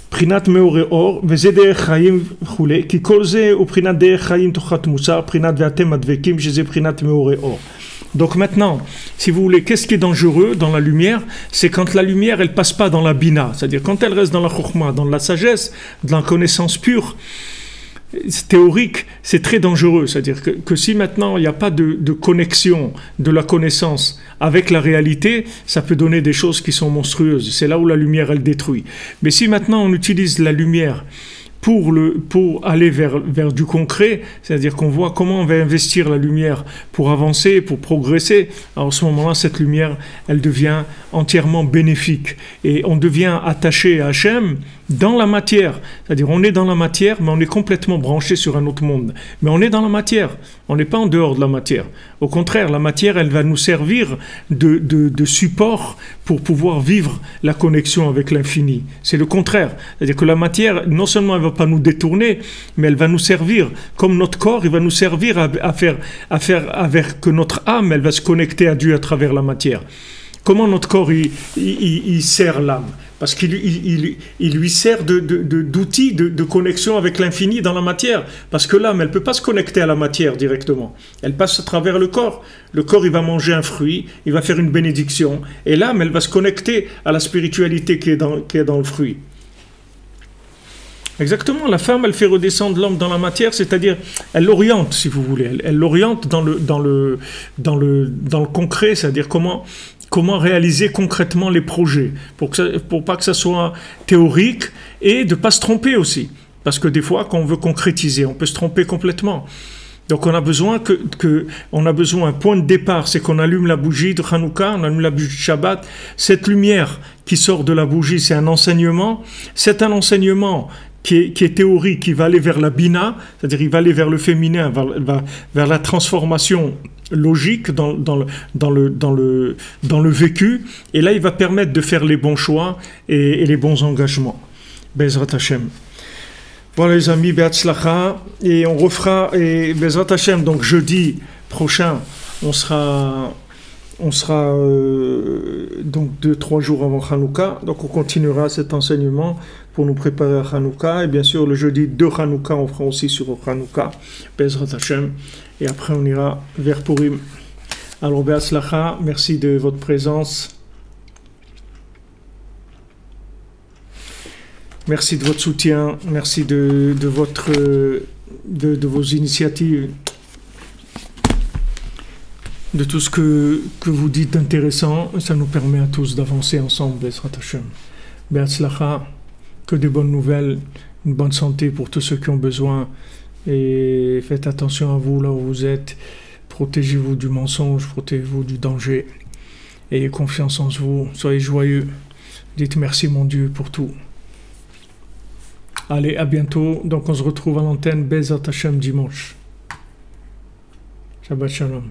Prinat meoreor, vezeder chayim chule, ki kolze ou prinat der chayim tochat musar, prinat ve'atem advekim, jeze prinat meoreor. Donc maintenant, si vous voulez, qu'est-ce qui est dangereux dans la lumière? C'est quand la lumière, elle passe pas dans la bina. C'est-à-dire quand elle reste dans la chokhma, dans la sagesse, dans la connaissance pure, théorique, c'est très dangereux. C'est-à-dire que si maintenant il n'y a pas de connexion de la connaissance avec la réalité, ça peut donner des choses qui sont monstrueuses. C'est là où la lumière, elle détruit. Mais si maintenant on utilise la lumière pour aller vers du concret, c'est-à-dire qu'on voit comment on va investir la lumière pour avancer, pour progresser, alors à ce moment-là, cette lumière, elle devient entièrement bénéfique. Et on devient attaché à Hachem dans la matière. C'est-à-dire on est dans la matière, mais on est complètement branché sur un autre monde. Mais on est dans la matière, on n'est pas en dehors de la matière. Au contraire, la matière, elle va nous servir de support pour pouvoir vivre la connexion avec l'infini. C'est le contraire. C'est-à-dire que la matière, non seulement elle ne va pas nous détourner, mais elle va nous servir, comme notre corps, il va nous servir à faire avec que notre âme, elle va se connecter à Dieu à travers la matière. Comment notre corps, il sert l'âme? Parce qu'il lui sert d'outil de connexion avec l'infini dans la matière. Parce que l'âme, elle ne peut pas se connecter à la matière directement. Elle passe à travers le corps. Le corps, il va manger un fruit, il va faire une bénédiction. Et l'âme, elle va se connecter à la spiritualité qui est dans le fruit. Exactement, la femme, elle fait redescendre l'homme dans la matière, c'est-à-dire, elle l'oriente, si vous voulez. Elle l'oriente dans le concret, c'est-à-dire comment réaliser concrètement les projets, pour pas que ça soit théorique, et de ne pas se tromper aussi. Parce que des fois, quand on veut concrétiser, on peut se tromper complètement. Donc on a besoin un point de départ, c'est qu'on allume la bougie de Hanouka, on allume la bougie de Shabbat. Cette lumière qui sort de la bougie, c'est un enseignement. C'est un enseignement qui est théorique, qui va aller vers la bina, c'est-à-dire il va aller vers le féminin, vers la transformation logique dans le vécu, et là il va permettre de faire les bons choix et les bons engagements. Bezrat Hashem. Voilà les amis, Be'atzlacha, et on refera, et Bezrat Hashem, donc jeudi prochain, on sera donc 2-3 jours avant Hanouka, donc on continuera cet enseignement pour nous préparer à Hanouka, et bien sûr le jeudi de Hanouka, on fera aussi sur Hanouka, Bezrat Hashem, et après on ira vers Purim. Alors Be'atzlacha, merci de votre présence. Merci de votre soutien, merci de vos initiatives, de tout ce que vous dites d'intéressant. Ça nous permet à tous d'avancer ensemble, Bezrat Hashem. Be'atzlacha, que des bonnes nouvelles, une bonne santé pour tous ceux qui ont besoin. Et faites attention à vous là où vous êtes. Protégez-vous du mensonge, protégez-vous du danger. Ayez confiance en vous, soyez joyeux. Dites merci mon Dieu pour tout. Allez, à bientôt. Donc on se retrouve à l'antenne Bezrat Hashem dimanche. Shabbat Shalom.